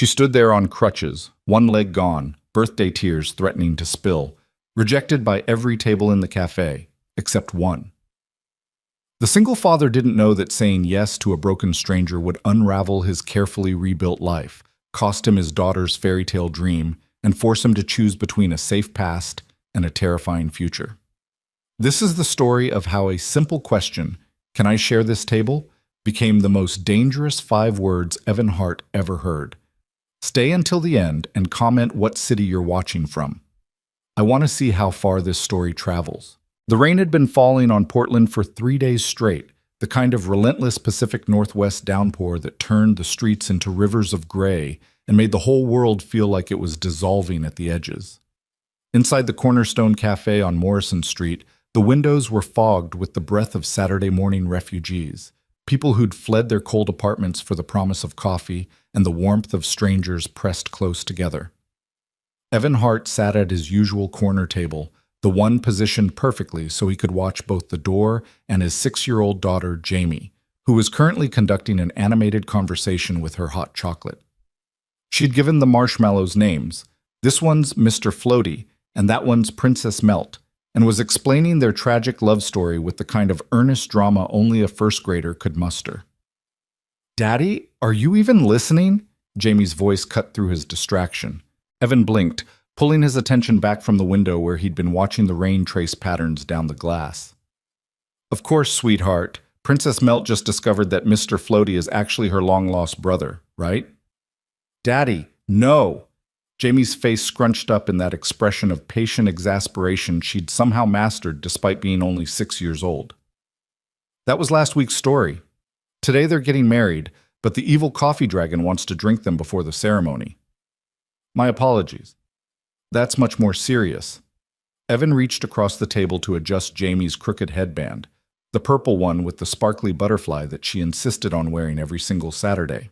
She stood there on crutches, one leg gone, birthday tears threatening to spill, rejected by every table in the cafe, except one. The single father didn't know that saying yes to a broken stranger would unravel his carefully rebuilt life, cost him his daughter's fairy tale dream, and force him to choose between a safe past and a terrifying future. This is the story of how a simple question, "Can I share this table?" became the most dangerous 5 words Evan Hart ever heard. Stay until the end and comment what city you're watching from. I want to see how far this story travels. The rain had been falling on Portland for 3 days straight, the kind of relentless Pacific Northwest downpour that turned the streets into rivers of gray and made the whole world feel like it was dissolving at the edges. Inside the Cornerstone Cafe on Morrison Street, the windows were fogged with the breath of Saturday morning refugees, people who'd fled their cold apartments for the promise of coffee and the warmth of strangers pressed close together. Evan Hart sat at his usual corner table, the one positioned perfectly so he could watch both the door and his 6-year-old daughter, Jamie, who was currently conducting an animated conversation with her hot chocolate. She'd given the marshmallows names. This one's Mr. Floaty, and that one's Princess Melt, and was explaining their tragic love story with the kind of earnest drama only a first grader could muster. "Daddy, are you even listening?" Jamie's voice cut through his distraction. Evan blinked, pulling his attention back from the window where he'd been watching the rain trace patterns down the glass. "Of course, sweetheart. Princess Melt just discovered that Mr. Floaty is actually her long-lost brother, right?" "Daddy, no!" Jamie's face scrunched up in that expression of patient exasperation she'd somehow mastered despite being only 6 years old. "That was last week's story. Today they're getting married, but the evil coffee dragon wants to drink them before the ceremony. My apologies. That's much more serious." Evan reached across the table to adjust Jamie's crooked headband, the purple one with the sparkly butterfly that she insisted on wearing every single Saturday.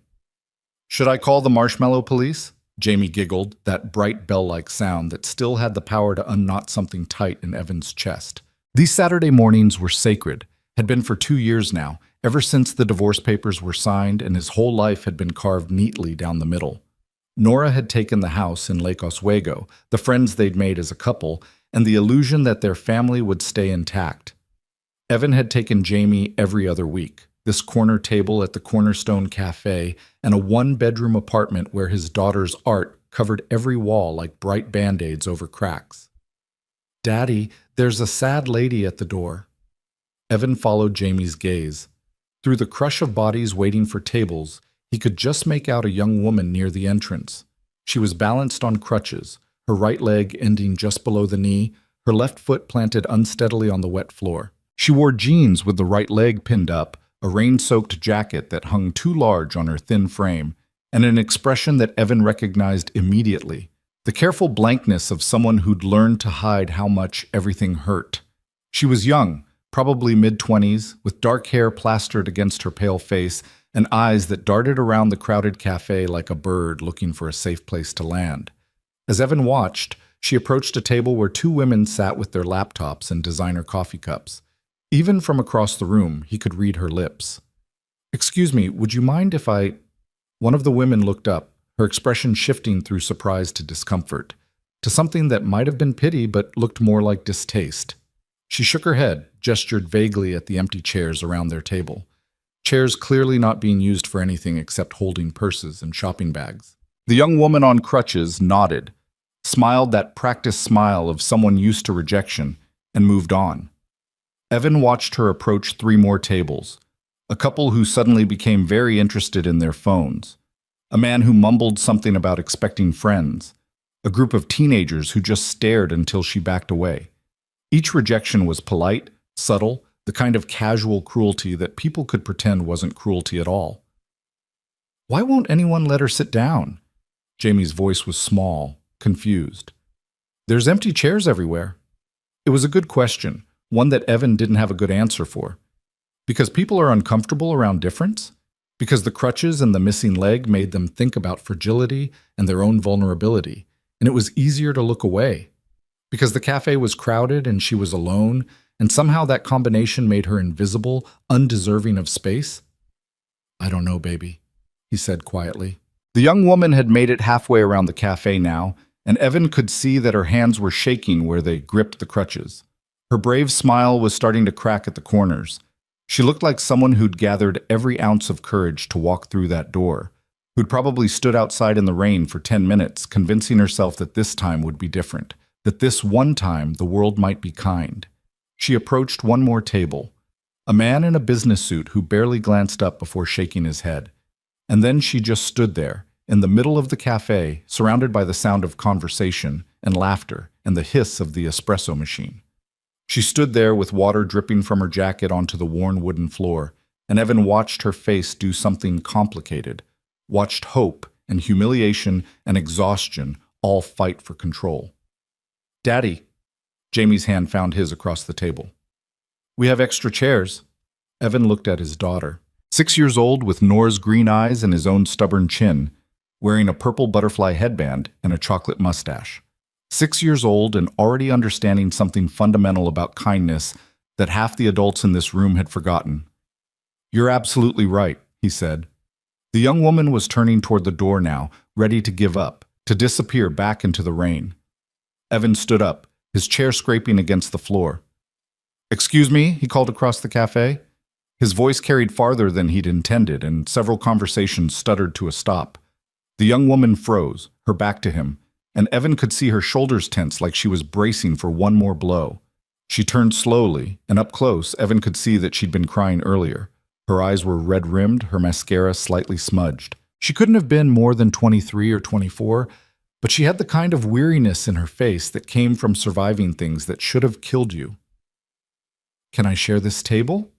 "Should I call the marshmallow police?" Jamie giggled, that bright bell-like sound that still had the power to unknot something tight in Evan's chest. These Saturday mornings were sacred, had been for 2 years now, ever since the divorce papers were signed and his whole life had been carved neatly down the middle. Nora had taken the house in Lake Oswego, the friends they'd made as a couple, and the illusion that their family would stay intact. Evan had taken Jamie every other week, this corner table at the Cornerstone Cafe, and a 1-bedroom apartment where his daughter's art covered every wall like bright Band-Aids over cracks. "Daddy, there's a sad lady at the door." Evan followed Jamie's gaze. Through the crush of bodies waiting for tables, he could just make out a young woman near the entrance. She was balanced on crutches, her right leg ending just below the knee, her left foot planted unsteadily on the wet floor. She wore jeans with the right leg pinned up, a rain-soaked jacket that hung too large on her thin frame, and an expression that Evan recognized immediately, the careful blankness of someone who'd learned to hide how much everything hurt. She was young, probably mid-20s, with dark hair plastered against her pale face and eyes that darted around the crowded cafe like a bird looking for a safe place to land. As Evan watched, she approached a table where 2 women sat with their laptops and designer coffee cups. Even from across the room, he could read her lips. "Excuse me, would you mind if I—" One of the women looked up, her expression shifting through surprise to discomfort, to something that might have been pity but looked more like distaste. She shook her head, gestured vaguely at the empty chairs around their table. Chairs clearly not being used for anything except holding purses and shopping bags. The young woman on crutches nodded, smiled that practiced smile of someone used to rejection, and moved on. Evan watched her approach 3 more tables, a couple who suddenly became very interested in their phones, a man who mumbled something about expecting friends, a group of teenagers who just stared until she backed away. Each rejection was polite, subtle, the kind of casual cruelty that people could pretend wasn't cruelty at all. "Why won't anyone let her sit down?" Jamie's voice was small, confused. "There's empty chairs everywhere." It was a good question, one that Evan didn't have a good answer for. Because people are uncomfortable around difference? Because the crutches and the missing leg made them think about fragility and their own vulnerability, and it was easier to look away? Because the cafe was crowded and she was alone, and somehow that combination made her invisible, undeserving of space? "I don't know, baby," he said quietly. The young woman had made it halfway around the cafe now, and Evan could see that her hands were shaking where they gripped the crutches. Her brave smile was starting to crack at the corners. She looked like someone who'd gathered every ounce of courage to walk through that door, who'd probably stood outside in the rain for 10 minutes, convincing herself that this time would be different, that this one time the world might be kind. She approached one more table, a man in a business suit who barely glanced up before shaking his head. And then she just stood there, in the middle of the cafe, surrounded by the sound of conversation and laughter and the hiss of the espresso machine. She stood there with water dripping from her jacket onto the worn wooden floor, and Evan watched her face do something complicated, watched hope and humiliation and exhaustion all fight for control. "Daddy," Jamie's hand found his across the table. "We have extra chairs." Evan looked at his daughter, 6 years old with Nora's green eyes and his own stubborn chin, wearing a purple butterfly headband and a chocolate mustache. 6 years old and already understanding something fundamental about kindness that half the adults in this room had forgotten. "You're absolutely right," he said. The young woman was turning toward the door now, ready to give up, to disappear back into the rain. Evan stood up, his chair scraping against the floor. "Excuse me," he called across the cafe. His voice carried farther than he'd intended, and several conversations stuttered to a stop. The young woman froze, her back to him, and Evan could see her shoulders tense like she was bracing for one more blow. She turned slowly, and up close, Evan could see that she'd been crying earlier. Her eyes were red-rimmed, her mascara slightly smudged. She couldn't have been more than 23 or 24, but she had the kind of weariness in her face that came from surviving things that should have killed you. "Can I share this table?"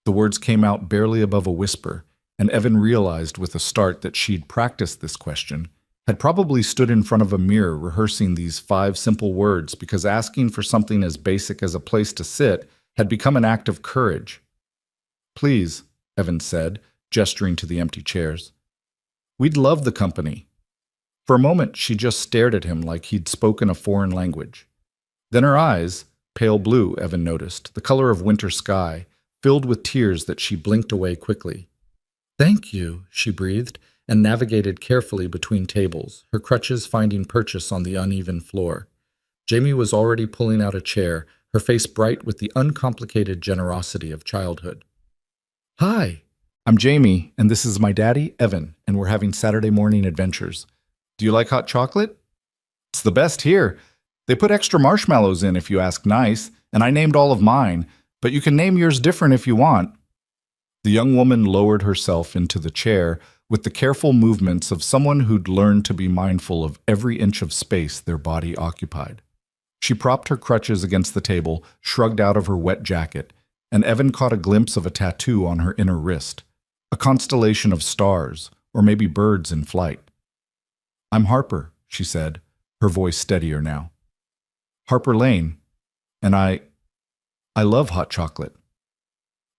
The words came out barely above a whisper, and Evan realized with a start that she'd practiced this question, had probably stood in front of a mirror rehearsing these 5 simple words because asking for something as basic as a place to sit had become an act of courage. "Please," Evan said, gesturing to the empty chairs. "We'd love the company." For a moment, she just stared at him like he'd spoken a foreign language. Then her eyes, pale blue, Evan noticed, the color of winter sky, filled with tears that she blinked away quickly. "Thank you," she breathed, and navigated carefully between tables, her crutches finding purchase on the uneven floor. Jamie was already pulling out a chair, her face bright with the uncomplicated generosity of childhood. "Hi, I'm Jamie, and this is my daddy, Evan, and we're having Saturday morning adventures. Do you like hot chocolate?" "It's the best here. They put extra marshmallows in if you ask nice, and I named all of mine, but you can name yours different if you want." The young woman lowered herself into the chair with the careful movements of someone who'd learned to be mindful of every inch of space their body occupied. She propped her crutches against the table, shrugged out of her wet jacket, and Evan caught a glimpse of a tattoo on her inner wrist, a constellation of stars, or maybe birds in flight. "I'm Harper," she said, her voice steadier now. "Harper Lane, and I love hot chocolate."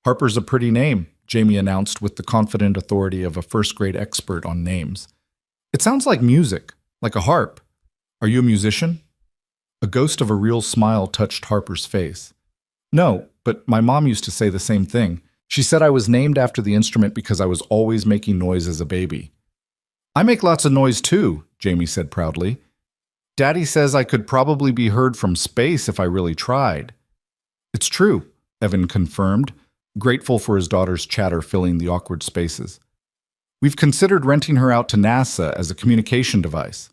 "Harper's a pretty name," Jamie announced with the confident authority of a first-grade expert on names. "It sounds like music, like a harp. Are you a musician?" A ghost of a real smile touched Harper's face. "No, but my mom used to say the same thing. She said I was named after the instrument because I was always making noise as a baby." "I make lots of noise too," Jamie said proudly. "Daddy says I could probably be heard from space if I really tried." "It's true," Evan confirmed, grateful for his daughter's chatter filling the awkward spaces. "We've considered renting her out to NASA as a communication device."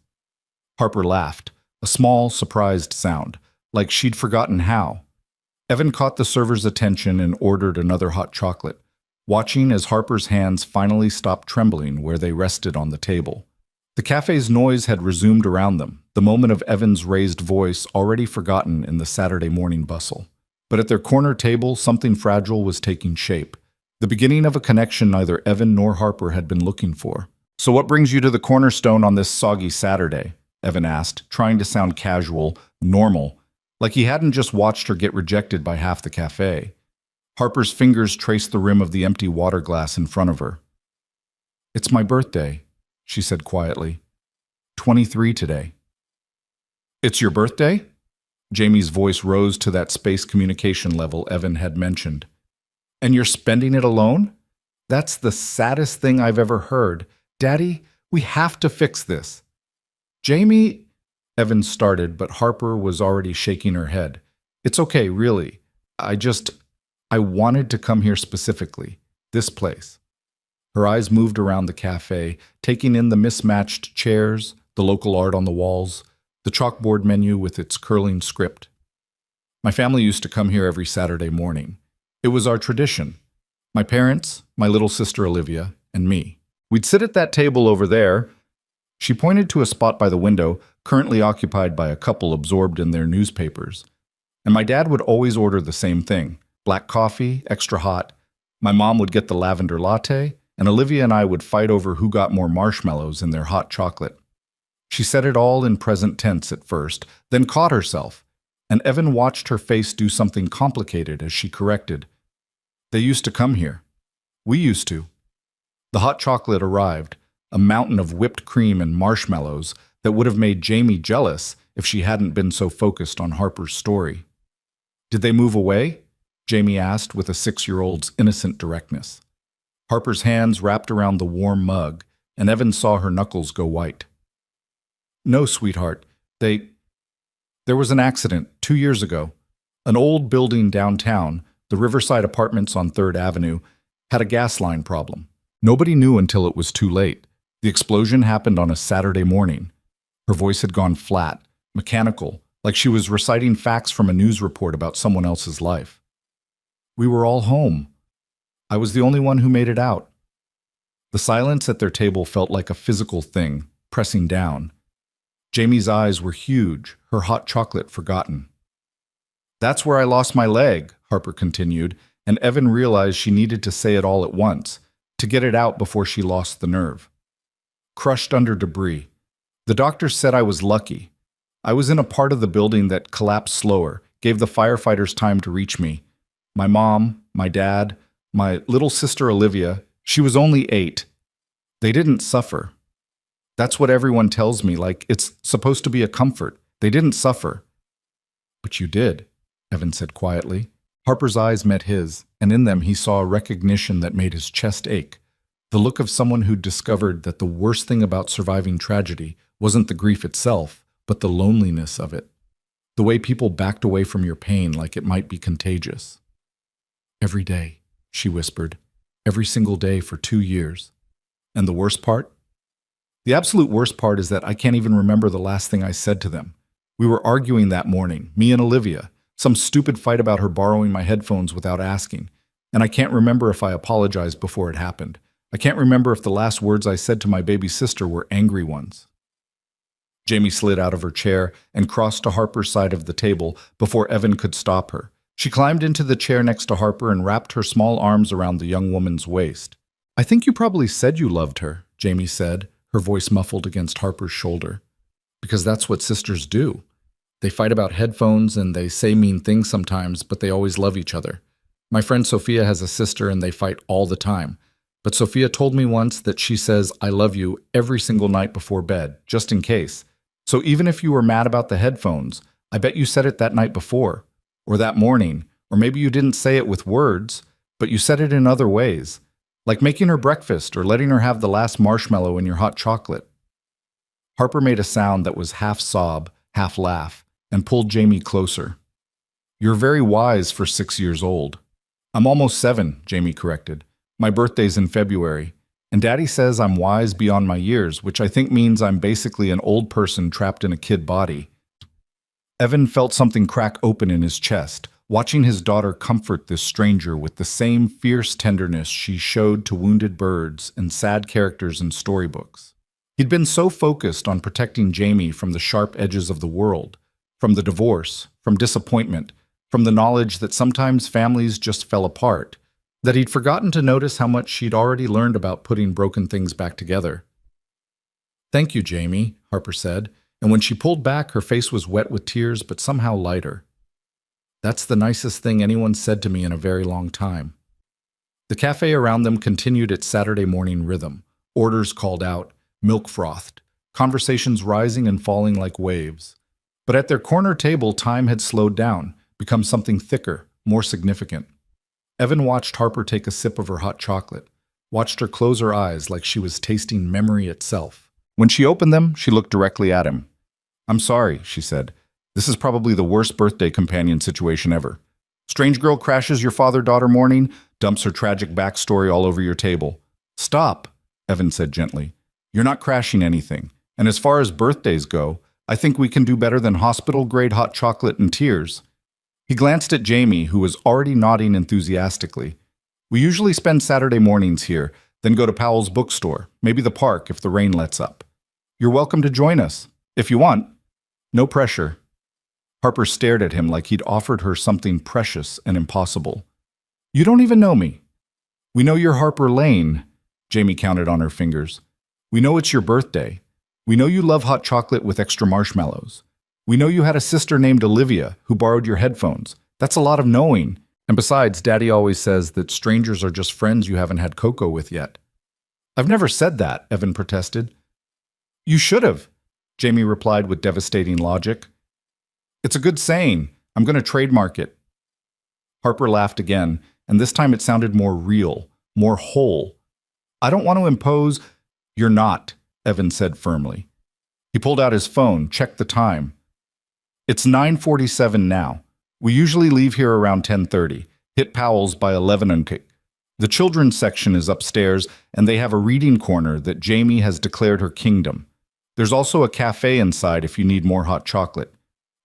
Harper laughed, a small, surprised sound, like she'd forgotten how. Evan caught the server's attention and ordered another hot chocolate, watching as Harper's hands finally stopped trembling where they rested on the table. The cafe's noise had resumed around them, the moment of Evan's raised voice already forgotten in the Saturday morning bustle. But at their corner table, something fragile was taking shape, the beginning of a connection neither Evan nor Harper had been looking for. "So what brings you to the Cornerstone on this soggy Saturday?" Evan asked, trying to sound casual, normal, like he hadn't just watched her get rejected by half the cafe. Harper's fingers traced the rim of the empty water glass in front of her. "It's my birthday," she said quietly. 23 today." "It's your birthday?" Jamie's voice rose to that space communication level Evan had mentioned. "And you're spending it alone? That's the saddest thing I've ever heard. Daddy, We have to fix this. Jamie, Evan started, but Harper was already shaking her head. It's okay, really. I wanted to come here specifically. This place. Her eyes moved around the cafe, taking in the mismatched chairs, the local art on the walls, the chalkboard menu with its curling script. My family used to come here every Saturday morning. It was our tradition. My parents, my little sister Olivia, and me. We'd sit at that table over there. She pointed to a spot by the window, currently occupied by a couple absorbed in their newspapers. And my dad would always order the same thing, black coffee, extra hot. My mom would get the lavender latte, and Olivia and I would fight over who got more marshmallows in their hot chocolate. She said it all in present tense at first, then caught herself, and Evan watched her face do something complicated as she corrected. They used to come here. We used to. The hot chocolate arrived, a mountain of whipped cream and marshmallows that would have made Jamie jealous if she hadn't been so focused on Harper's story. Did they move away? Jamie asked with a 6-year-old's innocent directness. Harper's hands wrapped around the warm mug, and Evan saw her knuckles go white. No, sweetheart. There was an accident 2 years ago. An old building downtown, the Riverside Apartments on 3rd Avenue, had a gas line problem. Nobody knew until it was too late. The explosion happened on a Saturday morning. Her voice had gone flat, mechanical, like she was reciting facts from a news report about someone else's life. We were all home. I was the only one who made it out. The silence at their table felt like a physical thing, pressing down. Jamie's eyes were huge, her hot chocolate forgotten. That's where I lost my leg, Harper continued, and Evan realized she needed to say it all at once, to get it out before she lost the nerve. Crushed under debris. The doctor said I was lucky. I was in a part of the building that collapsed slower, gave the firefighters time to reach me. My mom, my dad, my little sister Olivia, she was only 8. They didn't suffer. That's what everyone tells me, like it's supposed to be a comfort. They didn't suffer. But you did, Evan said quietly. Harper's eyes met his, and in them he saw a recognition that made his chest ache. The look of someone who'd discovered that the worst thing about surviving tragedy wasn't the grief itself, but the loneliness of it. The way people backed away from your pain like it might be contagious. Every day, she whispered. Every single day for 2 years. And the worst part? The absolute worst part is that I can't even remember the last thing I said to them. We were arguing that morning, me and Olivia, some stupid fight about her borrowing my headphones without asking, and I can't remember if I apologized before it happened. I can't remember if the last words I said to my baby sister were angry ones. Jamie slid out of her chair and crossed to Harper's side of the table before Evan could stop her. She climbed into the chair next to Harper and wrapped her small arms around the young woman's waist. I think you probably said you loved her, Jamie said, her voice muffled against Harper's shoulder. Because that's what sisters do. They fight about headphones and they say mean things sometimes, but they always love each other. My friend Sophia has a sister and they fight all the time. But Sophia told me once that she says, I love you every single night before bed, just in case. So even if you were mad about the headphones, I bet you said it that night before, or that morning, or maybe you didn't say it with words, but you said it in other ways, like making her breakfast or letting her have the last marshmallow in your hot chocolate. Harper made a sound that was half sob, half laugh, and pulled Jamie closer. You're very wise for 6 years old. I'm almost 7, Jamie corrected. My birthday's in February, and Daddy says I'm wise beyond my years, which I think means I'm basically an old person trapped in a kid body. Evan felt something crack open in his chest, watching his daughter comfort this stranger with the same fierce tenderness she showed to wounded birds and sad characters in storybooks. He'd been so focused on protecting Jamie from the sharp edges of the world, from the divorce, from disappointment, from the knowledge that sometimes families just fell apart, that he'd forgotten to notice how much she'd already learned about putting broken things back together. Thank you, Jamie, Harper said, and when she pulled back, her face was wet with tears, but somehow lighter. That's the nicest thing anyone said to me in a very long time. The cafe around them continued its Saturday morning rhythm. Orders called out, milk frothed, conversations rising and falling like waves. But at their corner table, time had slowed down, become something thicker, more significant. Evan watched Harper take a sip of her hot chocolate. watched her close her eyes like she was tasting memory itself. When she opened them, she looked directly at him. "I'm sorry," she said. "This is probably the worst birthday companion situation ever. Strange girl crashes your father-daughter morning, dumps her tragic backstory all over your table." "Stop," Evan said gently. "You're not crashing anything. And as far as birthdays go, I think we can do better than hospital-grade hot chocolate and tears." He glanced at Jamie, who was already nodding enthusiastically. "We usually spend Saturday mornings here, then go to Powell's bookstore, maybe the park if the rain lets up. You're welcome to join us, if you want. No pressure." Harper stared at him like he'd offered her something precious and impossible. "You don't even know me." "We know you're Harper Lane," Jamie counted on her fingers. "We know it's your birthday. We know you love hot chocolate with extra marshmallows. We know you had a sister named Olivia who borrowed your headphones. That's a lot of knowing. And besides, Daddy always says that strangers are just friends you haven't had cocoa with yet." "I've never said that," Evan protested. "You should have," Jamie replied with devastating logic. "It's a good saying. I'm going to trademark it." Harper laughed again, and this time it sounded more real, more whole. "I don't want to impose—" "You're not," Evan said firmly. He pulled out his phone, checked the time. "It's 9:47 now. We usually leave here around 10:30, hit Powell's by 11 and the children's section is upstairs, and they have a reading corner that Jamie has declared her kingdom. There's also a cafe inside if you need more hot chocolate.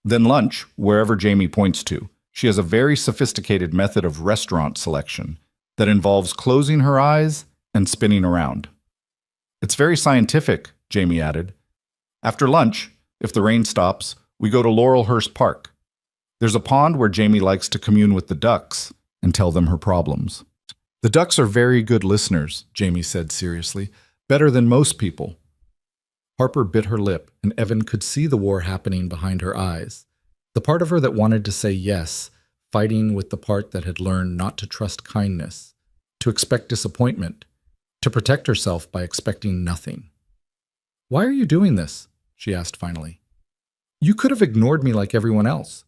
Then lunch, wherever Jamie points to. She has a very sophisticated method of restaurant selection that involves closing her eyes and spinning around. It's very scientific," Jamie added. "After lunch, if the rain stops, we go to Laurelhurst Park. There's a pond where Jamie likes to commune with the ducks and tell them her problems." "The ducks are very good listeners," Jamie said seriously. "Better than most people." Harper bit her lip, and Evan could see the war happening behind her eyes. The part of her that wanted to say yes, fighting with the part that had learned not to trust kindness, to expect disappointment, to protect herself by expecting nothing. "Why are you doing this?" she asked finally. "You could have ignored me like everyone else.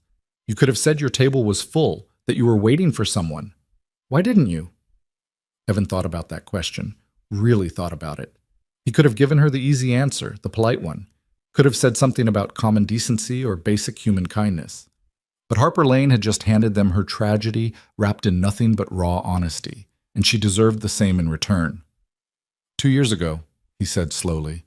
You could have said your table was full, that you were waiting for someone. Why didn't you?" Evan thought about that question, really thought about it. He could have given her the easy answer, the polite one. Could have said something about common decency or basic human kindness. But Harper Lane had just handed them her tragedy wrapped in nothing but raw honesty, and she deserved the same in return. "2 years ago," he said slowly,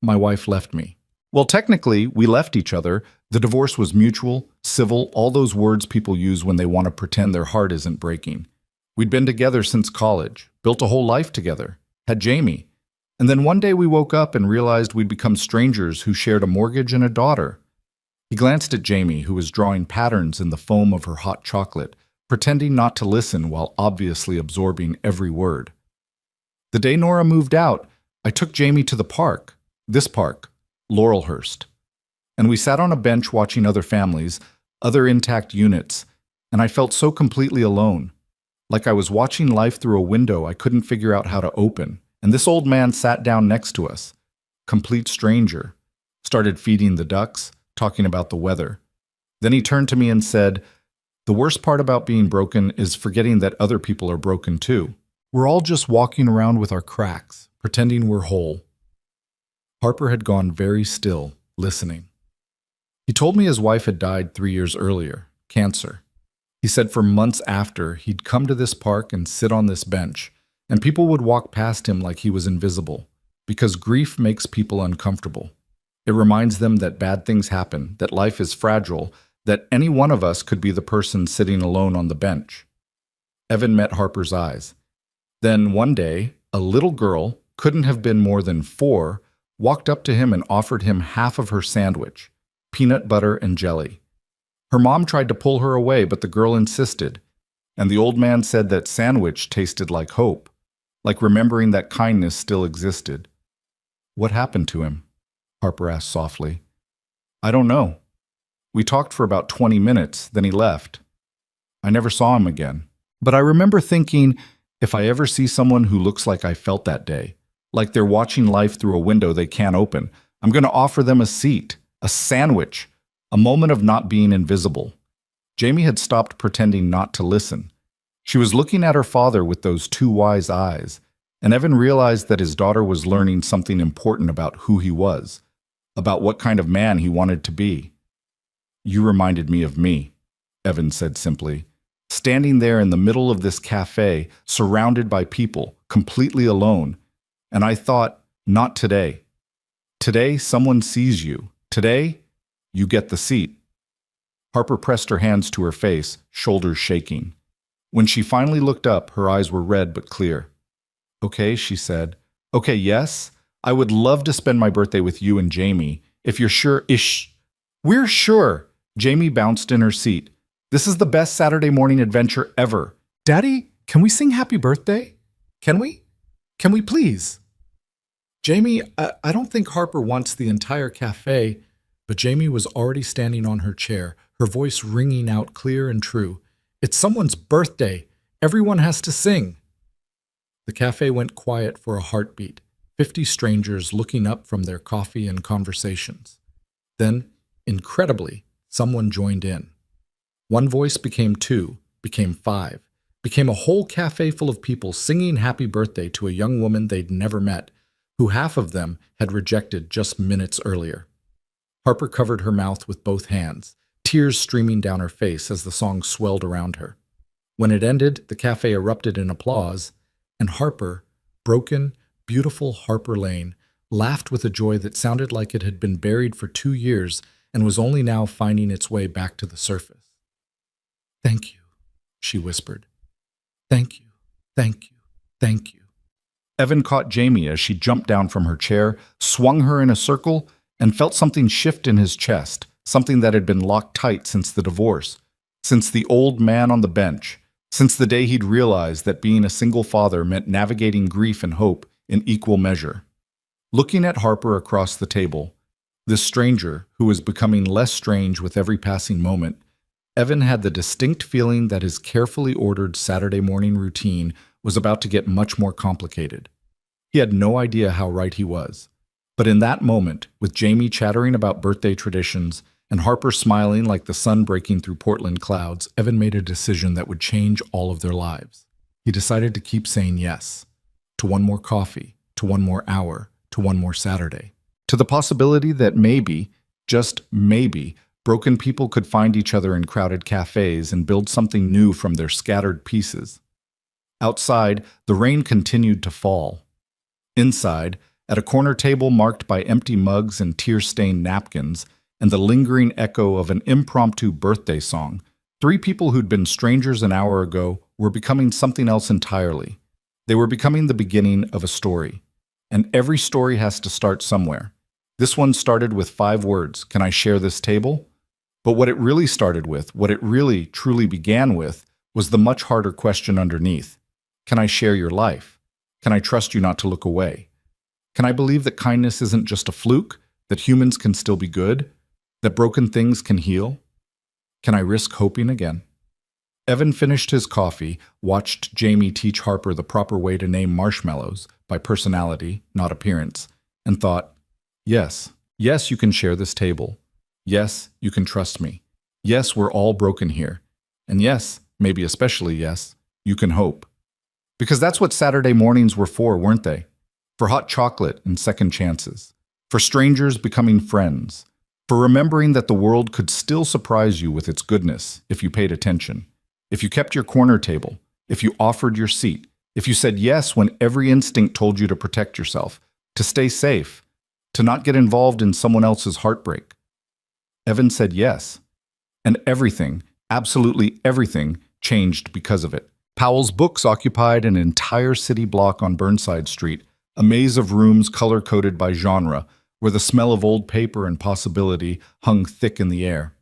"my wife left me. Well, technically, we left each other. The divorce was mutual, civil, all those words people use when they want to pretend their heart isn't breaking. We'd been together since college, built a whole life together, had Jamie. And then one day we woke up and realized we'd become strangers who shared a mortgage and a daughter." He glanced at Jamie, who was drawing patterns in the foam of her hot chocolate, pretending not to listen while obviously absorbing every word. "The day Nora moved out, I took Jamie to the park, this park, Laurelhurst. And we sat on a bench watching other families, other intact units, and I felt so completely alone. Like I was watching life through a window I couldn't figure out how to open. And this old man sat down next to us, complete stranger, started feeding the ducks, talking about the weather. Then he turned to me and said, 'The worst part about being broken is forgetting that other people are broken too. We're all just walking around with our cracks, pretending we're whole.'" Harper had gone very still, listening. "He told me his wife had died 3 years earlier, cancer. He said for months after, he'd come to this park and sit on this bench, and people would walk past him like he was invisible, because grief makes people uncomfortable. It reminds them that bad things happen, that life is fragile, that any one of us could be the person sitting alone on the bench." Evan met Harper's eyes. Then one day, a little girl, couldn't have been more than 4, walked up to him and offered him half of her sandwich, peanut butter and jelly. Her mom tried to pull her away, but the girl insisted, and the old man said that sandwich tasted like hope, like remembering that kindness still existed. "What happened to him?" Harper asked softly. "I don't know. We talked for about 20 minutes, then he left. I never saw him again. But I remember thinking, if I ever see someone who looks like I felt that day, like they're watching life through a window they can't open, I'm going to offer them a seat, a sandwich, a moment of not being invisible." Jamie had stopped pretending not to listen. She was looking at her father with those 2 wise eyes, and Evan realized that his daughter was learning something important about who he was, about what kind of man he wanted to be. "You reminded me of me," Evan said simply, standing there in the middle of this cafe, surrounded by people, completely alone. And I thought, not today. Today, someone sees you. Today, you get the seat. Harper pressed her hands to her face, shoulders shaking. When she finally looked up, her eyes were red but clear. "Okay," she said. "Okay, yes, I would love to spend my birthday with you and Jamie, if you're sure." "We're sure." Jamie bounced in her seat. "This is the best Saturday morning adventure ever. Daddy, can we sing happy birthday? Can we? Can we please?" "Jamie, I don't think Harper wants the entire cafe," but Jamie was already standing on her chair, her voice ringing out clear and true. "It's someone's birthday. Everyone has to sing." The cafe went quiet for a heartbeat, 50 strangers looking up from their coffee and conversations. Then, incredibly, someone joined in. One voice became two, became five, became a whole cafe full of people singing happy birthday to a young woman they'd never met, who half of them had rejected just minutes earlier. Harper covered her mouth with both hands, tears streaming down her face as the song swelled around her. When it ended, the cafe erupted in applause, and Harper, broken, beautiful Harper Lane, laughed with a joy that sounded like it had been buried for 2 years and was only now finding its way back to the surface. "Thank you," she whispered. "Thank you, thank you, thank you." Evan caught Jamie as she jumped down from her chair, swung her in a circle, and felt something shift in his chest, something that had been locked tight since the divorce, since the old man on the bench, since the day he'd realized that being a single father meant navigating grief and hope in equal measure. Looking at Harper across the table, this stranger who was becoming less strange with every passing moment, Evan had the distinct feeling that his carefully ordered Saturday morning routine was about to get much more complicated. He had no idea how right he was. But in that moment, with Jamie chattering about birthday traditions and Harper smiling like the sun breaking through Portland clouds, Evan made a decision that would change all of their lives. He decided to keep saying yes, to one more coffee, to one more hour, to one more Saturday, to the possibility that maybe, just maybe, broken people could find each other in crowded cafes and build something new from their scattered pieces. Outside, the rain continued to fall. Inside, at a corner table marked by empty mugs and tear-stained napkins and the lingering echo of an impromptu birthday song, 3 people who'd been strangers an hour ago were becoming something else entirely. They were becoming the beginning of a story. And every story has to start somewhere. This one started with 5 words, "Can I share this table?" But what it really started with, what it really, truly began with, was the much harder question underneath. Can I share your life? Can I trust you not to look away? Can I believe that kindness isn't just a fluke, that humans can still be good, that broken things can heal? Can I risk hoping again? Evan finished his coffee, watched Jamie teach Harper the proper way to name marshmallows, by personality, not appearance, and thought, yes, yes, you can share this table. Yes, you can trust me. Yes, we're all broken here. And yes, maybe especially yes, you can hope. Because that's what Saturday mornings were for, weren't they? For hot chocolate and second chances. For strangers becoming friends. For remembering that the world could still surprise you with its goodness if you paid attention. If you kept your corner table. If you offered your seat. If you said yes when every instinct told you to protect yourself. To stay safe. To not get involved in someone else's heartbreak. Evan said yes. And everything, absolutely everything, changed because of it. Powell's Books occupied an entire city block on Burnside Street, a maze of rooms color-coded by genre, where the smell of old paper and possibility hung thick in the air.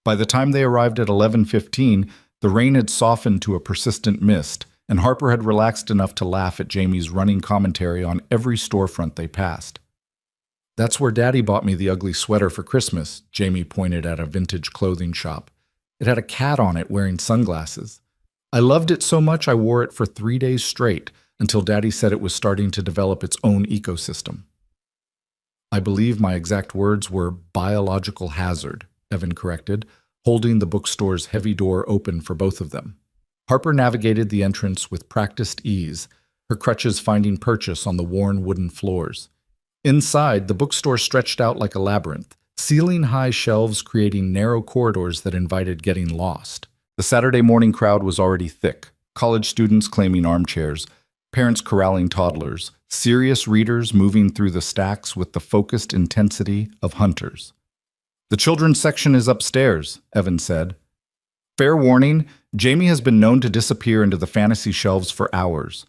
By the time they arrived at 11:15, the rain had softened to a persistent mist, and Harper had relaxed enough to laugh at Jamie's running commentary on every storefront they passed. "That's where Daddy bought me the ugly sweater for Christmas," Jamie pointed at a vintage clothing shop. "It had a cat on it wearing sunglasses. I loved it so much I wore it for 3 days straight until Daddy said it was starting to develop its own ecosystem." "I believe my exact words were biological hazard," Evan corrected, holding the bookstore's heavy door open for both of them. Harper navigated the entrance with practiced ease, her crutches finding purchase on the worn wooden floors. Inside, the bookstore stretched out like a labyrinth, ceiling-high shelves creating narrow corridors that invited getting lost. The Saturday morning crowd was already thick, college students claiming armchairs, parents corralling toddlers, serious readers moving through the stacks with the focused intensity of hunters. "The children's section is upstairs," Evan said. "Fair warning, Jamie has been known to disappear into the fantasy shelves for hours.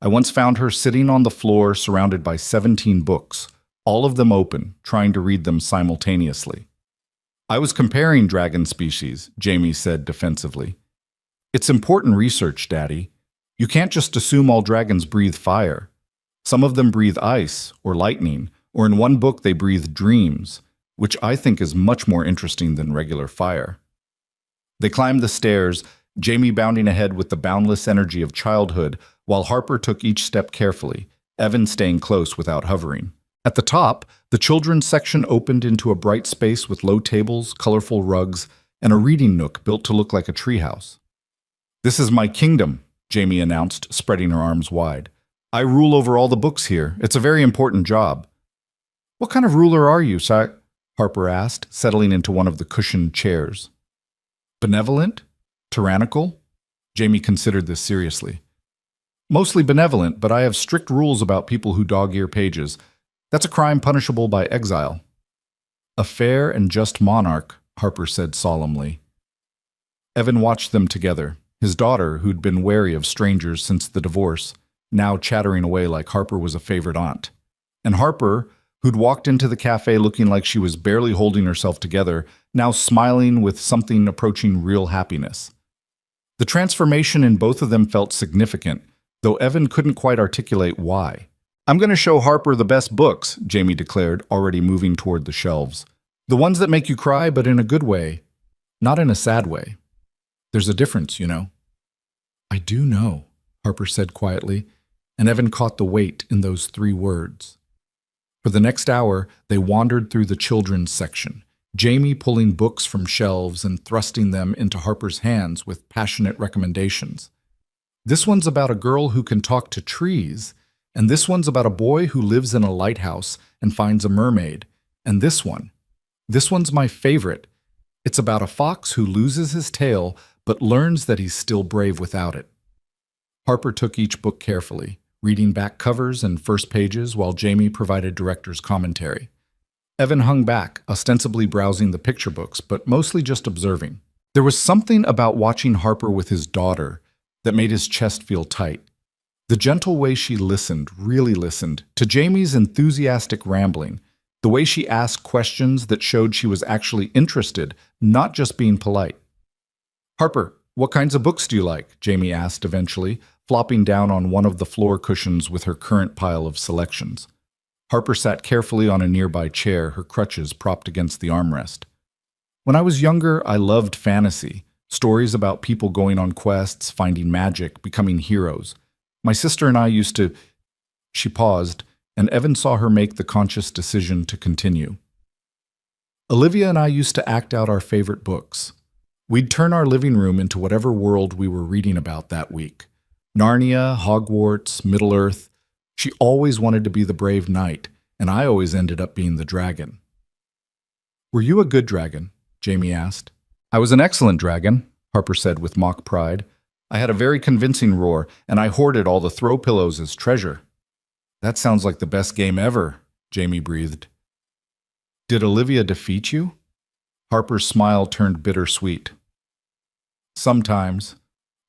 I once found her sitting on the floor surrounded by 17 books, all of them open, trying to read them simultaneously." "I was comparing dragon species," Jamie said defensively. "It's important research, Daddy. You can't just assume all dragons breathe fire. Some of them breathe ice or lightning, or in one book they breathe dreams, which I think is much more interesting than regular fire." They climbed the stairs, Jamie bounding ahead with the boundless energy of childhood, while Harper took each step carefully, Evan staying close without hovering. At the top, the children's section opened into a bright space with low tables, colorful rugs, and a reading nook built to look like a treehouse. "This is my kingdom," Jamie announced, spreading her arms wide. "I rule over all the books here. It's a very important job." "What kind of ruler are you, Si?" Harper asked, settling into one of the cushioned chairs. "Benevolent? Tyrannical?" Jamie considered this seriously. "Mostly benevolent, but I have strict rules about people who dog-ear pages. That's a crime punishable by exile." "A fair and just monarch," Harper said solemnly. Evan watched them together, his daughter, who'd been wary of strangers since the divorce, now chattering away like Harper was a favorite aunt. And Harper, who'd walked into the cafe looking like she was barely holding herself together, now smiling with something approaching real happiness. The transformation in both of them felt significant, though Evan couldn't quite articulate why. "I'm going to show Harper the best books," Jamie declared, already moving toward the shelves. "The ones that make you cry, but in a good way, not in a sad way. There's a difference, you know." "I do know," Harper said quietly, and Evan caught the weight in those 3 words. For the next hour, they wandered through the children's section, Jamie pulling books from shelves and thrusting them into Harper's hands with passionate recommendations. "This one's about a girl who can talk to trees, and this one's about a boy who lives in a lighthouse and finds a mermaid, and this one's my favorite. It's about a fox who loses his tail but learns that he's still brave without it." Harper took each book carefully, reading back covers and first pages while Jamie provided director's commentary. Evan hung back, ostensibly browsing the picture books, but mostly just observing. There was something about watching Harper with his daughter that made his chest feel tight. The gentle way she listened, really listened, to Jamie's enthusiastic rambling, the way she asked questions that showed she was actually interested, not just being polite. "Harper, what kinds of books do you like?" Jamie asked eventually, flopping down on one of the floor cushions with her current pile of selections. Harper sat carefully on a nearby chair, her crutches propped against the armrest. "When I was younger, I loved fantasy, stories about people going on quests, finding magic, becoming heroes. My sister and I used to—" She paused, and Evan saw her make the conscious decision to continue. "Olivia and I used to act out our favorite books. We'd turn our living room into whatever world we were reading about that week. Narnia, Hogwarts, Middle-earth. She always wanted to be the brave knight, and I always ended up being the dragon." "Were you a good dragon?" Jamie asked. "I was an excellent dragon," Harper said with mock pride. "I had a very convincing roar, and I hoarded all the throw pillows as treasure." "That sounds like the best game ever," Jamie breathed. "Did Olivia defeat you?" Harper's smile turned bittersweet. "Sometimes.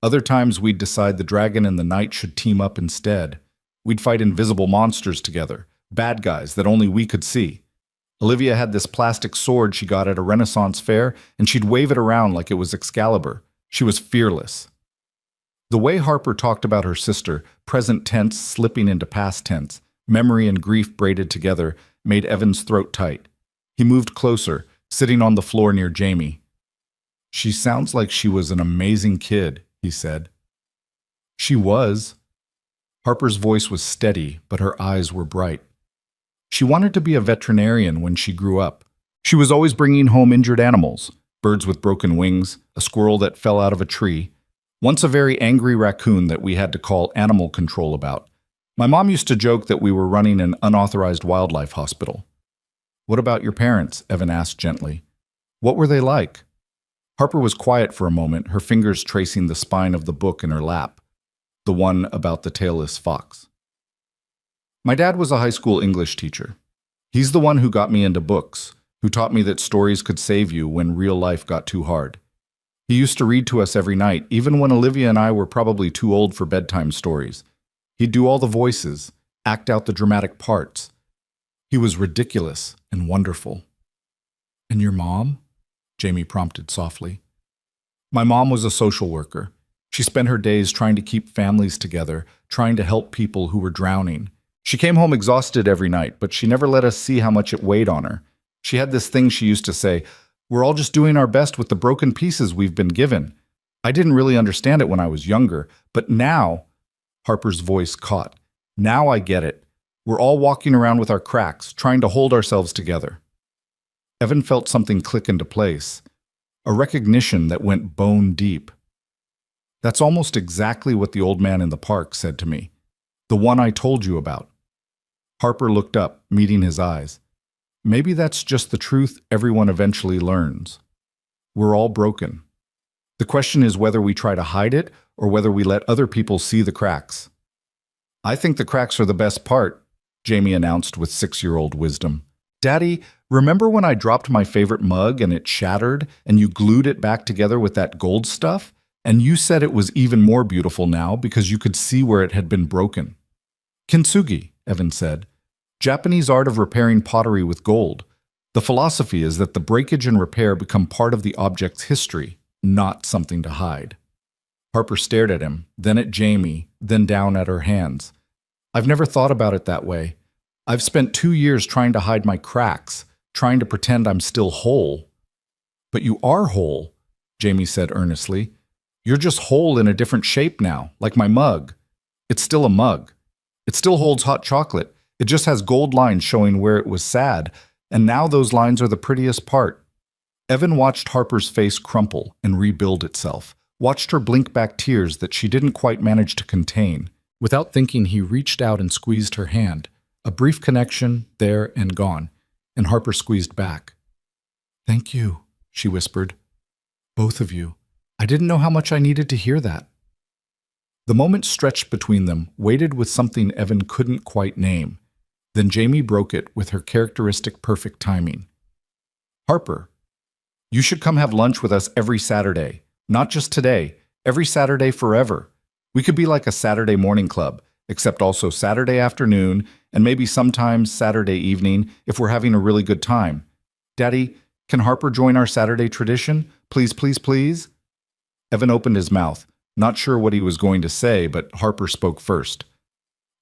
Other times we'd decide the dragon and the knight should team up instead. We'd fight invisible monsters together, bad guys that only we could see. Olivia had this plastic sword she got at a Renaissance fair, and she'd wave it around like it was Excalibur. She was fearless." The way Harper talked about her sister, present tense slipping into past tense, memory and grief braided together, made Evan's throat tight. He moved closer, sitting on the floor near Jamie. "She sounds like she was an amazing kid," he said. "She was." Harper's voice was steady, but her eyes were bright. "She wanted to be a veterinarian when she grew up. She was always bringing home injured animals, birds with broken wings, a squirrel that fell out of a tree, once a very angry raccoon that we had to call animal control about. My mom used to joke that we were running an unauthorized wildlife hospital. What about your parents? Evan asked gently. What were they like? Harper was quiet for a moment, her fingers tracing the spine of the book in her lap, the one about the tailless fox. My dad was a high school English teacher. He's the one who got me into books, who taught me that stories could save you when real life got too hard. He used to read to us every night, even when Olivia and I were probably too old for bedtime stories. He'd do all the voices, act out the dramatic parts. He was ridiculous and wonderful. And your mom? Jamie prompted softly. My mom was a social worker. She spent her days trying to keep families together, trying to help people who were drowning. She came home exhausted every night, but she never let us see how much it weighed on her. She had this thing she used to say, "We're all just doing our best with the broken pieces we've been given." I didn't really understand it when I was younger, but now, Harper's voice caught. Now I get it. We're all walking around with our cracks, trying to hold ourselves together. Evan felt something click into place, a recognition that went bone deep. That's almost exactly what the old man in the park said to me, the one I told you about. Harper looked up, meeting his eyes. Maybe that's just the truth everyone eventually learns. We're all broken. The question is whether we try to hide it or whether we let other people see the cracks. I think the cracks are the best part, Jamie announced with 6-year-old wisdom. Daddy, remember when I dropped my favorite mug and it shattered and you glued it back together with that gold stuff? And you said it was even more beautiful now because you could see where it had been broken. Kintsugi, Evan said. Japanese art of repairing pottery with gold. The philosophy is that the breakage and repair become part of the object's history, not something to hide. Harper stared at him, then at Jamie, then down at her hands. I've never thought about it that way. I've spent 2 years trying to hide my cracks, trying to pretend I'm still whole. But you are whole, Jamie said earnestly. You're just whole in a different shape now, like my mug. It's still a mug. It still holds hot chocolate. It just has gold lines showing where it was sad, and now those lines are the prettiest part. Evan watched Harper's face crumple and rebuild itself, watched her blink back tears that she didn't quite manage to contain. Without thinking, he reached out and squeezed her hand. A brief connection, there and gone, and Harper squeezed back. Thank you, she whispered. Both of you. I didn't know how much I needed to hear that. The moment stretched between them, weighted with something Evan couldn't quite name. Then Jamie broke it with her characteristic perfect timing. Harper, you should come have lunch with us every Saturday. Not just today, every Saturday forever. We could be like a Saturday morning club, except also Saturday afternoon, and maybe sometimes Saturday evening if we're having a really good time. Daddy, can Harper join our Saturday tradition? Please, please, please? Evan opened his mouth, not sure what he was going to say, but Harper spoke first.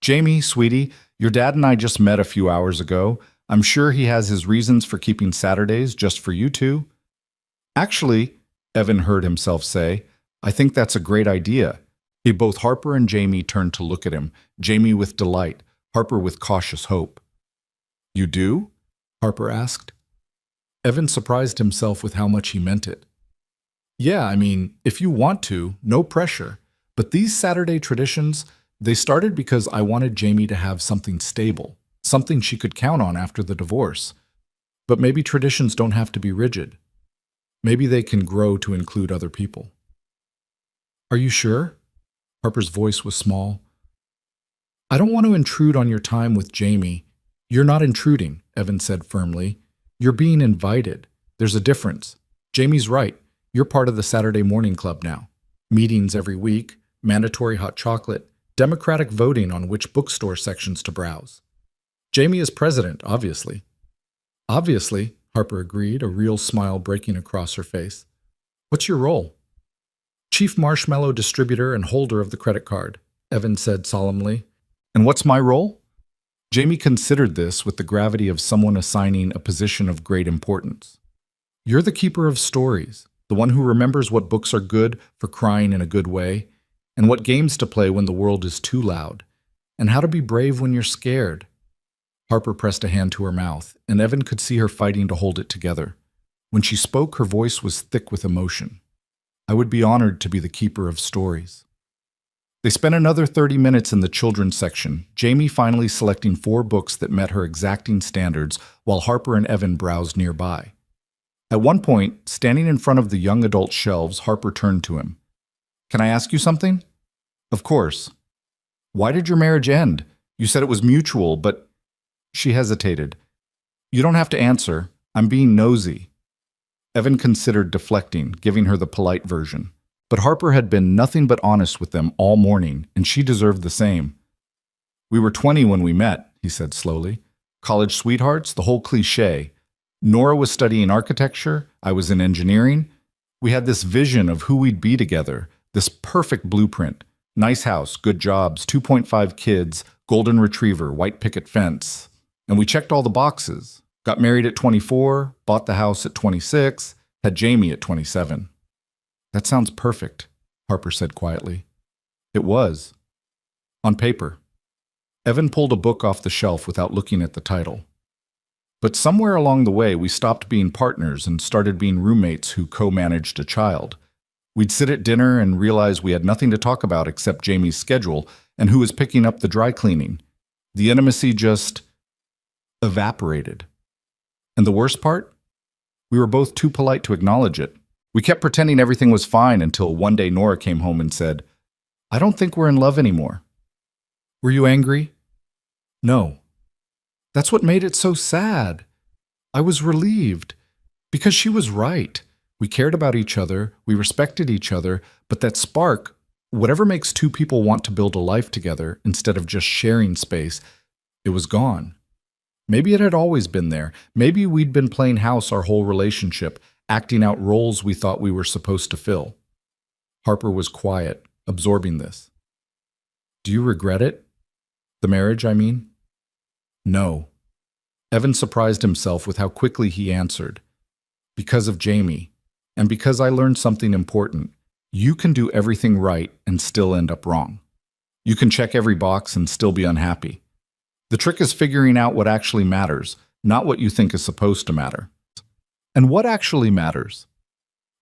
Jamie, sweetie, your dad and I just met a few hours ago. I'm sure he has his reasons for keeping Saturdays just for you two. Actually, Evan heard himself say, I think that's a great idea. Both Harper and Jamie turned to look at him, Jamie with delight, Harper with cautious hope. You do? Harper asked. Evan surprised himself with how much he meant it. Yeah, I mean, if you want to, no pressure. But these Saturday traditions, they started because I wanted Jamie to have something stable, something she could count on after the divorce. But maybe traditions don't have to be rigid. Maybe they can grow to include other people. Are you sure? Harper's voice was small. I don't want to intrude on your time with Jamie. You're not intruding, Evan said firmly. You're being invited. There's a difference. Jamie's right. You're part of the Saturday morning club now. Meetings every week, mandatory hot chocolate, democratic voting on which bookstore sections to browse. Jamie is president, obviously. Obviously, Harper agreed, a real smile breaking across her face. What's your role? Chief marshmallow distributor and holder of the credit card, Evan said solemnly. And what's my role? Jamie considered this with the gravity of someone assigning a position of great importance. You're the keeper of stories, the one who remembers what books are good for crying in a good way, and what games to play when the world is too loud, and how to be brave when you're scared. Harper pressed a hand to her mouth, and Evan could see her fighting to hold it together. When she spoke, her voice was thick with emotion. I would be honored to be the keeper of stories. They spent another 30 minutes in the children's section, Jamie finally selecting 4 books that met her exacting standards while Harper and Evan browsed nearby. At one point, standing in front of the young adult shelves, Harper turned to him. "Can I ask you something?" "Of course." "Why did your marriage end? You said it was mutual, but—" She hesitated. "You don't have to answer. I'm being nosy." Evan considered deflecting, giving her the polite version. But Harper had been nothing but honest with them all morning, and she deserved the same. "We were 20 when we met," he said slowly. "College sweethearts, the whole cliché. Nora was studying architecture, I was in engineering. We had this vision of who we'd be together, this perfect blueprint. Nice house, good jobs, 2.5 kids, golden retriever, white picket fence. And we checked all the boxes. Got married at 24, bought the house at 26, had Jamie at 27. "That sounds perfect," Harper said quietly. "It was. On paper." Evan pulled a book off the shelf without looking at the title. "But somewhere along the way, we stopped being partners and started being roommates who co-managed a child. We'd sit at dinner and realize we had nothing to talk about except Jamie's schedule and who was picking up the dry cleaning. The intimacy just evaporated. And the worst part? We were both too polite to acknowledge it. We kept pretending everything was fine until one day Nora came home and said, 'I don't think we're in love anymore.' Were you angry?" "No." "That's what made it so sad. I was relieved. Because she was right. We cared about each other, we respected each other, but that spark, whatever makes two people want to build a life together instead of just sharing space, it was gone. Maybe it had always been there. Maybe we'd been playing house our whole relationship, acting out roles we thought we were supposed to fill." Harper was quiet, absorbing this. "Do you regret it? The marriage, I mean?" "No." Evan surprised himself with how quickly he answered. "Because of Jamie, and because I learned something important. You can do everything right and still end up wrong. You can check every box and still be unhappy. The trick is figuring out what actually matters, not what you think is supposed to matter." "And what actually matters?"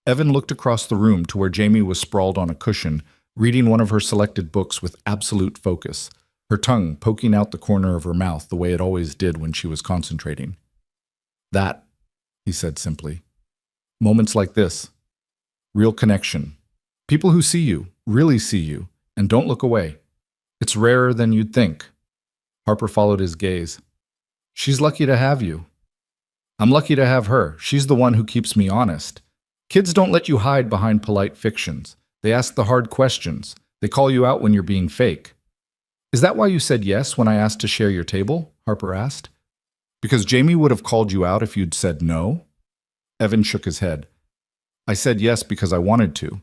Evan looked across the room to where Jamie was sprawled on a cushion, reading one of her selected books with absolute focus, her tongue poking out the corner of her mouth the way it always did when she was concentrating. "That," he said simply. "Moments like this. Real connection. People who see you, really see you, and don't look away. It's rarer than you'd think." Harper followed his gaze. "She's lucky to have you." "I'm lucky to have her. She's the one who keeps me honest. Kids don't let you hide behind polite fictions. They ask the hard questions. They call you out when you're being fake." "Is that why you said yes when I asked to share your table?" Harper asked. "Because Jamie would have called you out if you'd said no?" Evan shook his head. "I said yes because I wanted to.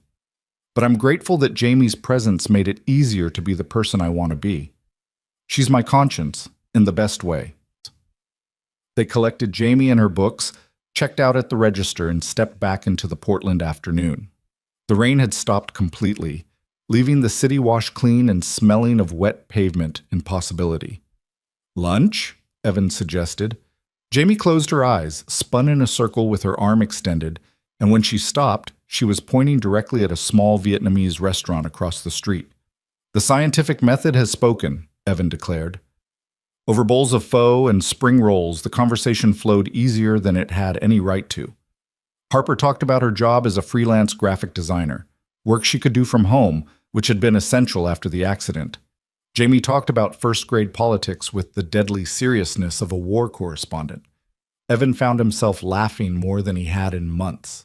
But I'm grateful that Jamie's presence made it easier to be the person I want to be. She's my conscience, in the best way." They collected Jamie and her books, checked out at the register, and stepped back into the Portland afternoon. The rain had stopped completely, leaving the city washed clean and smelling of wet pavement impossibility. "Lunch?" Evan suggested. Jamie closed her eyes, spun in a circle with her arm extended, and when she stopped, she was pointing directly at a small Vietnamese restaurant across the street. "The scientific method has spoken," Evan declared. Over bowls of pho and spring rolls, the conversation flowed easier than it had any right to. Harper talked about her job as a freelance graphic designer, work she could do from home, which had been essential after the accident. Jamie talked about first-grade politics with the deadly seriousness of a war correspondent. Evan found himself laughing more than he had in months.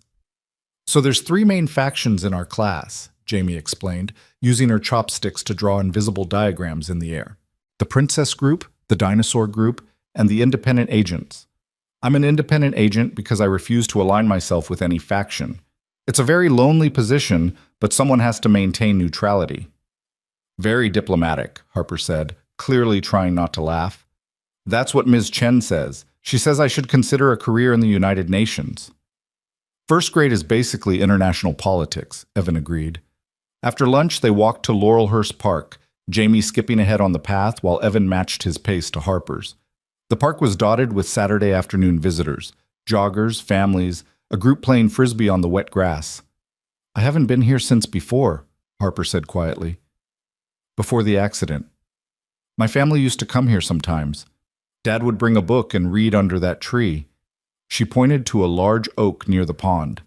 "So there's 3 main factions in our class," Jamie explained, using her chopsticks to draw invisible diagrams in the air. "The princess group, the dinosaur group, and the independent agents. I'm an independent agent because I refuse to align myself with any faction. It's a very lonely position, but someone has to maintain neutrality." "Very diplomatic," Harper said, clearly trying not to laugh. "That's what Ms. Chen says. She says I should consider a career in the United Nations." "First grade is basically international politics," Evan agreed. After lunch, they walked to Laurelhurst Park, Jamie skipping ahead on the path while Evan matched his pace to Harper's. The park was dotted with Saturday afternoon visitors, joggers, families, a group playing frisbee on the wet grass. "I haven't been here since before," Harper said quietly. before the accident. My family used to come here sometimes. Dad would bring a book and read under that tree. She pointed to a large oak near the pond.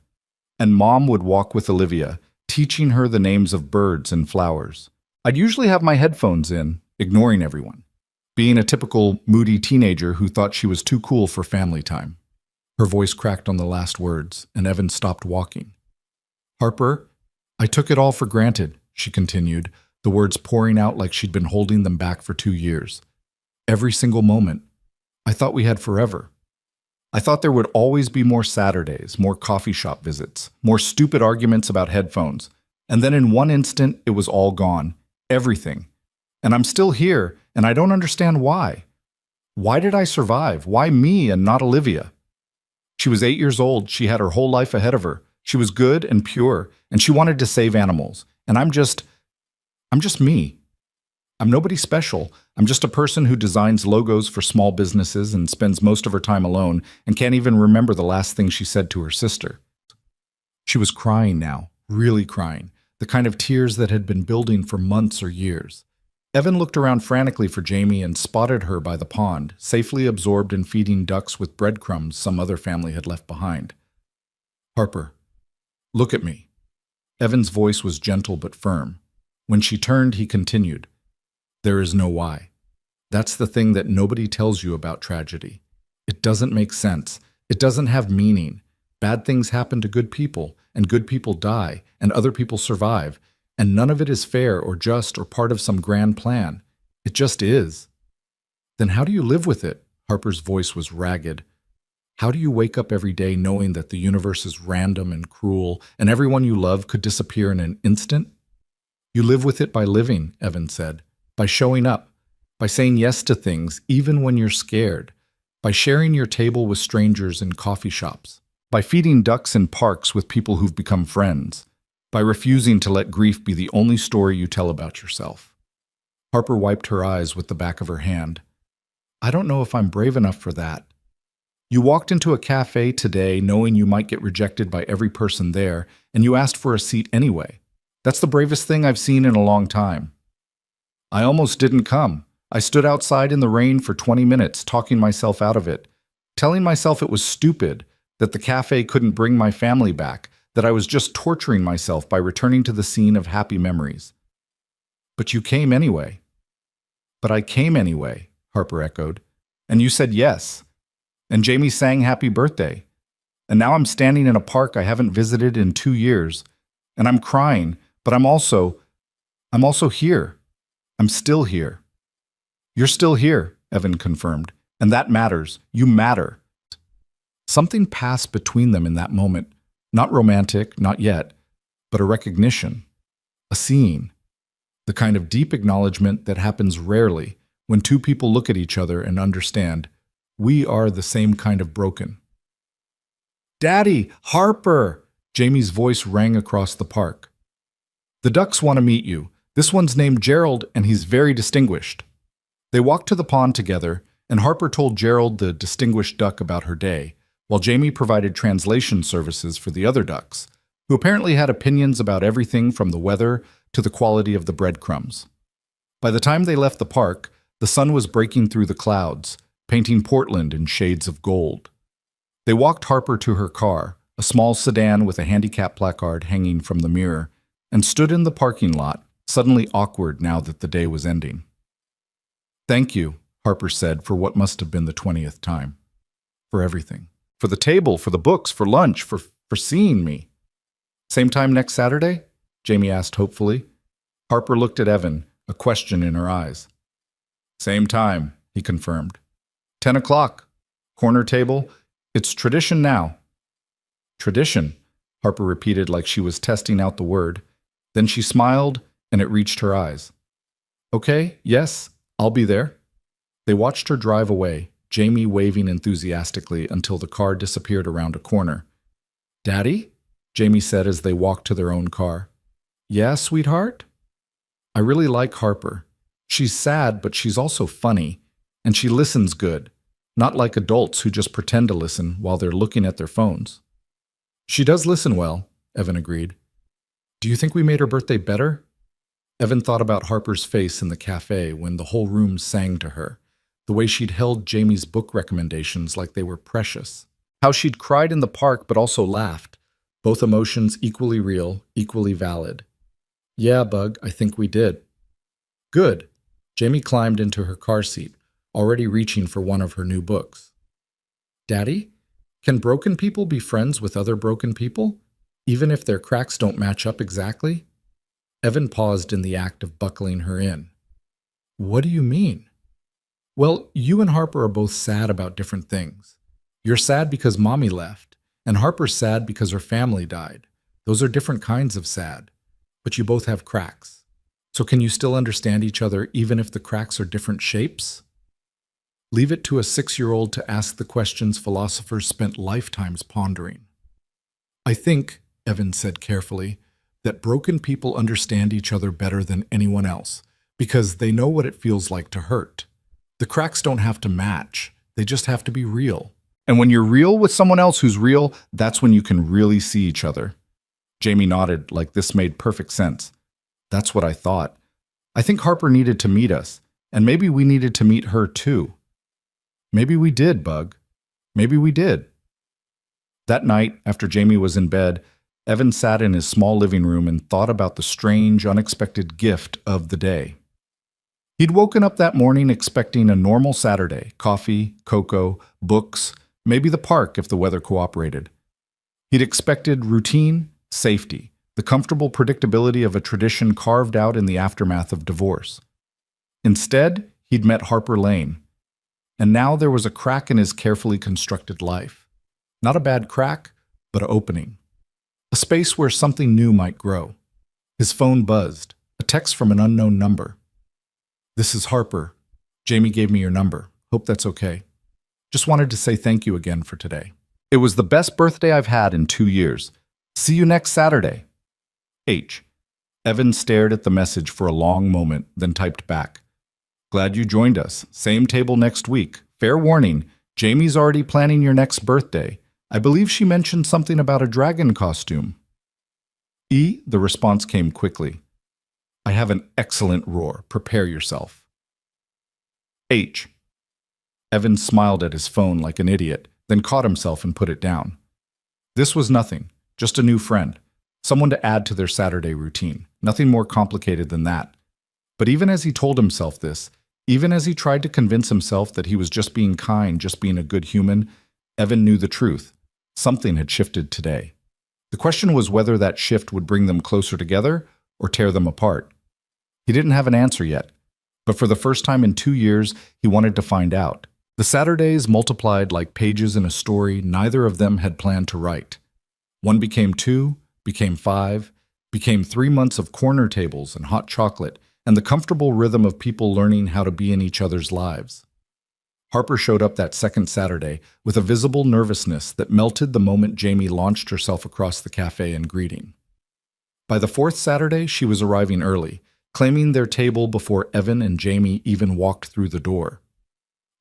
And Mom would walk with Olivia, teaching her the names of birds and flowers. I'd usually have my headphones in, ignoring everyone, being a typical moody teenager who thought she was too cool for family time. Her voice cracked on the last words, and Evan stopped walking. Harper, I took it all for granted, she continued, the words pouring out like she'd been holding them back for 2 years. Every single moment. I thought we had forever. I thought there would always be more Saturdays, more coffee shop visits, more stupid arguments about headphones. And then in one instant, it was all gone. Everything. And I'm still here, and I don't understand why. Why did I survive? Why me and not Olivia? She was 8 years old. She had her whole life ahead of her. She was good and pure, and she wanted to save animals. And I'm just me. I'm nobody special. I'm just a person who designs logos for small businesses and spends most of her time alone and can't even remember the last thing she said to her sister. She was crying now, really crying, the kind of tears that had been building for months or years. Evan looked around frantically for Jamie and spotted her by the pond, safely absorbed in feeding ducks with breadcrumbs some other family had left behind. Harper, look at me. Evan's voice was gentle but firm. When she turned, he continued. There is no why. That's the thing that nobody tells you about tragedy. It doesn't make sense. It doesn't have meaning. Bad things happen to good people, and good people die, and other people survive, and none of it is fair or just or part of some grand plan. It just is. Then how do you live with it? Harper's voice was ragged. How do you wake up every day knowing that the universe is random and cruel, and everyone you love could disappear in an instant? You live with it by living, Evan said. By showing up, by saying yes to things even when you're scared, by sharing your table with strangers in coffee shops, by feeding ducks in parks with people who've become friends, by refusing to let grief be the only story you tell about yourself. Harper wiped her eyes with the back of her hand. I don't know if I'm brave enough for that. You walked into a cafe today knowing you might get rejected by every person there, and you asked for a seat anyway. That's the bravest thing I've seen in a long time. I almost didn't come. I stood outside in the rain for 20 minutes, talking myself out of it, telling myself it was stupid, that the cafe couldn't bring my family back, that I was just torturing myself by returning to the scene of happy memories. But you came anyway. But I came anyway, Harper echoed. And you said yes. And Jamie sang happy birthday. And now I'm standing in a park I haven't visited in 2 years. And I'm crying, but I'm also here. I'm still here. You're still here, Evan confirmed. And that matters. You matter. Something passed between them in that moment. Not romantic, not yet, but a recognition. A seeing. The kind of deep acknowledgement that happens rarely when two people look at each other and understand, we are the same kind of broken. Daddy, Harper! Jamie's voice rang across the park. The ducks want to meet you. This one's named Gerald, and he's very distinguished. They walked to the pond together, and Harper told Gerald the distinguished duck about her day, while Jamie provided translation services for the other ducks, who apparently had opinions about everything from the weather to the quality of the breadcrumbs. By the time they left the park, the sun was breaking through the clouds, painting Portland in shades of gold. They walked Harper to her car, a small sedan with a handicap placard hanging from the mirror, and stood in the parking lot, suddenly awkward now that the day was ending. Thank you, Harper said for what must have been the 20th time. For everything. For the table, for the books, for lunch, for seeing me. Same time next Saturday? Jamie asked hopefully. Harper looked at Evan, a question in her eyes. Same time, he confirmed. 10 o'clock. Corner table. It's tradition now. Tradition, Harper repeated like she was testing out the word. Then she smiled, and it reached her eyes. Okay, yes, I'll be there. They watched her drive away, Jamie waving enthusiastically until the car disappeared around a corner. Daddy? Jamie said as they walked to their own car. Yeah, sweetheart? I really like Harper. She's sad, but she's also funny, and she listens good, not like adults who just pretend to listen while they're looking at their phones. She does listen well, Evan agreed. Do you think we made her birthday better? Evan thought about Harper's face in the cafe when the whole room sang to her, the way she'd held Jamie's book recommendations like they were precious, how she'd cried in the park but also laughed, both emotions equally real, equally valid. Yeah, Bug, I think we did. Good. Jamie climbed into her car seat, already reaching for one of her new books. Daddy, can broken people be friends with other broken people, even if their cracks don't match up exactly? Evan paused in the act of buckling her in. What do you mean? Well, you and Harper are both sad about different things. You're sad because Mommy left, and Harper's sad because her family died. Those are different kinds of sad, but you both have cracks. So can you still understand each other even if the cracks are different shapes? Leave it to a 6-year-old to ask the questions philosophers spent lifetimes pondering. I think, Evan said carefully, that broken people understand each other better than anyone else because they know what it feels like to hurt. The cracks don't have to match. They just have to be real. And when you're real with someone else who's real, that's when you can really see each other. Jamie nodded like this made perfect sense. That's what I thought. I think Harper needed to meet us, and maybe we needed to meet her too. Maybe we did, Bug. Maybe we did. That night, after Jamie was in bed, Evan sat in his small living room and thought about the strange, unexpected gift of the day. He'd woken up that morning expecting a normal Saturday, coffee, cocoa, books, maybe the park if the weather cooperated. He'd expected routine, safety, the comfortable predictability of a tradition carved out in the aftermath of divorce. Instead, he'd met Harper Lane. And now there was a crack in his carefully constructed life. Not a bad crack, but an opening. A space where something new might grow. His phone buzzed, a text from an unknown number. This is Harper. Jamie gave me your number. Hope that's okay. Just wanted to say thank you again for today. It was the best birthday I've had in 2 years. See you next Saturday. H. Evan stared at the message for a long moment, then typed back. Glad you joined us. Same table next week. Fair warning, Jamie's already planning your next birthday. I believe she mentioned something about a dragon costume. E. The response came quickly. I have an excellent roar. Prepare yourself. H. Evan smiled at his phone like an idiot, then caught himself and put it down. This was nothing, just a new friend. Someone to add to their Saturday routine. Nothing more complicated than that. But even as he told himself this, even as he tried to convince himself that he was just being kind, just being a good human, Evan knew the truth. Something had shifted today. The question was whether that shift would bring them closer together or tear them apart. He didn't have an answer yet, but for the first time in 2 years, he wanted to find out. The Saturdays multiplied like pages in a story neither of them had planned to write. One became 2, became 5, became 3 months of corner tables and hot chocolate, and the comfortable rhythm of people learning how to be in each other's lives. Harper showed up that second Saturday with a visible nervousness that melted the moment Jamie launched herself across the cafe in greeting. By the fourth Saturday, she was arriving early, claiming their table before Evan and Jamie even walked through the door.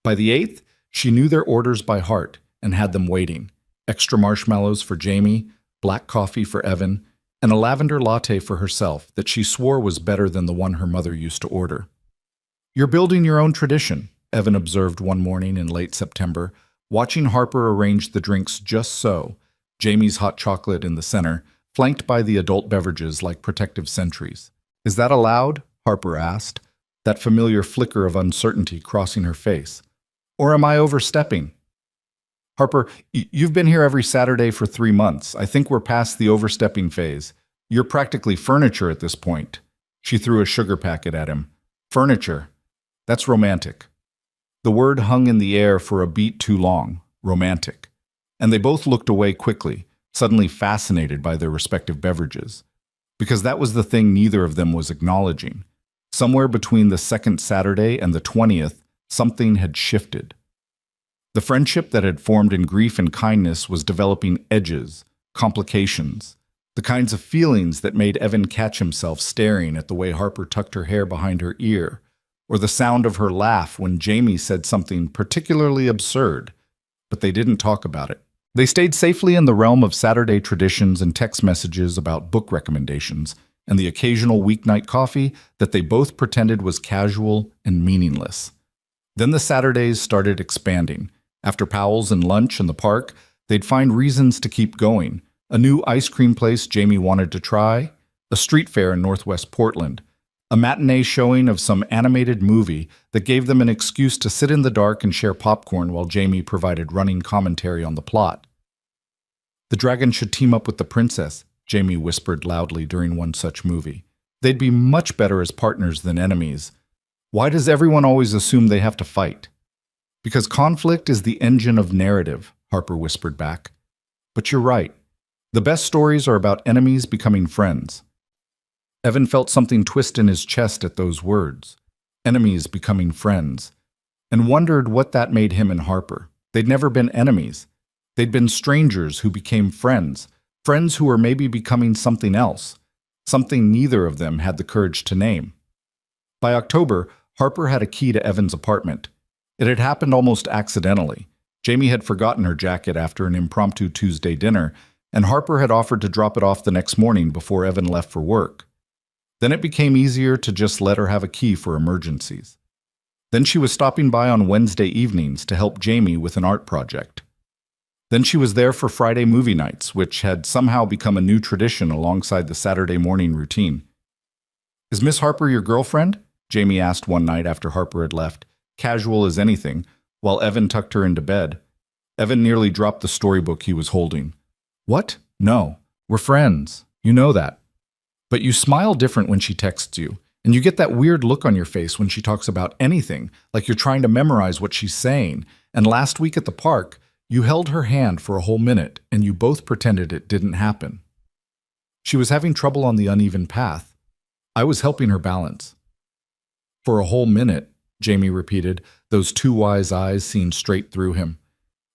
By the 8th, she knew their orders by heart and had them waiting. Extra marshmallows for Jamie, black coffee for Evan, and a lavender latte for herself that she swore was better than the one her mother used to order. You're building your own tradition, Evan observed one morning in late September, watching Harper arrange the drinks just so, Jamie's hot chocolate in the center, flanked by the adult beverages like protective sentries. Is that allowed? Harper asked, that familiar flicker of uncertainty crossing her face. Or am I overstepping? Harper, you've been here every Saturday for 3 months. I think we're past the overstepping phase. You're practically furniture at this point. She threw a sugar packet at him. Furniture. That's romantic. The word hung in the air for a beat too long. Romantic. And they both looked away quickly, suddenly fascinated by their respective beverages. Because that was the thing neither of them was acknowledging. Somewhere between the second Saturday and the 20th, something had shifted. The friendship that had formed in grief and kindness was developing edges, complications, the kinds of feelings that made Evan catch himself staring at the way Harper tucked her hair behind her ear, or the sound of her laugh when Jamie said something particularly absurd, but they didn't talk about it. They stayed safely in the realm of Saturday traditions and text messages about book recommendations, and the occasional weeknight coffee that they both pretended was casual and meaningless. Then the Saturdays started expanding. After Powell's and lunch in the park, they'd find reasons to keep going. A new ice cream place Jamie wanted to try, a street fair in Northwest Portland, a matinee showing of some animated movie that gave them an excuse to sit in the dark and share popcorn while Jamie provided running commentary on the plot. The dragon should team up with the princess, Jamie whispered loudly during one such movie. They'd be much better as partners than enemies. Why does everyone always assume they have to fight? Because conflict is the engine of narrative, Harper whispered back. But you're right. The best stories are about enemies becoming friends. Evan felt something twist in his chest at those words. Enemies becoming friends. And wondered what that made him and Harper. They'd never been enemies. They'd been strangers who became friends. Friends who were maybe becoming something else. Something neither of them had the courage to name. By October, Harper had a key to Evan's apartment. It had happened almost accidentally. Jamie had forgotten her jacket after an impromptu Tuesday dinner, and Harper had offered to drop it off the next morning before Evan left for work. Then it became easier to just let her have a key for emergencies. Then she was stopping by on Wednesday evenings to help Jamie with an art project. Then she was there for Friday movie nights, which had somehow become a new tradition alongside the Saturday morning routine. "Is Miss Harper your girlfriend?" Jamie asked one night after Harper had left, casual as anything, while Evan tucked her into bed. Evan nearly dropped the storybook he was holding. "What? No. We're friends. You know that. But you smile different when she texts you, and you get that weird look on your face when she talks about anything, like you're trying to memorize what she's saying. And last week at the park, you held her hand for a whole minute, and you both pretended it didn't happen." She was having trouble on the uneven path. I was helping her balance. "For a whole minute," Jamie repeated, those two wise eyes seeing straight through him.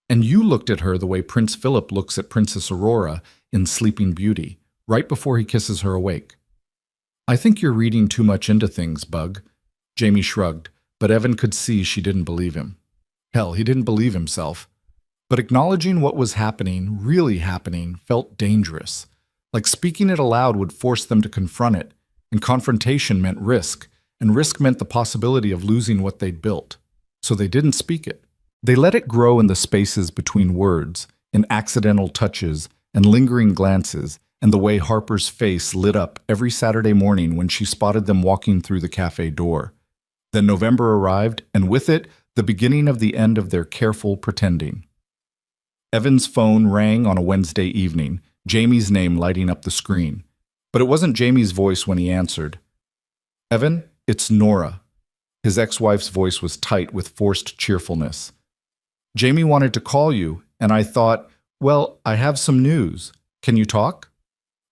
"And you looked at her the way Prince Philip looks at Princess Aurora in Sleeping Beauty, right before he kisses her awake." "I think you're reading too much into things, Bug." Jamie shrugged, but Evan could see she didn't believe him. Hell, he didn't believe himself. But acknowledging what was happening, really happening, felt dangerous. Like speaking it aloud would force them to confront it, and confrontation meant risk, and risk meant the possibility of losing what they'd built. So they didn't speak it. They let it grow in the spaces between words, in accidental touches and lingering glances, and the way Harper's face lit up every Saturday morning when she spotted them walking through the cafe door. Then November arrived, and with it, the beginning of the end of their careful pretending. Evan's phone rang on a Wednesday evening, Jamie's name lighting up the screen. But it wasn't Jamie's voice when he answered. "Evan, it's Nora." His ex-wife's voice was tight with forced cheerfulness. "Jamie wanted to call you, and I thought, well, I have some news. Can you talk?"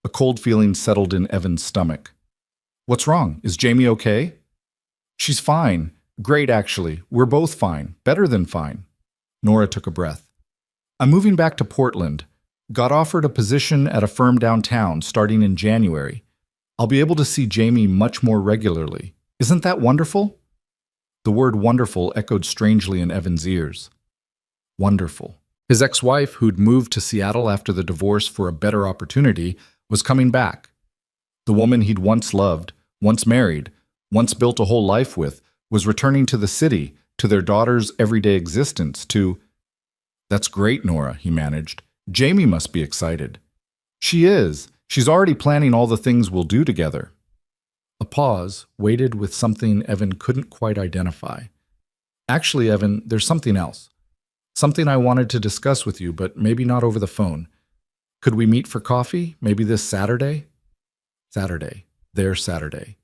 A cold feeling settled in Evan's stomach. "What's wrong? Is Jamie okay?" "She's fine. Great, actually. We're both fine. Better than fine." Nora took a breath. "I'm moving back to Portland. Got offered a position at a firm downtown starting in January. I'll be able to see Jamie much more regularly. Isn't that wonderful?" The word wonderful echoed strangely in Evan's ears. Wonderful. His ex-wife, who'd moved to Seattle after the divorce for a better opportunity, was coming back. The woman he'd once loved, once married, once built a whole life with, was returning to the city, to their daughter's everyday existence, to... "That's great, Nora," he managed. "Jamie must be excited." "She is. She's already planning all the things we'll do together." A pause, weighted with something Evan couldn't quite identify. "Actually, Evan, there's something else. Something I wanted to discuss with you, but maybe not over the phone. Could we meet for coffee, maybe this Saturday?" Saturday. Their Saturday.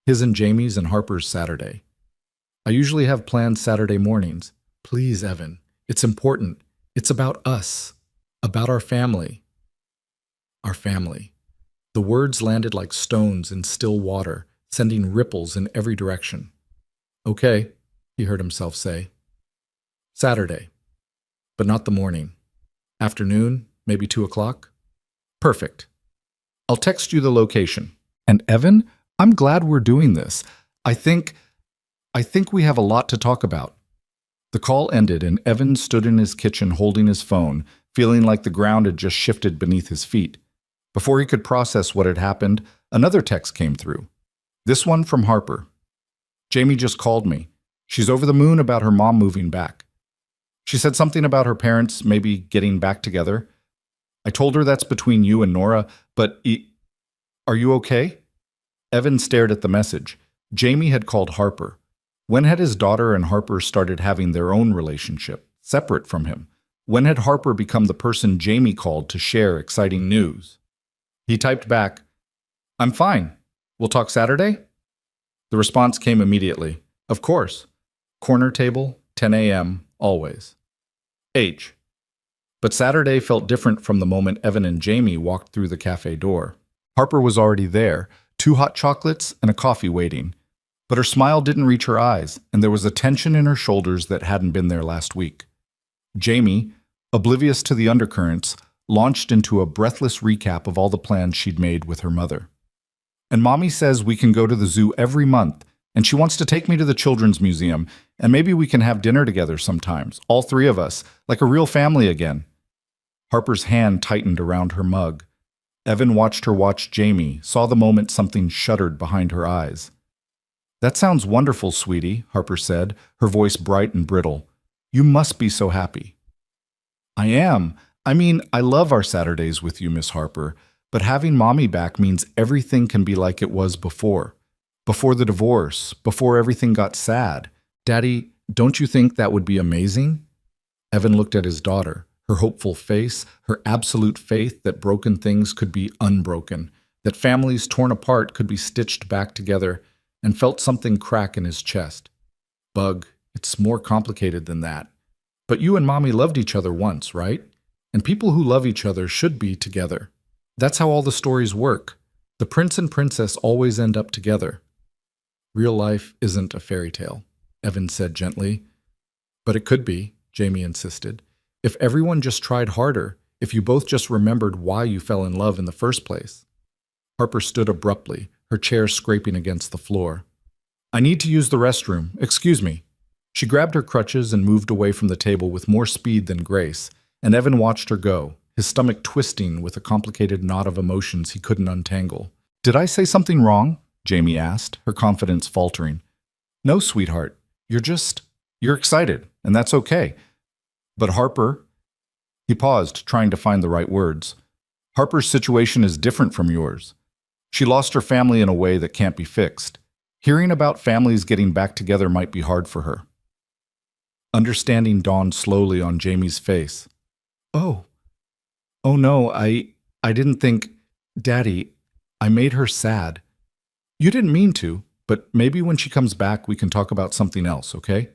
His and Jamie's and Harper's Saturday. "I usually have plans Saturday mornings. Please, Evan. It's important. It's about us. About our family." Our family. The words landed like stones in still water, sending ripples in every direction. "Okay," he heard himself say. "Saturday. But not the morning. Afternoon, maybe 2 o'clock? Perfect. I'll text you the location. And Evan, I'm glad we're doing this. I think we have a lot to talk about." The call ended and Evan stood in his kitchen holding his phone, feeling like the ground had just shifted beneath his feet. Before he could process what had happened, another text came through. This one from Harper. Jamie just called me. She's over the moon about her mom moving back. She said something about her parents maybe getting back together. I told her that's between you and Nora, but are you okay? Evan stared at the message. Jamie had called Harper. When had his daughter and Harper started having their own relationship, separate from him? When had Harper become the person Jamie called to share exciting news? He typed back, I'm fine. We'll talk Saturday? The response came immediately. Of course. Corner table, 10 a.m., always. H. But Saturday felt different from the moment Evan and Jamie walked through the cafe door. Harper was already there, 2 hot chocolates and a coffee waiting. But her smile didn't reach her eyes, and there was a tension in her shoulders that hadn't been there last week. Jamie, oblivious to the undercurrents, launched into a breathless recap of all the plans she'd made with her mother. And Mommy says we can go to the zoo every month, and she wants to take me to the Children's Museum, and maybe we can have dinner together sometimes, all 3 of us, like a real family again. Harper's hand tightened around her mug. Evan watched her watch Jamie, saw the moment something shuddered behind her eyes. That sounds wonderful, sweetie, Harper said, her voice bright and brittle. You must be so happy. I am. I mean, I love our Saturdays with you, Miss Harper, but having Mommy back means everything can be like it was before. Before the divorce, before everything got sad. Daddy, don't you think that would be amazing? Evan looked at his daughter, her hopeful face, her absolute faith that broken things could be unbroken, that families torn apart could be stitched back together, and felt something crack in his chest. Bug, it's more complicated than that. But you and Mommy loved each other once, right? And people who love each other should be together. That's how all the stories work. The prince and princess always end up together. Real life isn't a fairy tale, Evan said gently. But it could be, Jamie insisted. If everyone just tried harder, if you both just remembered why you fell in love in the first place. Harper stood abruptly, her chair scraping against the floor. I need to use the restroom. Excuse me. She grabbed her crutches and moved away from the table with more speed than grace, and Evan watched her go, his stomach twisting with a complicated knot of emotions he couldn't untangle. Did I say something wrong? Jamie asked, her confidence faltering. No, sweetheart. You're excited, and that's okay. But Harper... He paused, trying to find the right words. Harper's situation is different from yours. She lost her family in a way that can't be fixed. Hearing about families getting back together might be hard for her. Understanding dawned slowly on Jamie's face. Oh no, I didn't think... Daddy, I made her sad. You didn't mean to, but maybe when she comes back we can talk about something else, okay?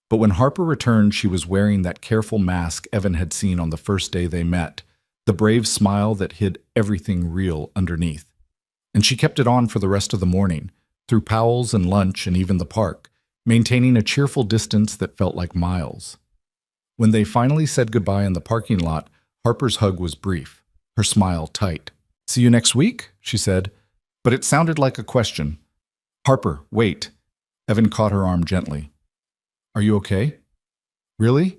But when Harper returned, she was wearing that careful mask Evan had seen on the first day they met, the brave smile that hid everything real underneath. And she kept it on for the rest of the morning, through Powell's and lunch and even the park, maintaining a cheerful distance that felt like miles. When they finally said goodbye in the parking lot, Harper's hug was brief, her smile tight. See you next week, she said, but it sounded like a question. Harper, wait. Evan caught her arm gently. Are you okay? Really?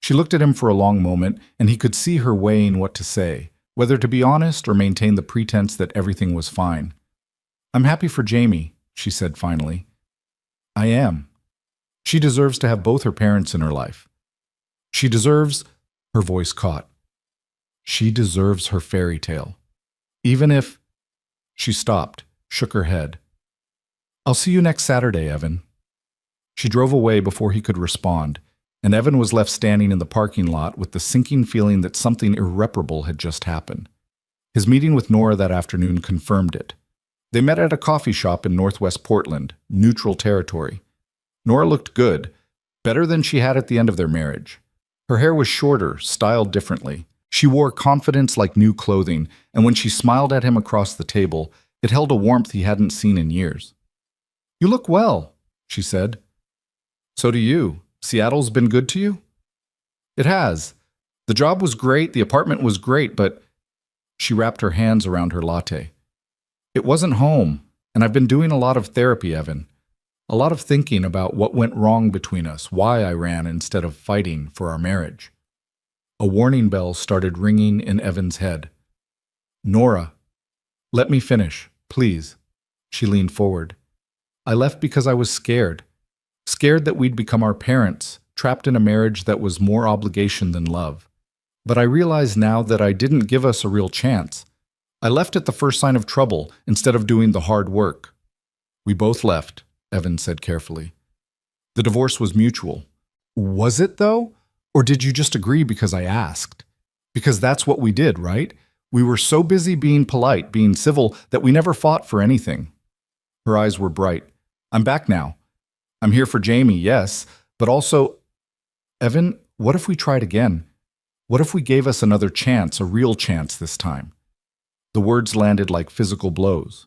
She looked at him for a long moment, and he could see her weighing what to say, whether to be honest or maintain the pretense that everything was fine. I'm happy for Jamie, she said finally. I am. She deserves to have both her parents in her life. She deserves... Her voice caught. She deserves her fairy tale. Even if... She stopped, shook her head. I'll see you next Saturday, Evan. She drove away before he could respond, and Evan was left standing in the parking lot with the sinking feeling that something irreparable had just happened. His meeting with Nora that afternoon confirmed it. They met at a coffee shop in Northwest Portland, neutral territory. Nora looked good, better than she had at the end of their marriage. Her hair was shorter, styled differently. She wore confidence like new clothing, and when she smiled at him across the table, it held a warmth he hadn't seen in years. You look well, she said. So do you. Seattle's been good to you? It has. The job was great, the apartment was great, but... She wrapped her hands around her latte. It wasn't home, and I've been doing a lot of therapy, Evan. A lot of thinking about what went wrong between us, why I ran instead of fighting for our marriage. A warning bell started ringing in Evan's head. Nora, let me finish, please. She leaned forward. I left because I was scared. Scared that we'd become our parents, trapped in a marriage that was more obligation than love. But I realize now that I didn't give us a real chance. I left at the first sign of trouble instead of doing the hard work. We both left, Evan said carefully. The divorce was mutual. Was it, though? Or did you just agree because I asked? Because that's what we did, right? We were so busy being polite, being civil, that we never fought for anything. Her eyes were bright. I'm back now. I'm here for Jamie, yes, but also, Evan, what if we tried again? What if we gave us another chance, a real chance this time? The words landed like physical blows.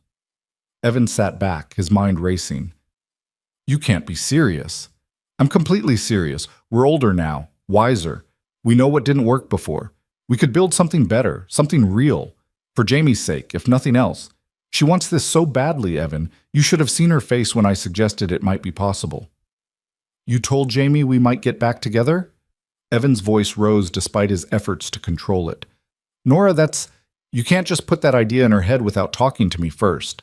Evan sat back, his mind racing. You can't be serious. I'm completely serious. We're older now, wiser. We know what didn't work before. We could build something better, something real. For Jamie's sake, if nothing else. She wants this so badly, Evan. You should have seen her face when I suggested it might be possible. You told Jamie we might get back together? Evan's voice rose despite his efforts to control it. Nora, you can't just put that idea in her head without talking to me first.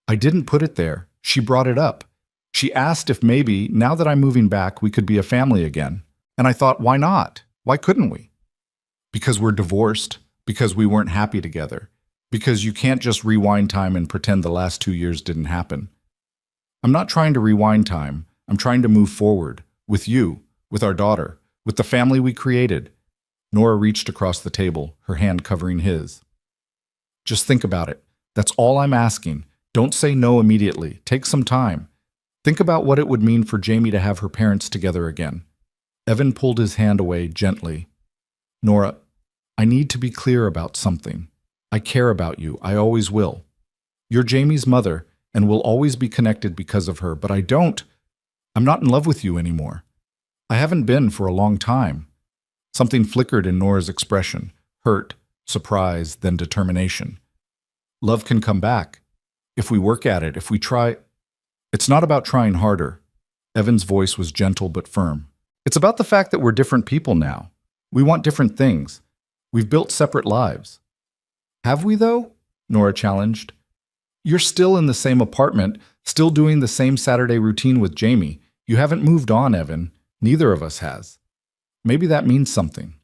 I didn't put it there. She brought it up. She asked if maybe, now that I'm moving back, we could be a family again. And I thought, why not? Why couldn't we? Because we're divorced. Because we weren't happy together. Because you can't just rewind time and pretend the last 2 years didn't happen. I'm not trying to rewind time. I'm trying to move forward. With you. With our daughter. With the family we created. Nora reached across the table, her hand covering his. Just think about it. That's all I'm asking. Don't say no immediately. Take some time. Think about what it would mean for Jamie to have her parents together again. Evan pulled his hand away gently. Nora, I need to be clear about something. I care about you. I always will. You're Jamie's mother, and we'll always be connected because of her, but I'm not in love with you anymore. I haven't been for a long time. Something flickered in Nora's expression. Hurt, surprise, then determination. Love can come back. If we work at it, if we try. It's not about trying harder. Evan's voice was gentle but firm. It's about the fact that we're different people now. We want different things. We've built separate lives. Have we, though? Nora challenged. You're still in the same apartment, still doing the same Saturday routine with Jamie. You haven't moved on, Evan. Neither of us has. Maybe that means something.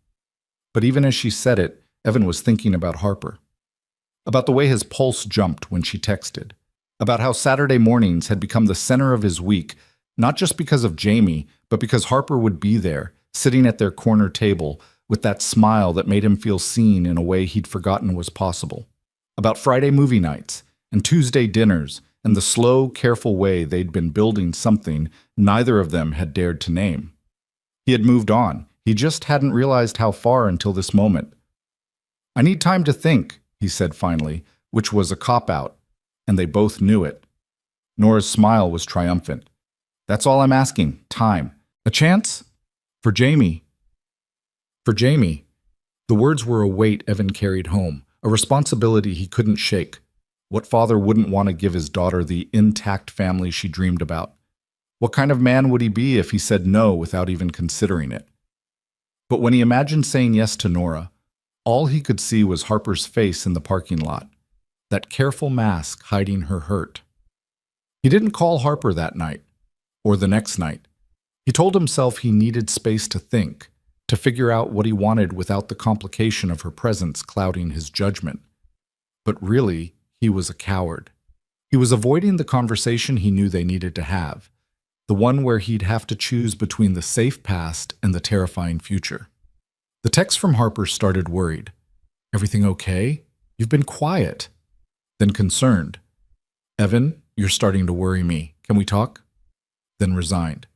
But even as she said it, Evan was thinking about Harper. About the way his pulse jumped when she texted. About how Saturday mornings had become the center of his week, not just because of Jamie, but because Harper would be there, sitting at their corner table, with that smile that made him feel seen in a way he'd forgotten was possible. About Friday movie nights, and Tuesday dinners, and the slow, careful way they'd been building something neither of them had dared to name. He had moved on. He just hadn't realized how far until this moment. I need time to think, he said finally, which was a cop-out, and they both knew it. Nora's smile was triumphant. That's all I'm asking, time. A chance? For Jamie. For Jamie. The words were a weight Evan carried home, a responsibility he couldn't shake. What father wouldn't want to give his daughter the intact family she dreamed about? What kind of man would he be if he said no without even considering it? But when he imagined saying yes to Nora, all he could see was Harper's face in the parking lot, that careful mask hiding her hurt. He didn't call Harper that night, or the next night. He told himself he needed space to think, to figure out what he wanted without the complication of her presence clouding his judgment. But really, he was a coward. He was avoiding the conversation he knew they needed to have, the one where he'd have to choose between the safe past and the terrifying future. The text from Harper started worried. Everything okay? You've been quiet. Then concerned. Evan, you're starting to worry me. Can we talk? Then resigned.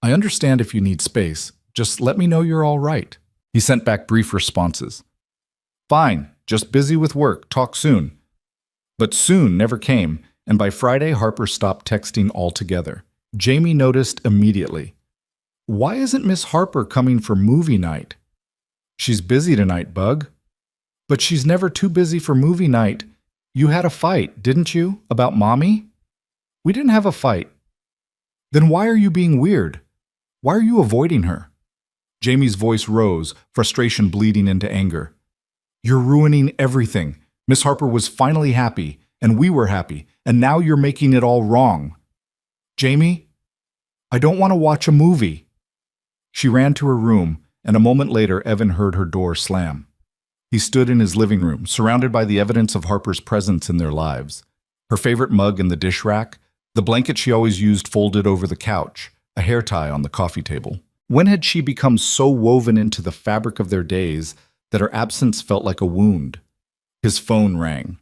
I understand if you need space. Just let me know you're all right. He sent back brief responses. Fine, just busy with work. Talk soon. But soon never came, and by Friday Harper stopped texting altogether. Jamie noticed immediately. Why isn't Miss Harper coming for movie night? She's busy tonight, Bug. But she's never too busy for movie night. You had a fight, didn't you, about Mommy? We didn't have a fight. Then why are you being weird? Why are you avoiding her? Jamie's voice rose, frustration bleeding into anger. You're ruining everything. Miss Harper was finally happy, and we were happy, and now you're making it all wrong. Jamie, I don't want to watch a movie. She ran to her room, and a moment later Evan heard her door slam. He stood in his living room, surrounded by the evidence of Harper's presence in their lives. Her favorite mug in the dish rack, the blanket she always used folded over the couch, a hair tie on the coffee table. When had she become so woven into the fabric of their days that her absence felt like a wound? His phone rang.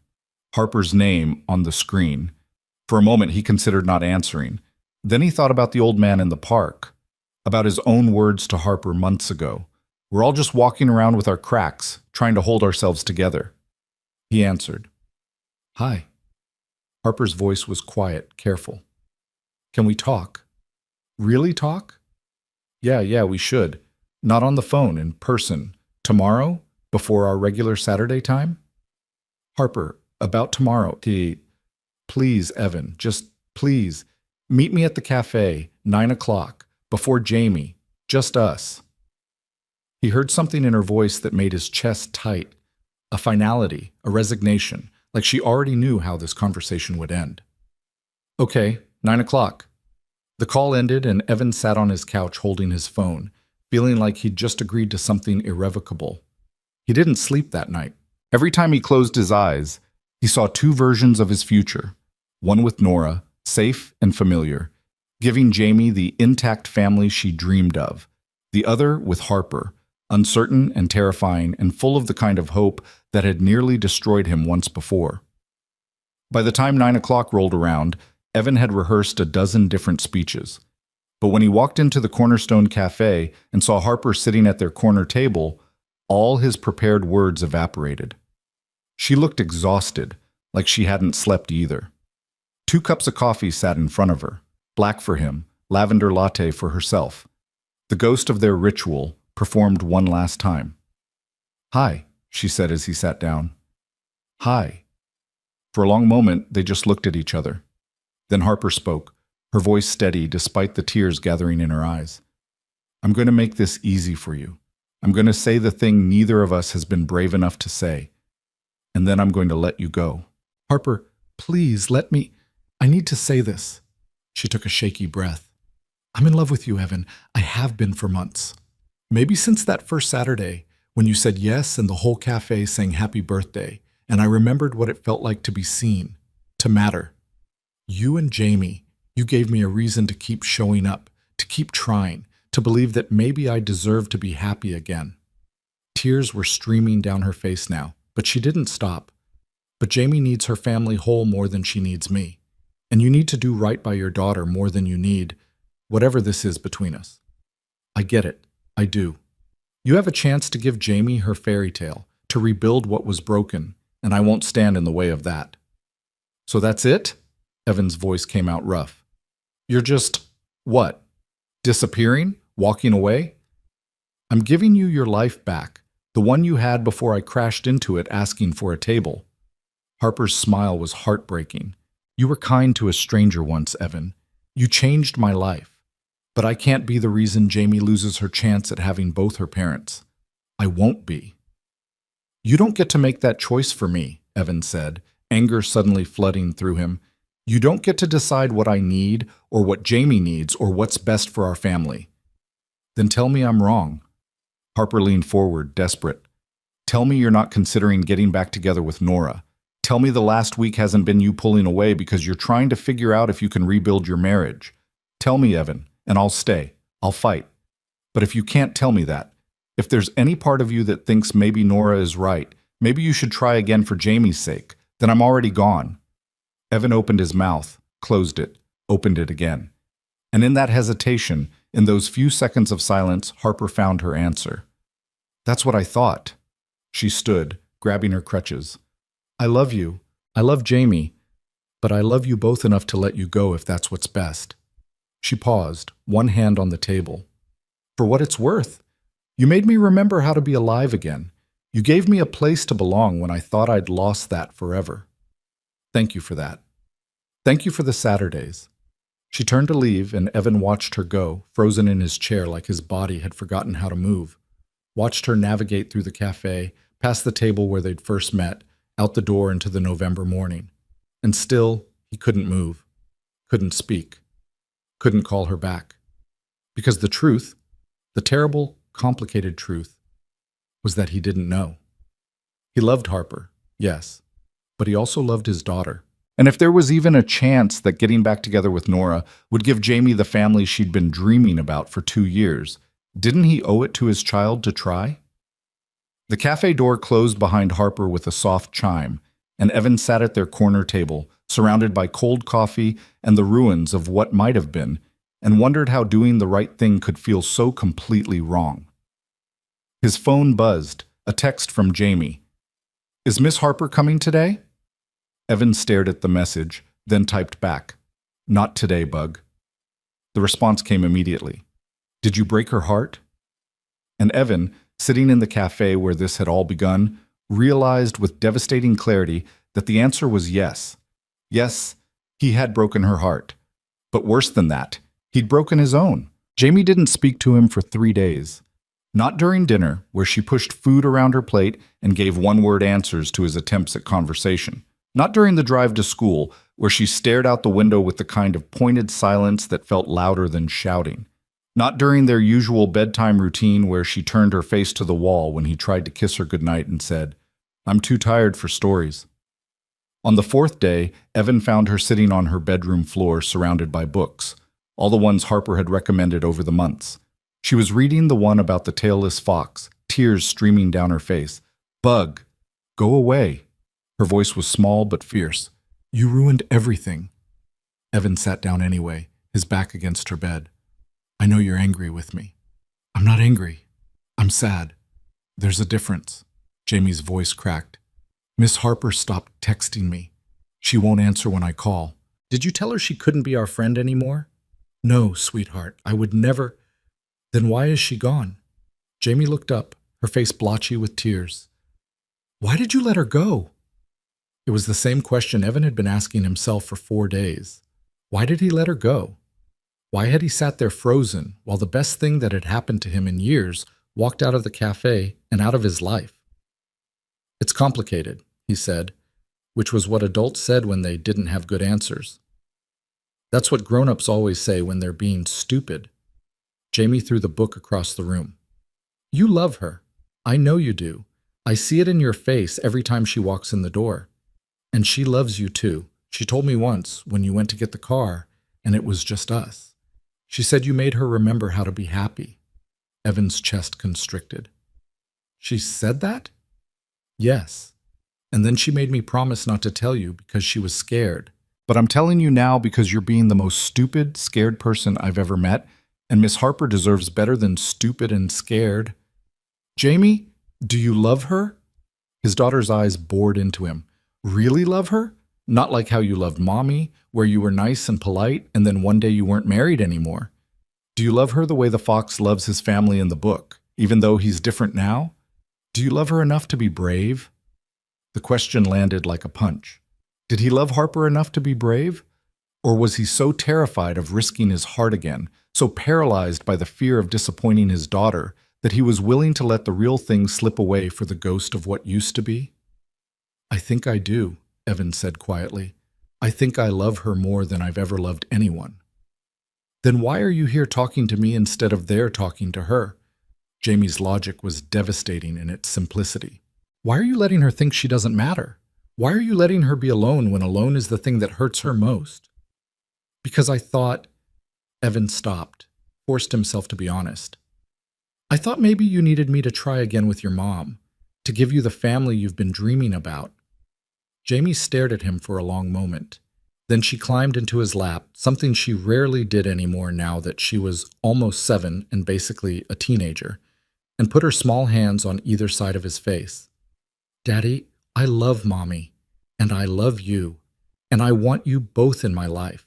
Harper's name on the screen. For a moment he considered not answering. Then he thought about the old man in the park, about his own words to Harper months ago. We're all just walking around with our cracks, trying to hold ourselves together. He answered. Hi. Harper's voice was quiet, careful. Can we talk? Really talk? Yeah, we should. Not on the phone, in person. Tomorrow? Before our regular Saturday time? Harper, about tomorrow. Please, Evan, just please. Meet me at the cafe, 9 o'clock, before Jamie. Just us. He heard something in her voice that made his chest tight. A finality, a resignation, like she already knew how this conversation would end. Okay, 9 o'clock. The call ended and Evan sat on his couch holding his phone, feeling like he'd just agreed to something irrevocable. He didn't sleep that night. Every time he closed his eyes, he saw two versions of his future. One with Nora, safe and familiar, giving Jamie the intact family she dreamed of. The other with Harper, uncertain and terrifying and full of the kind of hope that had nearly destroyed him once before. By the time 9 o'clock rolled around, Evan had rehearsed a dozen different speeches. But when he walked into the Cornerstone Cafe and saw Harper sitting at their corner table, all his prepared words evaporated. She looked exhausted, like she hadn't slept either. 2 cups of coffee sat in front of her, black for him, lavender latte for herself. The ghost of their ritual performed one last time. Hi, she said as he sat down. Hi. For a long moment, they just looked at each other. Then Harper spoke, her voice steady despite the tears gathering in her eyes. I'm going to make this easy for you. I'm going to say the thing neither of us has been brave enough to say. And then I'm going to let you go. Harper, please let me. I need to say this. She took a shaky breath. I'm in love with you, Evan. I have been for months. Maybe since that first Saturday, when you said yes and the whole cafe sang happy birthday, and I remembered what it felt like to be seen, to matter. You and Jamie, you gave me a reason to keep showing up, to keep trying, to believe that maybe I deserve to be happy again. Tears were streaming down her face now, but she didn't stop. But Jamie needs her family whole more than she needs me. And you need to do right by your daughter more than you need, whatever this is between us. I get it. I do. You have a chance to give Jamie her fairy tale, to rebuild what was broken, and I won't stand in the way of that. So that's it? Evan's voice came out rough. You're just, what? Disappearing? Walking away? I'm giving you your life back, the one you had before I crashed into it asking for a table. Harper's smile was heartbreaking. You were kind to a stranger once, Evan. You changed my life. But I can't be the reason Jamie loses her chance at having both her parents. I won't be. You don't get to make that choice for me, Evan said, anger suddenly flooding through him. You don't get to decide what I need or what Jamie needs or what's best for our family. Then tell me I'm wrong. Harper leaned forward, desperate. Tell me you're not considering getting back together with Nora. Tell me the last week hasn't been you pulling away because you're trying to figure out if you can rebuild your marriage. Tell me, Evan, and I'll stay. I'll fight. But if you can't tell me that, if there's any part of you that thinks maybe Nora is right, maybe you should try again for Jamie's sake, then I'm already gone. Evan opened his mouth, closed it, opened it again. And in that hesitation, in those few seconds of silence, Harper found her answer. That's what I thought. She stood, grabbing her crutches. I love you. I love Jamie. But I love you both enough to let you go if that's what's best. She paused, one hand on the table. For what it's worth, you made me remember how to be alive again. You gave me a place to belong when I thought I'd lost that forever. Thank you for that. Thank you for the Saturdays. She turned to leave, and Evan watched her go, frozen in his chair like his body had forgotten how to move. Watched her navigate through the cafe, past the table where they'd first met, out the door into the November morning. And still, he couldn't move, couldn't speak, couldn't call her back. Because the truth, the terrible, complicated truth, was that he didn't know. He loved Harper, yes, but he also loved his daughter. And if there was even a chance that getting back together with Nora would give Jamie the family she'd been dreaming about for 2 years, didn't he owe it to his child to try? The cafe door closed behind Harper with a soft chime, and Evan sat at their corner table, surrounded by cold coffee and the ruins of what might have been, and wondered how doing the right thing could feel so completely wrong. His phone buzzed, a text from Jamie. "Is Miss Harper coming today?" Evan stared at the message, then typed back, "Not today, bug." The response came immediately. "Did you break her heart?" And Evan, sitting in the cafe where this had all begun, realized with devastating clarity that the answer was yes. Yes, he had broken her heart. But worse than that, he'd broken his own. Jamie didn't speak to him for 3 days. Not during dinner, where she pushed food around her plate and gave one-word answers to his attempts at conversation. Not during the drive to school, where she stared out the window with the kind of pointed silence that felt louder than shouting. Not during their usual bedtime routine where she turned her face to the wall when he tried to kiss her goodnight and said, "I'm too tired for stories." On the 4th day, Evan found her sitting on her bedroom floor surrounded by books, all the ones Harper had recommended over the months. She was reading the one about the tailless fox, tears streaming down her face. "Bug, go away." Her voice was small but fierce. "You ruined everything." Evan sat down anyway, his back against her bed. "I know you're angry with me." "I'm not angry. I'm sad. There's a difference." Jamie's voice cracked. "Miss Harper stopped texting me. She won't answer when I call." "Did you tell her she couldn't be our friend anymore?" "No, sweetheart, I would never." "Then why is she gone?" Jamie looked up, her face blotchy with tears. "Why did you let her go?" It was the same question Evan had been asking himself for 4 days. Why did he let her go? Why had he sat there frozen while the best thing that had happened to him in years walked out of the cafe and out of his life? "It's complicated," he said, which was what adults said when they didn't have good answers. That's what grown-ups always say when they're being stupid. Jamie threw the book across the room. "You love her. I know you do. I see it in your face every time she walks in the door. And she loves you too. She told me once when you went to get the car, and it was just us. She said you made her remember how to be happy." Evan's chest constricted. "She said that?" "Yes. And then she made me promise not to tell you because she was scared. But I'm telling you now because you're being the most stupid, scared person I've ever met, and Miss Harper deserves better than stupid and scared." "Jamie, do you love her?" His daughter's eyes bored into him. "Really love her? Not like how you loved Mommy, where you were nice and polite, and then one day you weren't married anymore. Do you love her the way the fox loves his family in the book, even though he's different now? Do you love her enough to be brave?" The question landed like a punch. Did he love Harper enough to be brave? Or was he so terrified of risking his heart again, so paralyzed by the fear of disappointing his daughter, that he was willing to let the real thing slip away for the ghost of what used to be? "I think I do," Evan said quietly. "I think I love her more than I've ever loved anyone." "Then why are you here talking to me instead of there talking to her?" Jamie's logic was devastating in its simplicity. "Why are you letting her think she doesn't matter? Why are you letting her be alone when alone is the thing that hurts her most?" "Because I thought—" Evan stopped, forced himself to be honest. "I thought maybe you needed me to try again with your mom, to give you the family you've been dreaming about." Jamie stared at him for a long moment. Then she climbed into his lap, something she rarely did anymore now that she was almost 7 and basically a teenager, and put her small hands on either side of his face. "Daddy, I love Mommy, and I love you, and I want you both in my life.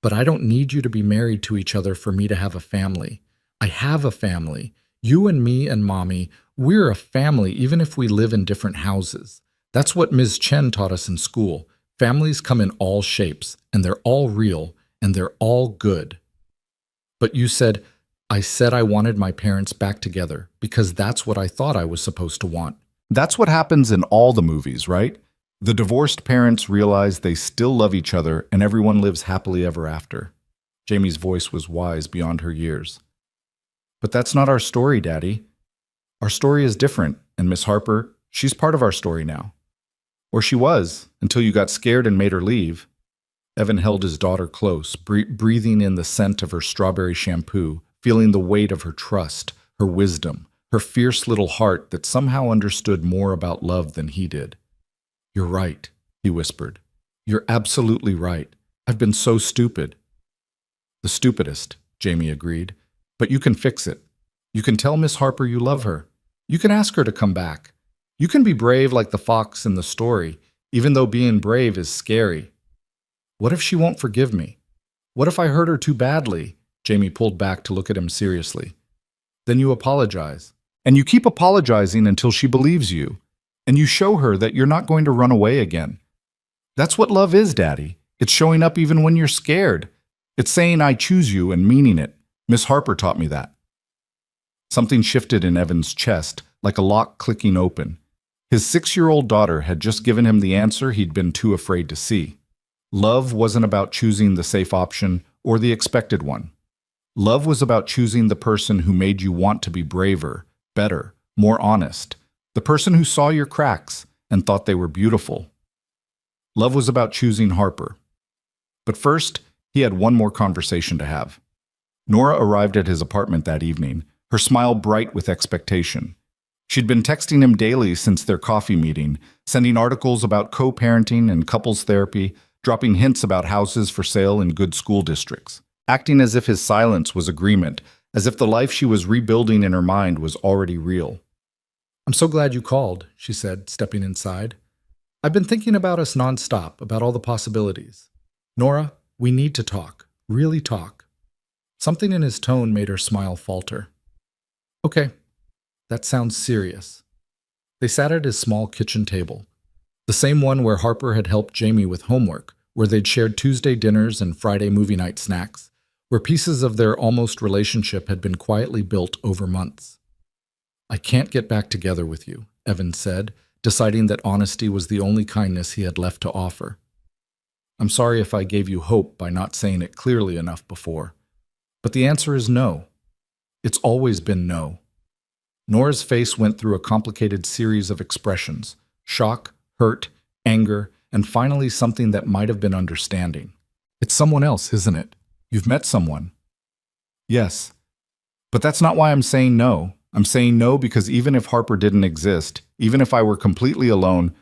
But I don't need you to be married to each other for me to have a family. I have a family. You and me and Mommy, we're a family even if we live in different houses. That's what Ms. Chen taught us in school. Families come in all shapes, and they're all real, and they're all good." "But you said—" "I said I wanted my parents back together because that's what I thought I was supposed to want." That's what happens in all the movies, right? The divorced parents realize they still love each other and everyone lives happily ever after. Jamie's voice was wise beyond her years. But that's not our story, Daddy. Our story is different, and Miss Harper, she's part of our story now. Or she was, until you got scared and made her leave. Evan held his daughter close, breathing in the scent of her strawberry shampoo, feeling the weight of her trust, her wisdom, her fierce little heart that somehow understood more about love than he did. "You're right," he whispered. "You're absolutely right. I've been so stupid." "The stupidest," Jamie agreed. "But you can fix it. You can tell Miss Harper you love her. You can ask her to come back. You can be brave like the fox in the story, even though being brave is scary." "What if she won't forgive me? What if I hurt her too badly?" Jamie pulled back to look at him seriously. "Then you apologize. And you keep apologizing until she believes you. And you show her that you're not going to run away again. That's what love is, Daddy. It's showing up even when you're scared. It's saying I choose you and meaning it. Miss Harper taught me that." Something shifted in Evan's chest, like a lock clicking open. His 6-year-old daughter had just given him the answer he'd been too afraid to see. Love wasn't about choosing the safe option or the expected one. Love was about choosing the person who made you want to be braver, better, more honest. The person who saw your cracks and thought they were beautiful. Love was about choosing Harper. But first, he had one more conversation to have. Nora arrived at his apartment that evening, her smile bright with expectation. She'd been texting him daily since their coffee meeting, sending articles about co-parenting and couples therapy, dropping hints about houses for sale in good school districts, acting as if his silence was agreement, as if the life she was rebuilding in her mind was already real. "I'm so glad you called," she said, stepping inside. "I've been thinking about us nonstop, about all the possibilities. Nora, we need to talk, really talk." Something in his tone made her smile falter. "Okay, that sounds serious." They sat at his small kitchen table, the same one where Harper had helped Jamie with homework, where they'd shared Tuesday dinners and Friday movie night snacks, where pieces of their almost relationship had been quietly built over months. "I can't get back together with you," Evan said, deciding that honesty was the only kindness he had left to offer. "I'm sorry if I gave you hope by not saying it clearly enough before. But the answer is no. It's always been no." Nora's face went through a complicated series of expressions: shock, hurt, anger, and finally something that might have been understanding. "It's someone else, isn't it? You've met someone." "Yes. But that's not why I'm saying no. I'm saying no because even if Harper didn't exist, even if I were completely alone,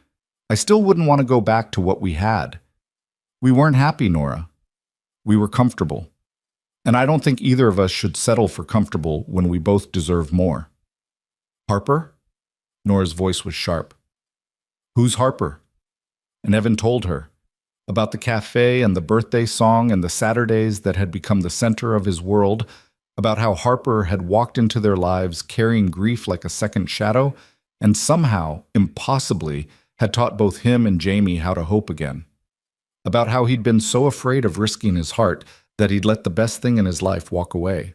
I still wouldn't want to go back to what we had. We weren't happy, Nora. We were comfortable. And I don't think either of us should settle for comfortable when we both deserve more." "Harper?" Nora's voice was sharp. "Who's Harper?" And Evan told her about the cafe and the birthday song and the Saturdays that had become the center of his world, about how Harper had walked into their lives carrying grief like a second shadow and somehow, impossibly, had taught both him and Jamie how to hope again. About how he'd been so afraid of risking his heart that he'd let the best thing in his life walk away.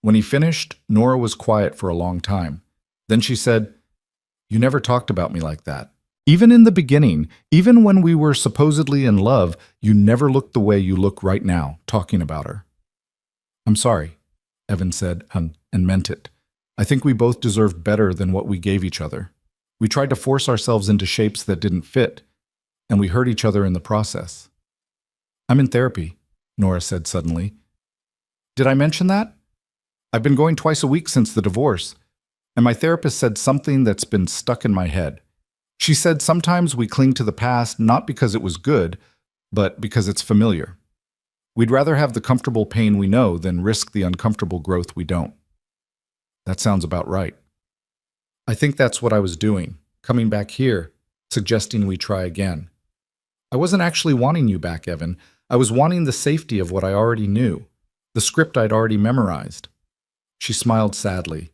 When he finished, Nora was quiet for a long time. Then she said, "You never talked about me like that. Even in the beginning, even when we were supposedly in love, you never looked the way you look right now, talking about her." "I'm sorry," Evan said, and meant it. "I think we both deserved better than what we gave each other. We tried to force ourselves into shapes that didn't fit, and we hurt each other in the process." "I'm in therapy," Nora said suddenly. "Did I mention that? I've been going twice a week since the divorce, and my therapist said something that's been stuck in my head. She said sometimes we cling to the past not because it was good, but because it's familiar. We'd rather have the comfortable pain we know than risk the uncomfortable growth we don't." "That sounds about right." "I think that's what I was doing, coming back here, suggesting we try again. I wasn't actually wanting you back, Evan. I was wanting the safety of what I already knew, the script I'd already memorized." She smiled sadly.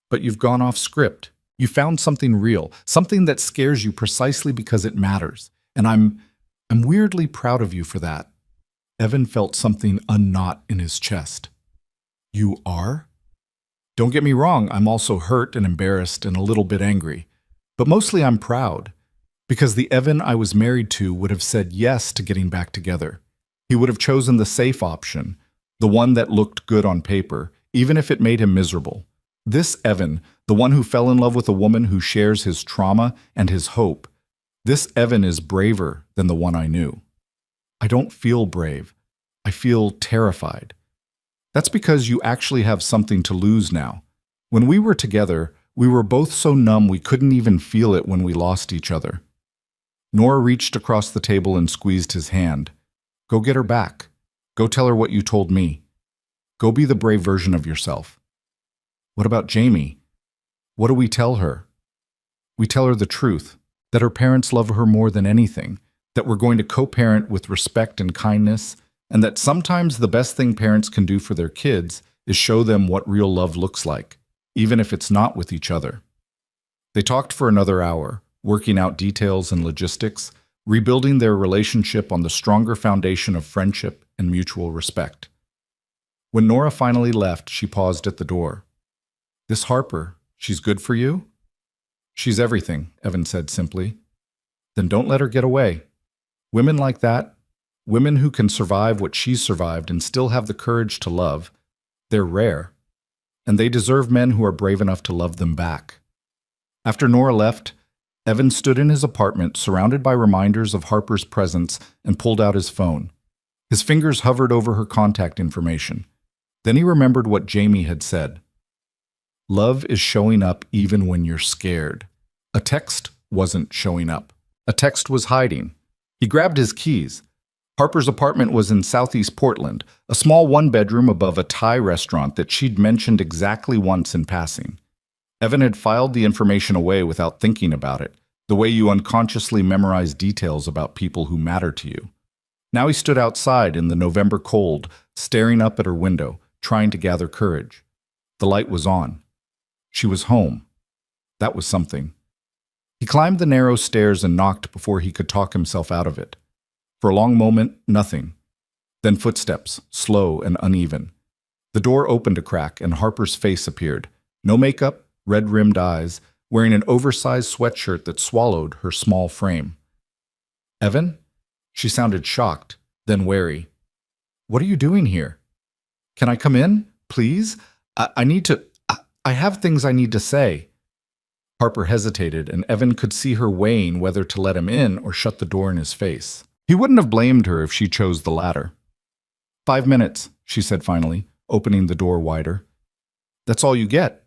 "But you've gone off script. You found something real, something that scares you precisely because it matters. And I'm weirdly proud of you for that." Evan felt something unknot in his chest. "You are?" "Don't get me wrong, I'm also hurt and embarrassed and a little bit angry. But mostly I'm proud. Because the Evan I was married to would have said yes to getting back together. He would have chosen the safe option, the one that looked good on paper, even if it made him miserable. This Evan, the one who fell in love with a woman who shares his trauma and his hope, this Evan is braver than the one I knew. I don't feel brave. I feel terrified. That's because you actually have something to lose now. When we were together, we were both so numb we couldn't even feel it when we lost each other. Nora reached across the table and squeezed his hand. Go get her back. Go tell her what you told me. Go be the brave version of yourself. What about Jamie? What do we tell her? We tell her the truth, that her parents love her more than anything, that we're going to co-parent with respect and kindness, and that sometimes the best thing parents can do for their kids is show them what real love looks like, even if it's not with each other. They talked for another hour, working out details and logistics, rebuilding their relationship on the stronger foundation of friendship and mutual respect. When Nora finally left, she paused at the door. This Harper, she's good for you? She's everything, Evan said simply. Then don't let her get away. Women like that, women who can survive what she's survived and still have the courage to love, they're rare. And they deserve men who are brave enough to love them back. After Nora left, Evan stood in his apartment, surrounded by reminders of Harper's presence, and pulled out his phone. His fingers hovered over her contact information. Then he remembered what Jamie had said. Love is showing up even when you're scared. A text wasn't showing up. A text was hiding. He grabbed his keys. Harper's apartment was in Southeast Portland, a small one-bedroom above a Thai restaurant that she'd mentioned exactly once in passing. Evan had filed the information away without thinking about it, the way you unconsciously memorize details about people who matter to you. Now he stood outside in the November cold, staring up at her window, trying to gather courage. The light was on. She was home. That was something. He climbed the narrow stairs and knocked before he could talk himself out of it. For a long moment, nothing. Then footsteps, slow and uneven. The door opened a crack and Harper's face appeared. No makeup, red-rimmed eyes, wearing an oversized sweatshirt that swallowed her small frame. Evan? She sounded shocked, then wary. What are you doing here? Can I come in, please? I have things I need to say. Harper hesitated, and Evan could see her weighing whether to let him in or shut the door in his face. He wouldn't have blamed her if she chose the latter. 5 minutes, she said finally, opening the door wider. That's all you get.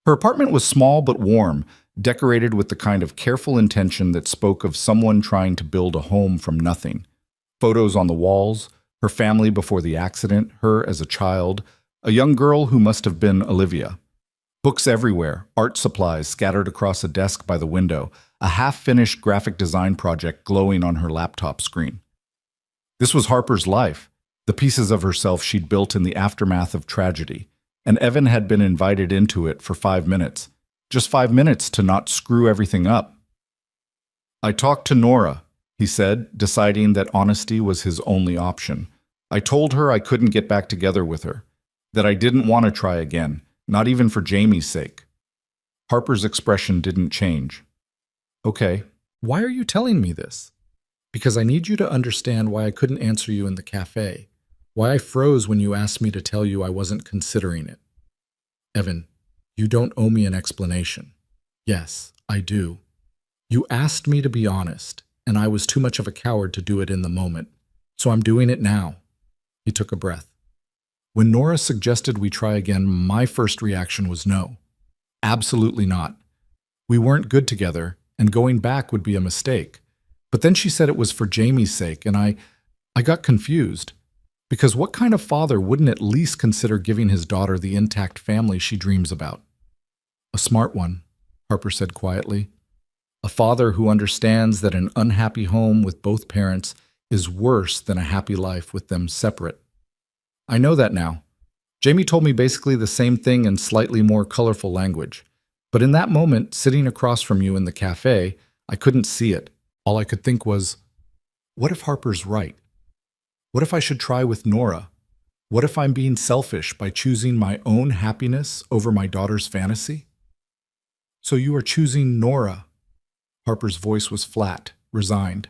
Her apartment was small but warm, decorated with the kind of careful intention that spoke of someone trying to build a home from nothing. Photos on the walls, her family before the accident, her as a child, a young girl who must have been Olivia. Books everywhere, art supplies scattered across a desk by the window, a half-finished graphic design project glowing on her laptop screen. This was Harper's life, the pieces of herself she'd built in the aftermath of tragedy, and Evan had been invited into it for 5 minutes. Just 5 minutes to not screw everything up. I talked to Nora, he said, deciding that honesty was his only option. I told her I couldn't get back together with her, that I didn't want to try again, not even for Jamie's sake. Harper's expression didn't change. Okay, why are you telling me this? Because I need you to understand why I couldn't answer you in the cafe, why I froze when you asked me to tell you I wasn't considering it. Evan, you don't owe me an explanation. Yes, I do. You asked me to be honest, and I was too much of a coward to do it in the moment, so I'm doing it now. He took a breath. When Nora suggested we try again, my first reaction was no. Absolutely not. We weren't good together, and going back would be a mistake. But then she said it was for Jamie's sake, and I got confused. Because what kind of father wouldn't at least consider giving his daughter the intact family she dreams about? A smart one, Harper said quietly. A father who understands that an unhappy home with both parents is worse than a happy life with them separate. I know that now. Jamie told me basically the same thing in slightly more colorful language. But in that moment, sitting across from you in the cafe, I couldn't see it. All I could think was, what if Harper's right? What if I should try with Nora? What if I'm being selfish by choosing my own happiness over my daughter's fantasy? So you are choosing Nora. Harper's voice was flat, resigned.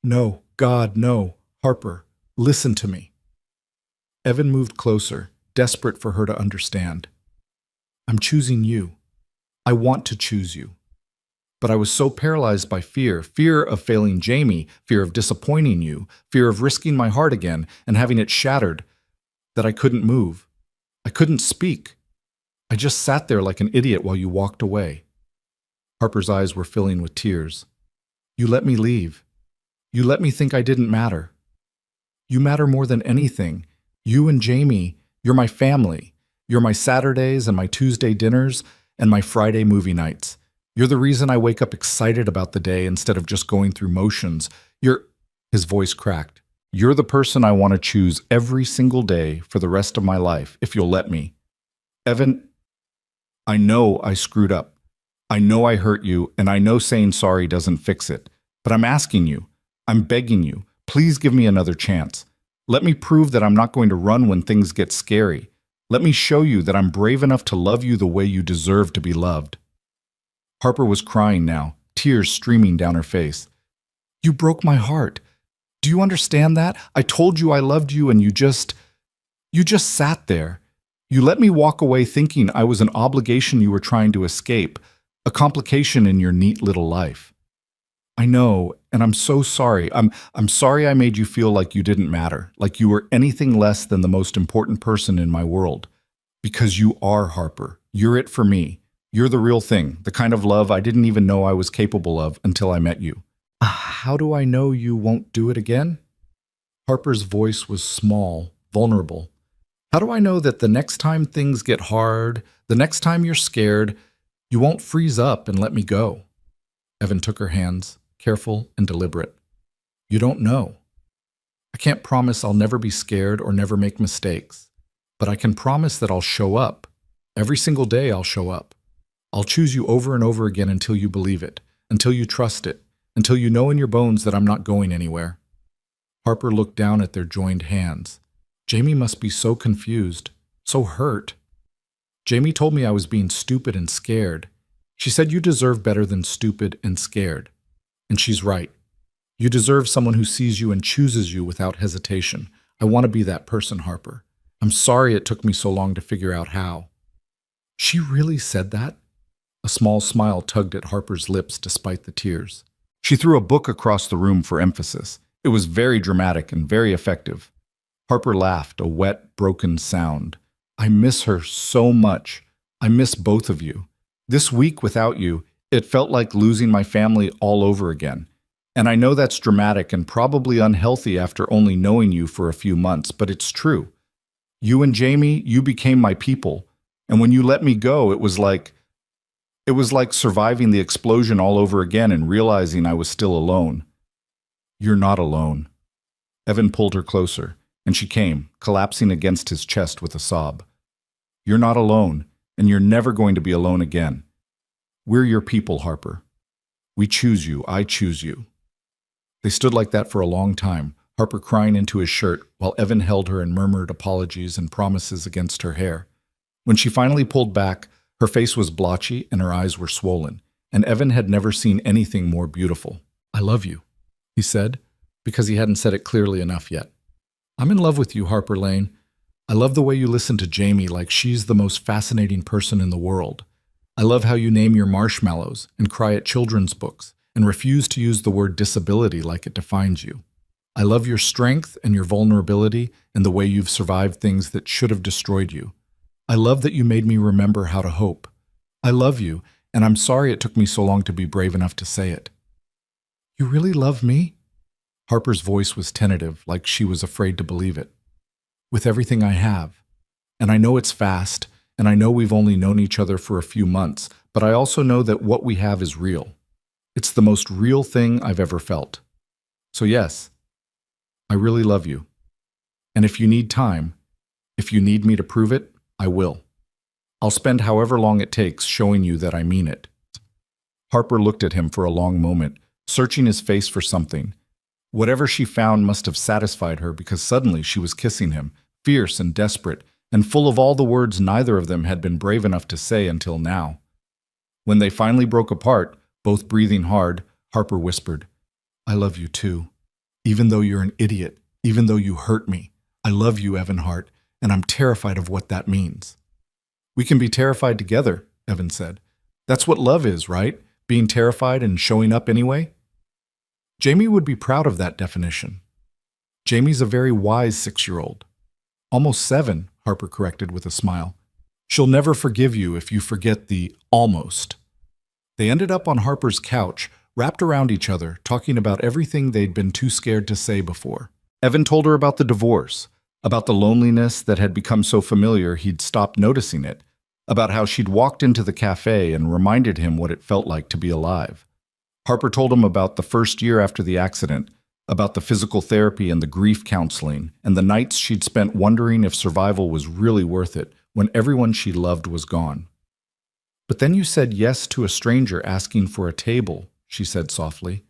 No, God, no. Harper, listen to me. Evan moved closer, desperate for her to understand. I'm choosing you. I want to choose you. But I was so paralyzed by fear of failing Jamie, fear of disappointing you, fear of risking my heart again and having it shattered, that I couldn't move. I couldn't speak. I just sat there like an idiot while you walked away. Harper's eyes were filling with tears. You let me leave. You let me think I didn't matter. You matter more than anything. You and Jamie, you're my family. You're my Saturdays and my Tuesday dinners and my Friday movie nights. You're the reason I wake up excited about the day instead of just going through motions. His voice cracked. You're the person I want to choose every single day for the rest of my life, if you'll let me. Evan, I know I screwed up. I know I hurt you, and I know saying sorry doesn't fix it. But I'm asking you, I'm begging you, please give me another chance. Let me prove that I'm not going to run when things get scary. Let me show you that I'm brave enough to love you the way you deserve to be loved. Harper was crying now, tears streaming down her face. You broke my heart. Do you understand that? I told you I loved you and you just sat there. You let me walk away thinking I was an obligation you were trying to escape, a complication in your neat little life. I know, and I'm so sorry. I'm sorry I made you feel like you didn't matter, like you were anything less than the most important person in my world. Because you are, Harper. You're it for me. You're the real thing, the kind of love I didn't even know I was capable of until I met you. How do I know you won't do it again? Harper's voice was small, vulnerable. How do I know that the next time things get hard, the next time you're scared, you won't freeze up and let me go? Evan took her hands, careful and deliberate. You don't know. I can't promise I'll never be scared or never make mistakes, but I can promise that I'll show up. Every single day I'll show up. I'll choose you over and over again until you believe it, until you trust it, until you know in your bones that I'm not going anywhere. Harper looked down at their joined hands. Jamie must be so confused, so hurt. Jamie told me I was being stupid and scared. She said you deserve better than stupid and scared. And she's right. You deserve someone who sees you and chooses you without hesitation. I want to be that person, Harper. I'm sorry it took me so long to figure out how. She really said that? A small smile tugged at Harper's lips despite the tears. She threw a book across the room for emphasis. It was very dramatic and very effective. Harper laughed, a wet, broken sound. I miss her so much. I miss both of you. This week without you, it felt like losing my family all over again. And I know that's dramatic and probably unhealthy after only knowing you for a few months, but it's true. You and Jamie, you became my people. And when you let me go, it was like surviving the explosion all over again and realizing I was still alone. You're not alone. Evan pulled her closer, and she came, collapsing against his chest with a sob. You're not alone, and you're never going to be alone again. We're your people, Harper. We choose you. I choose you. They stood like that for a long time, Harper crying into his shirt while Evan held her and murmured apologies and promises against her hair. When she finally pulled back, her face was blotchy and her eyes were swollen, and Evan had never seen anything more beautiful. I love you, he said, because he hadn't said it clearly enough yet. I'm in love with you, Harper Lane. I love the way you listen to Jamie like she's the most fascinating person in the world. I love how you name your marshmallows and cry at children's books and refuse to use the word disability like it defines you. I love your strength and your vulnerability and the way you've survived things that should have destroyed you. I love that you made me remember how to hope. I love you, and I'm sorry it took me so long to be brave enough to say it. You really love me? Harper's voice was tentative, like she was afraid to believe it. With everything I have. And I know it's fast, and I know we've only known each other for a few months, but I also know that what we have is real. It's the most real thing I've ever felt. So yes, I really love you. And if you need time, if you need me to prove it, I will. I'll spend however long it takes showing you that I mean it. Harper looked at him for a long moment, searching his face for something. Whatever she found must have satisfied her because suddenly she was kissing him, fierce and desperate, and full of all the words neither of them had been brave enough to say until now. When they finally broke apart, Both breathing hard, Harper whispered, "I love you too. Even though you're an idiot, even though you hurt me, I love you, Evan Hart, and I'm terrified of what that means." "We can be terrified together," Evan said. "That's what love is, right? Being terrified and showing up anyway?" Jamie would be proud of that definition. Jamie's a very wise 6-year-old. "Almost 7, Harper corrected with a smile. "She'll never forgive you if you forget the almost." They ended up on Harper's couch, wrapped around each other, talking about everything they'd been too scared to say before. Evan told her about the divorce, about the loneliness that had become so familiar he'd stopped noticing it, about how she'd walked into the cafe and reminded him what it felt like to be alive. Harper told him about the first year after the accident, about the physical therapy and the grief counseling, and the nights she'd spent wondering if survival was really worth it when everyone she loved was gone. "But then you said yes to a stranger asking for a table," she said softly.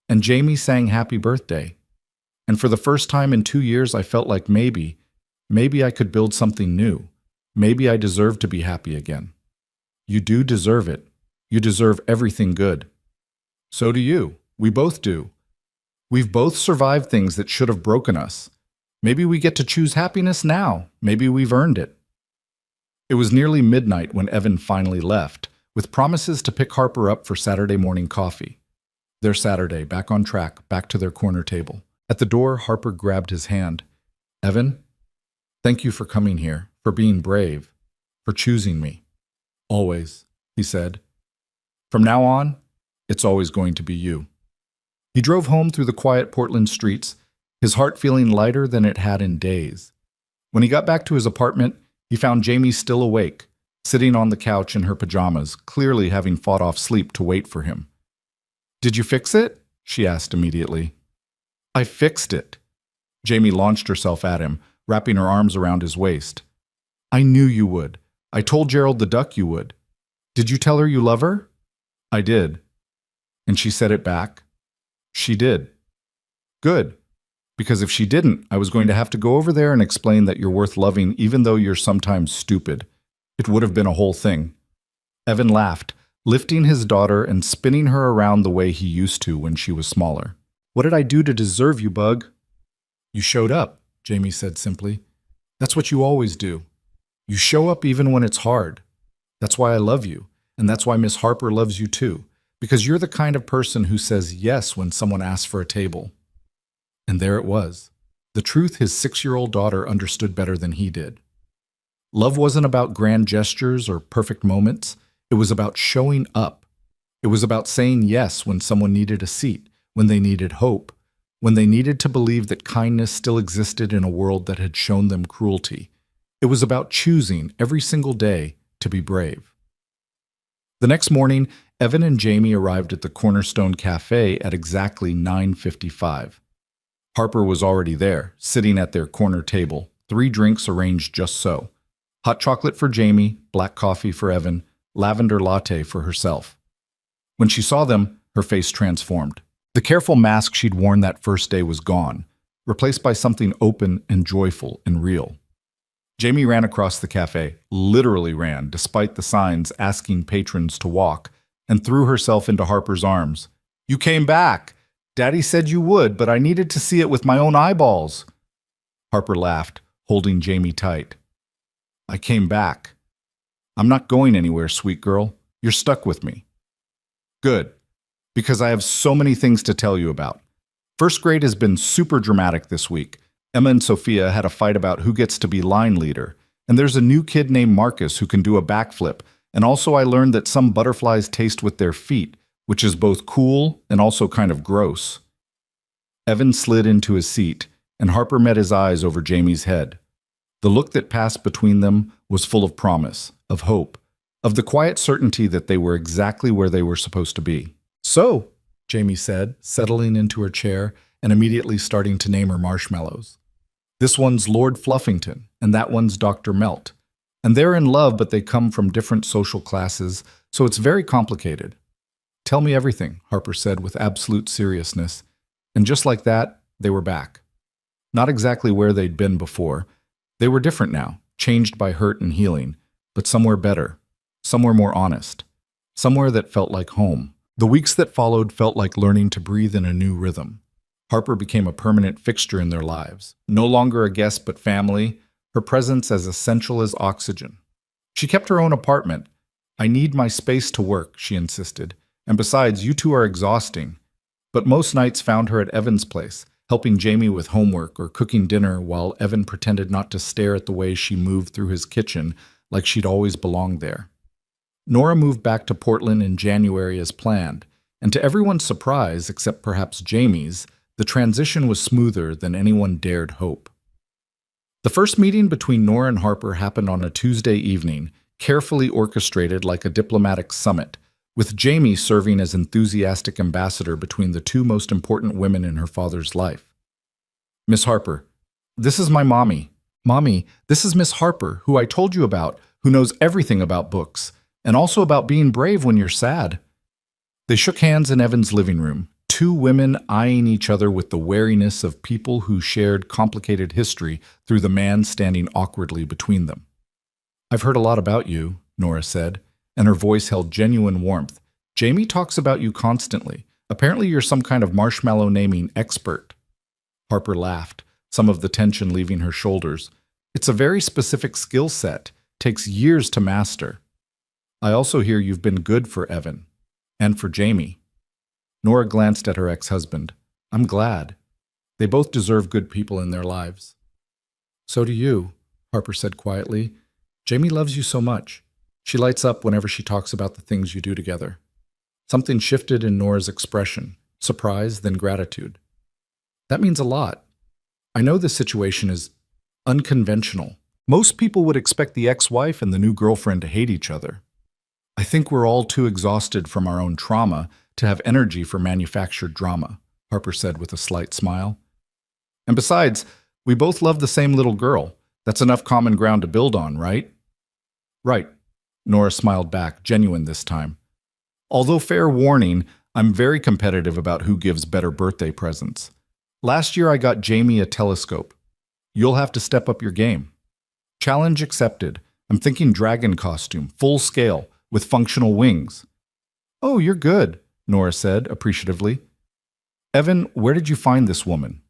"And Jamie sang happy birthday. And for the first time in 2 years, I felt like maybe I could build something new. Maybe I deserve to be happy again." "You do deserve it. You deserve everything good." "So do you. We both do. We've both survived things that should have broken us. Maybe we get to choose happiness now. Maybe we've earned it." It was nearly midnight when Evan finally left, with promises to pick Harper up for Saturday morning coffee. Their Saturday, back on track, back to their corner table. At the door, Harper grabbed his hand. "Evan, thank you for coming here, for being brave, for choosing me. Always," he said. "From now on, it's always going to be you." He drove home through the quiet Portland streets, his heart feeling lighter than it had in days. When he got back to his apartment, he found Jamie still awake, sitting on the couch in her pajamas, clearly having fought off sleep to wait for him. "Did you fix it?" she asked immediately. "I fixed it." Jamie launched herself at him, wrapping her arms around his waist. "I knew you would. I told Gerald the duck you would. Did you tell her you love her?" "I did." "And she said it back?" "She did." "Good. Because if she didn't, I was going to have to go over there and explain that you're worth loving even though you're sometimes stupid. It would have been a whole thing." Evan laughed, lifting his daughter and spinning her around the way he used to when she was smaller. "What did I do to deserve you, Bug?" "You showed up," Jamie said simply. "That's what you always do. You show up even when it's hard. That's why I love you, and that's why Miss Harper loves you too, because you're the kind of person who says yes when someone asks for a table." And there it was, the truth his 6-year-old daughter understood better than he did. Love wasn't about grand gestures or perfect moments. It was about showing up. It was about saying yes when someone needed a seat, when they needed hope, when they needed to believe that kindness still existed in a world that had shown them cruelty. It was about choosing every single day to be brave. The next morning, Evan and Jamie arrived at the Cornerstone Cafe at exactly 9:55. Harper was already there, sitting at their corner table, 3 drinks arranged just so. Hot chocolate for Jamie, black coffee for Evan, lavender latte for herself. When she saw them, her face transformed. The careful mask she'd worn that first day was gone, replaced by something open and joyful and real. Jamie ran across the cafe, literally ran, despite the signs asking patrons to walk, and threw herself into Harper's arms. "You came back! Daddy said you would, but I needed to see it with my own eyeballs." Harper laughed, holding Jamie tight. "I came back. I'm not going anywhere, sweet girl. You're stuck with me." "Good, because I have so many things to tell you about. First grade has been super dramatic this week. Emma and Sophia had a fight about who gets to be line leader, and there's a new kid named Marcus who can do a backflip, and also I learned that some butterflies taste with their feet, which is both cool and also kind of gross." Evan slid into his seat, and Harper met his eyes over Jamie's head. The look that passed between them was full of promise, of hope, of the quiet certainty that they were exactly where they were supposed to be. "So," Jamie said, settling into her chair and immediately starting to name her marshmallows. "This one's Lord Fluffington, and that one's Dr. Melt. And they're in love, but they come from different social classes, so it's very complicated." "Tell me everything," Harper said with absolute seriousness. And just like that, they were back. Not exactly where they'd been before. They were different now, changed by hurt and healing, but somewhere better, somewhere more honest, somewhere that felt like home. The weeks that followed felt like learning to breathe in a new rhythm. Harper became a permanent fixture in their lives. No longer a guest but family, her presence as essential as oxygen. She kept her own apartment. "I need my space to work," she insisted. "And besides, you two are exhausting." But most nights found her at Evan's place, helping Jamie with homework or cooking dinner while Evan pretended not to stare at the way she moved through his kitchen like she'd always belonged there. Nora moved back to Portland in January as planned, and to everyone's surprise, except perhaps Jamie's, the transition was smoother than anyone dared hope. The first meeting between Nora and Harper happened on a Tuesday evening, carefully orchestrated like a diplomatic summit, with Jamie serving as enthusiastic ambassador between the two most important women in her father's life. "Miss Harper, this is my mommy. Mommy, this is Miss Harper, who I told you about, who knows everything about books, and also about being brave when you're sad." They shook hands in Evan's living room, two women eyeing each other with the wariness of people who shared complicated history through the man standing awkwardly between them. "I've heard a lot about you," Nora said, and her voice held genuine warmth. "Jamie talks about you constantly. Apparently you're some kind of marshmallow naming expert." Harper laughed, some of the tension leaving her shoulders. "It's a very specific skill set. Takes years to master. I also hear you've been good for Evan. And for Jamie." Nora glanced at her ex-husband. "I'm glad. They both deserve good people in their lives." "So do you," Harper said quietly. "Jamie loves you so much. She lights up whenever she talks about the things you do together." Something shifted in Nora's expression, surprise, then gratitude. "That means a lot. I know this situation is unconventional. Most people would expect the ex-wife and the new girlfriend to hate each other. I think we're all too exhausted from our own trauma to have energy for manufactured drama," Harper said with a slight smile. "And besides, we both love the same little girl. That's enough common ground to build on, right?" "Right," Nora smiled back, genuine this time. "Although fair warning, I'm very competitive about who gives better birthday presents. Last year I got Jamie a telescope. You'll have to step up your game." "Challenge accepted. I'm thinking dragon costume, full scale, with functional wings." "Oh, you're good," Nora said appreciatively. "Evan, where did you find this woman?"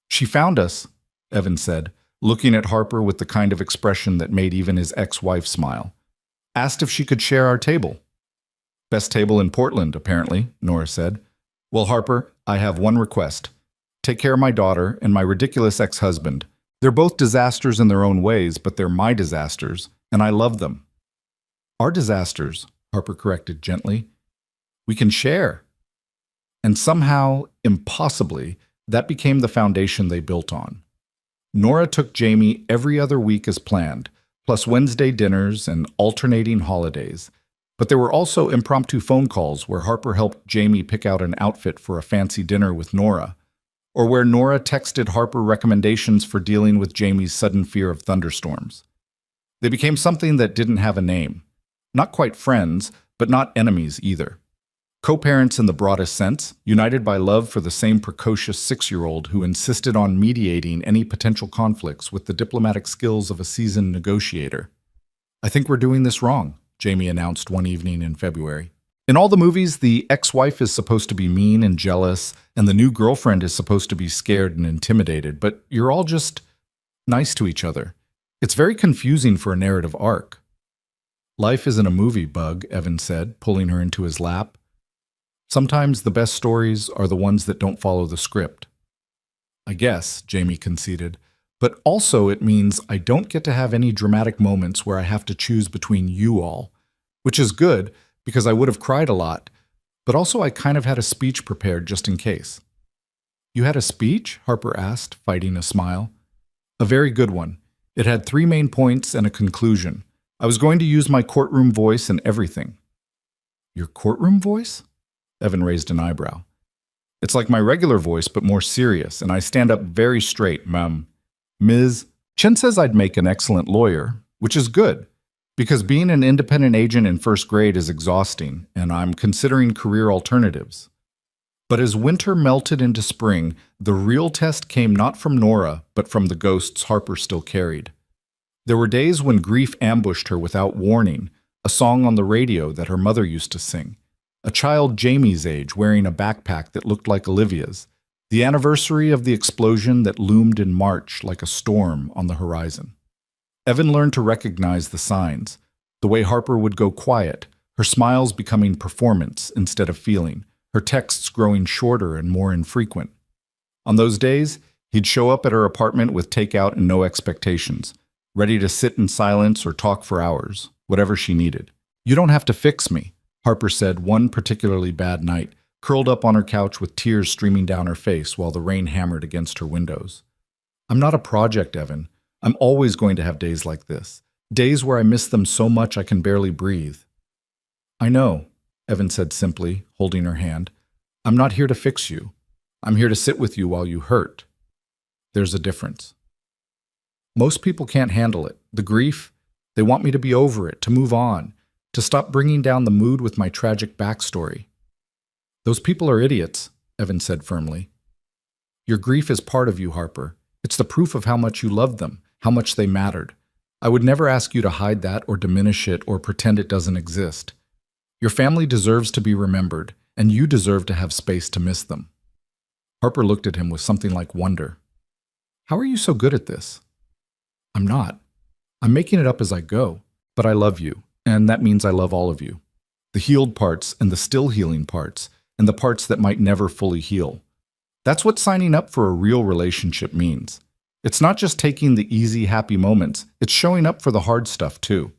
"She found us," Evan said, looking at Harper with the kind of expression that made even his ex-wife smile. "Asked if she could share our table." "Best table in Portland, apparently," Nora said. "Well, Harper, I have one request. Take care of my daughter and my ridiculous ex-husband. They're both disasters in their own ways, but they're my disasters, and I love them." "Our disasters," Harper corrected gently. "We can share." And somehow, impossibly, that became the foundation they built on. Nora took Jamie every other week as planned, plus Wednesday dinners and alternating holidays. But there were also impromptu phone calls where Harper helped Jamie pick out an outfit for a fancy dinner with Nora, or where Nora texted Harper recommendations for dealing with Jamie's sudden fear of thunderstorms. They became something that didn't have a name. Not quite friends, but not enemies either. Co-parents in the broadest sense, united by love for the same precocious 6-year-old who insisted on mediating any potential conflicts with the diplomatic skills of a seasoned negotiator. "I think we're doing this wrong," Jamie announced one evening in February. "In all the movies, the ex-wife is supposed to be mean and jealous, and the new girlfriend is supposed to be scared and intimidated, but you're all just nice to each other. It's very confusing for a narrative arc." "Life isn't a movie, Bug," Evan said, pulling her into his lap. "Sometimes the best stories are the ones that don't follow the script." "I guess," Jamie conceded, "but also it means I don't get to have any dramatic moments where I have to choose between you all, which is good because I would have cried a lot, but also I kind of had a speech prepared just in case." "You had a speech?" Harper asked, fighting a smile. "A very good one. It had 3 main points and a conclusion. I was going to use my courtroom voice and everything." "Your courtroom voice?" Evan raised an eyebrow. "It's like my regular voice, but more serious, and I stand up very straight, ma'am. Ms. Chen says I'd make an excellent lawyer, which is good, because being an independent agent in first grade is exhausting, and I'm considering career alternatives." But as winter melted into spring, the real test came not from Nora, but from the ghosts Harper still carried. There were days when grief ambushed her without warning, a song on the radio that her mother used to sing, a child Jamie's age wearing a backpack that looked like Olivia's, the anniversary of the explosion that loomed in March like a storm on the horizon. Evan learned to recognize the signs, the way Harper would go quiet, her smiles becoming performance instead of feeling, her texts growing shorter and more infrequent. On those days, he'd show up at her apartment with takeout and no expectations, ready to sit in silence or talk for hours, whatever she needed. "You don't have to fix me," Harper said one particularly bad night, curled up on her couch with tears streaming down her face while the rain hammered against her windows. "I'm not a project, Evan. I'm always going to have days like this, days where I miss them so much I can barely breathe." "I know," Evan said simply, holding her hand. "I'm not here to fix you. I'm here to sit with you while you hurt. There's a difference. Most people can't handle it. The grief, they want me to be over it, to move on, to stop bringing down the mood with my tragic backstory. Those people are idiots," Evan said firmly. "Your grief is part of you, Harper. It's the proof of how much you loved them, how much they mattered. I would never ask you to hide that or diminish it or pretend it doesn't exist. Your family deserves to be remembered, and you deserve to have space to miss them." Harper looked at him with something like wonder. "How are you so good at this?" "I'm not. I'm making it up as I go. But I love you, and that means I love all of you. The healed parts and the still healing parts, and the parts that might never fully heal. That's what signing up for a real relationship means. It's not just taking the easy, happy moments. It's showing up for the hard stuff, too.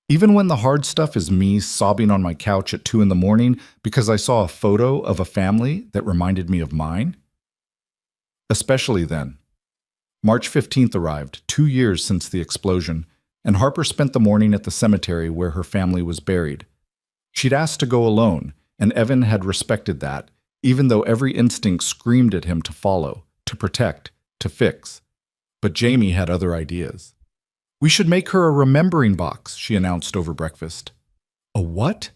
Even when the hard stuff is me sobbing on my couch at 2 a.m. because I saw a photo of a family that reminded me of mine. Especially then. March 15th arrived, 2 years since the explosion, and Harper spent the morning at the cemetery where her family was buried. She'd asked to go alone, and Evan had respected that, even though every instinct screamed at him to follow, to protect, to fix. But Jamie had other ideas. "We should make her a remembering box," she announced over breakfast. "A what?"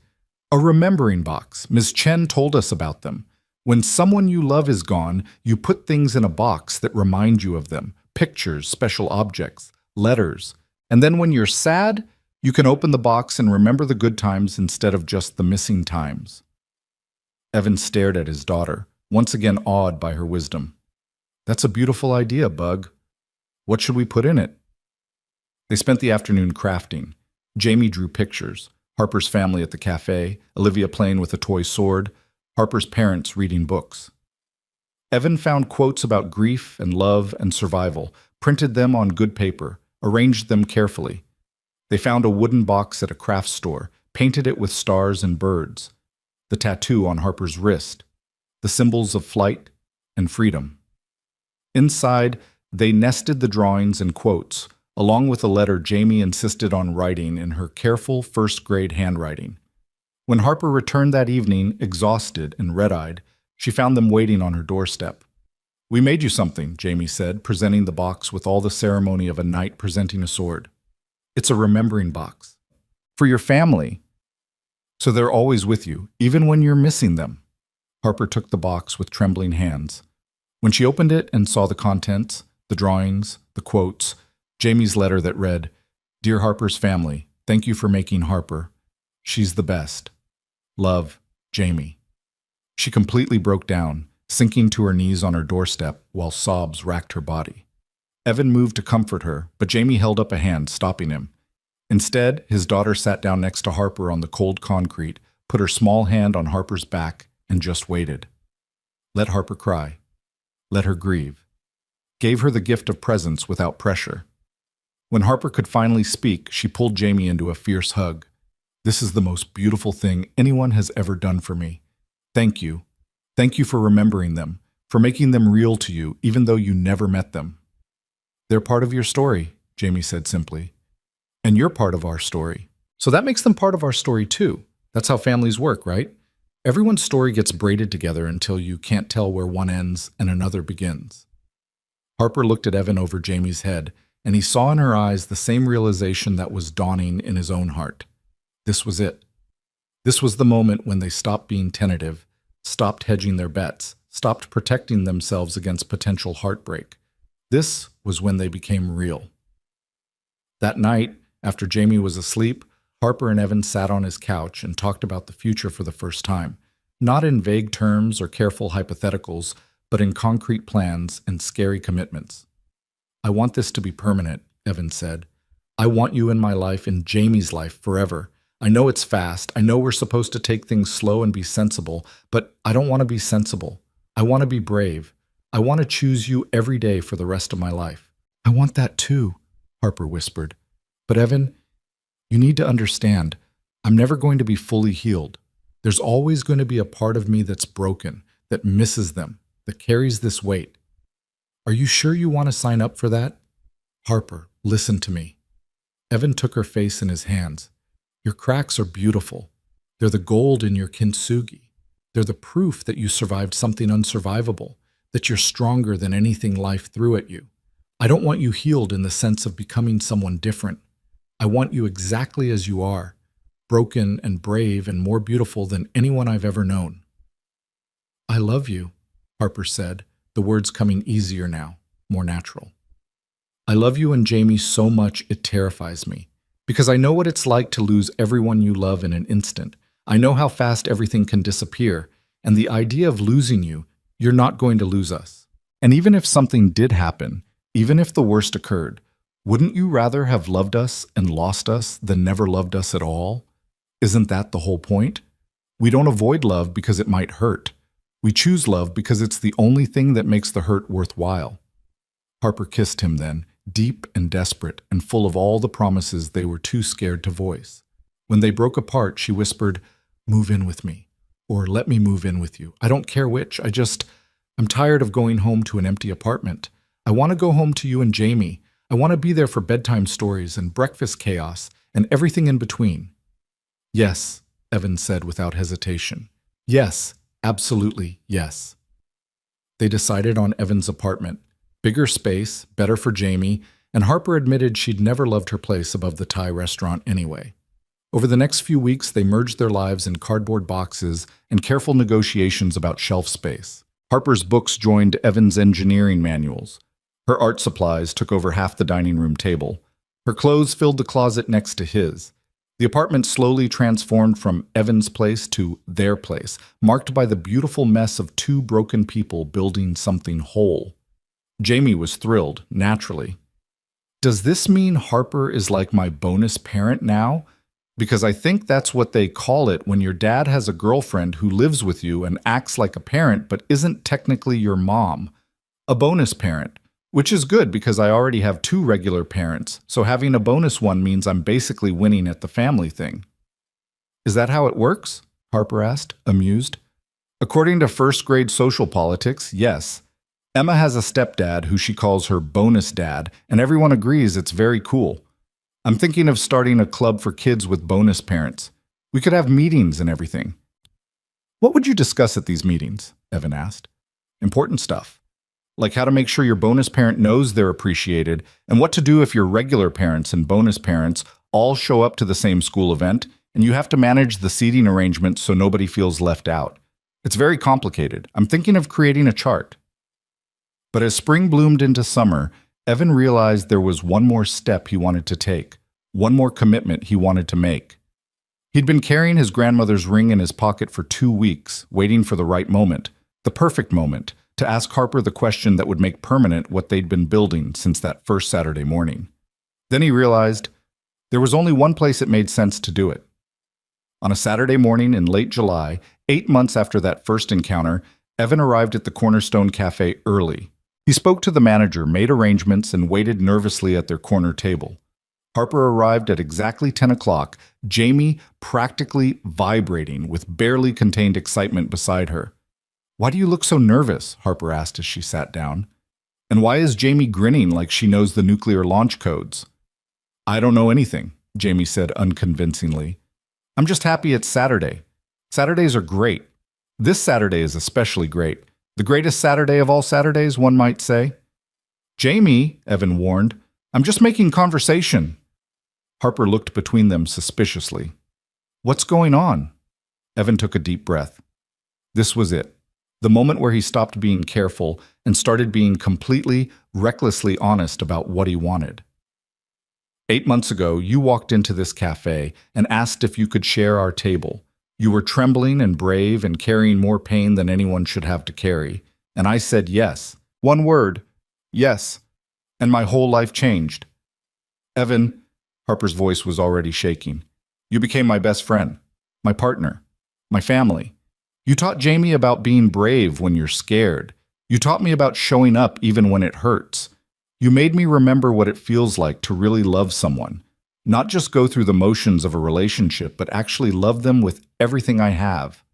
"A remembering box. Ms. Chen told us about them. When someone you love is gone, you put things in a box that remind you of them, pictures, special objects, letters. And then when you're sad, you can open the box and remember the good times instead of just the missing times." Evan stared at his daughter, once again awed by her wisdom. "That's a beautiful idea, Bug. What should we put in it?" They spent the afternoon crafting. Jamie drew pictures, Harper's family at the cafe, Olivia playing with a toy sword, Harper's parents reading books. Evan found quotes about grief and love and survival, printed them on good paper, arranged them carefully. They found a wooden box at a craft store, painted it with stars and birds, the tattoo on Harper's wrist, the symbols of flight and freedom. Inside, they nested the drawings and quotes, along with a letter Jamie insisted on writing in her careful first-grade handwriting. When Harper returned that evening, exhausted and red-eyed, she found them waiting on her doorstep. "We made you something," Jamie said, presenting the box with all the ceremony of a knight presenting a sword. "It's a remembering box. For your family. So they're always with you, even when you're missing them." Harper took the box with trembling hands. When she opened it and saw the contents, the drawings, the quotes, Jamie's letter that read, "Dear Harper's family, thank you for making Harper. She's the best. Love, Jamie." She completely broke down, sinking to her knees on her doorstep while sobs racked her body. Evan moved to comfort her, but Jamie held up a hand, stopping him. Instead, his daughter sat down next to Harper on the cold concrete, put her small hand on Harper's back, and just waited. Let Harper cry. Let her grieve. Gave her the gift of presence without pressure. When Harper could finally speak, she pulled Jamie into a fierce hug. "This is the most beautiful thing anyone has ever done for me. Thank you. Thank you for remembering them, for making them real to you, even though you never met them." "They're part of your story," Jamie said simply. "And you're part of our story. So that makes them part of our story too. That's how families work, right? Everyone's story gets braided together until you can't tell where one ends and another begins." Harper looked at Evan over Jamie's head, and he saw in her eyes the same realization that was dawning in his own heart. This was it. This was the moment when they stopped being tentative, stopped hedging their bets, stopped protecting themselves against potential heartbreak. This was when they became real. That night, after Jamie was asleep, Harper and Evan sat on his couch and talked about the future for the first time, not in vague terms or careful hypotheticals, but in concrete plans and scary commitments. "I want this to be permanent," Evan said. "I want you in my life, in Jamie's life, forever. I know it's fast. I know we're supposed to take things slow and be sensible, but I don't want to be sensible. I want to be brave. I want to choose you every day for the rest of my life." "I want that too," Harper whispered. "But Evan, you need to understand, I'm never going to be fully healed. There's always going to be a part of me that's broken, that misses them, that carries this weight. Are you sure you want to sign up for that?" "Harper, listen to me." Evan took her face in his hands. "Your cracks are beautiful. They're the gold in your kintsugi. They're the proof that you survived something unsurvivable, that you're stronger than anything life threw at you. I don't want you healed in the sense of becoming someone different. I want you exactly as you are, broken and brave and more beautiful than anyone I've ever known." "I love you," Harper said, the words coming easier now, more natural. "I love you and Jamie so much it terrifies me, because I know what it's like to lose everyone you love in an instant. I know how fast everything can disappear, and the idea of losing you, you're not going to lose us. And even if something did happen, even if the worst occurred, wouldn't you rather have loved us and lost us than never loved us at all? Isn't that the whole point? We don't avoid love because it might hurt. We choose love because it's the only thing that makes the hurt worthwhile." Harper kissed him then, deep and desperate, and full of all the promises they were too scared to voice. When they broke apart, she whispered, "Move in with me," or "Let me move in with you. I don't care which. I'm tired of going home to an empty apartment. I want to go home to you and Jamie. I want to be there for bedtime stories and breakfast chaos and everything in between." "Yes," Evan said without hesitation. "Yes, absolutely yes." They decided on Evan's apartment. Bigger space, better for Jamie, and Harper admitted she'd never loved her place above the Thai restaurant anyway. Over the next few weeks, they merged their lives in cardboard boxes and careful negotiations about shelf space. Harper's books joined Evan's engineering manuals. Her art supplies took over half the dining room table. Her clothes filled the closet next to his. The apartment slowly transformed from Evan's place to their place, marked by the beautiful mess of two broken people building something whole. Jamie was thrilled, naturally. "Does this mean Harper is like my bonus parent now? Because I think that's what they call it when your dad has a girlfriend who lives with you and acts like a parent but isn't technically your mom. A bonus parent. Which is good because I already have two regular parents, so having a bonus one means I'm basically winning at the family thing." "Is that how it works?" Harper asked, amused. "According to first-grade social politics, yes. Emma has a stepdad who she calls her bonus dad, and everyone agrees it's very cool. I'm thinking of starting a club for kids with bonus parents. We could have meetings and everything." "What would you discuss at these meetings?" Evan asked. "Important stuff. Like how to make sure your bonus parent knows they're appreciated, and what to do if your regular parents and bonus parents all show up to the same school event, and you have to manage the seating arrangements so nobody feels left out. It's very complicated. I'm thinking of creating a chart." But as spring bloomed into summer, Evan realized there was one more step he wanted to take, one more commitment he wanted to make. He'd been carrying his grandmother's ring in his pocket for 2 weeks, waiting for the right moment, the perfect moment, to ask Harper the question that would make permanent what they'd been building since that first Saturday morning. Then he realized there was only one place it made sense to do it. On a Saturday morning in late July, 8 months after that first encounter, Evan arrived at the Cornerstone Cafe early. He spoke to the manager, made arrangements, and waited nervously at their corner table. Harper arrived at exactly 10 o'clock, Jamie practically vibrating with barely contained excitement beside her. "Why do you look so nervous?" Harper asked as she sat down. "And why is Jamie grinning like she knows the nuclear launch codes?" "I don't know anything," Jamie said unconvincingly. "I'm just happy it's Saturday. Saturdays are great. This Saturday is especially great. The greatest Saturday of all Saturdays, one might say." "Jamie," Evan warned, "I'm just making conversation." Harper looked between them suspiciously. "What's going on?" Evan took a deep breath. This was it. The moment where he stopped being careful and started being completely, recklessly honest about what he wanted. 8 months ago, you walked into this cafe and asked if you could share our table. You were trembling and brave and carrying more pain than anyone should have to carry. And I said yes. One word. Yes. And my whole life changed. Evan, Harper's voice was already shaking. You became my best friend, my partner, my family. You taught Jamie about being brave when you're scared. You taught me about showing up even when it hurts. You made me remember what it feels like to really love someone. Not just go through the motions of a relationship, but actually love them with everything I have.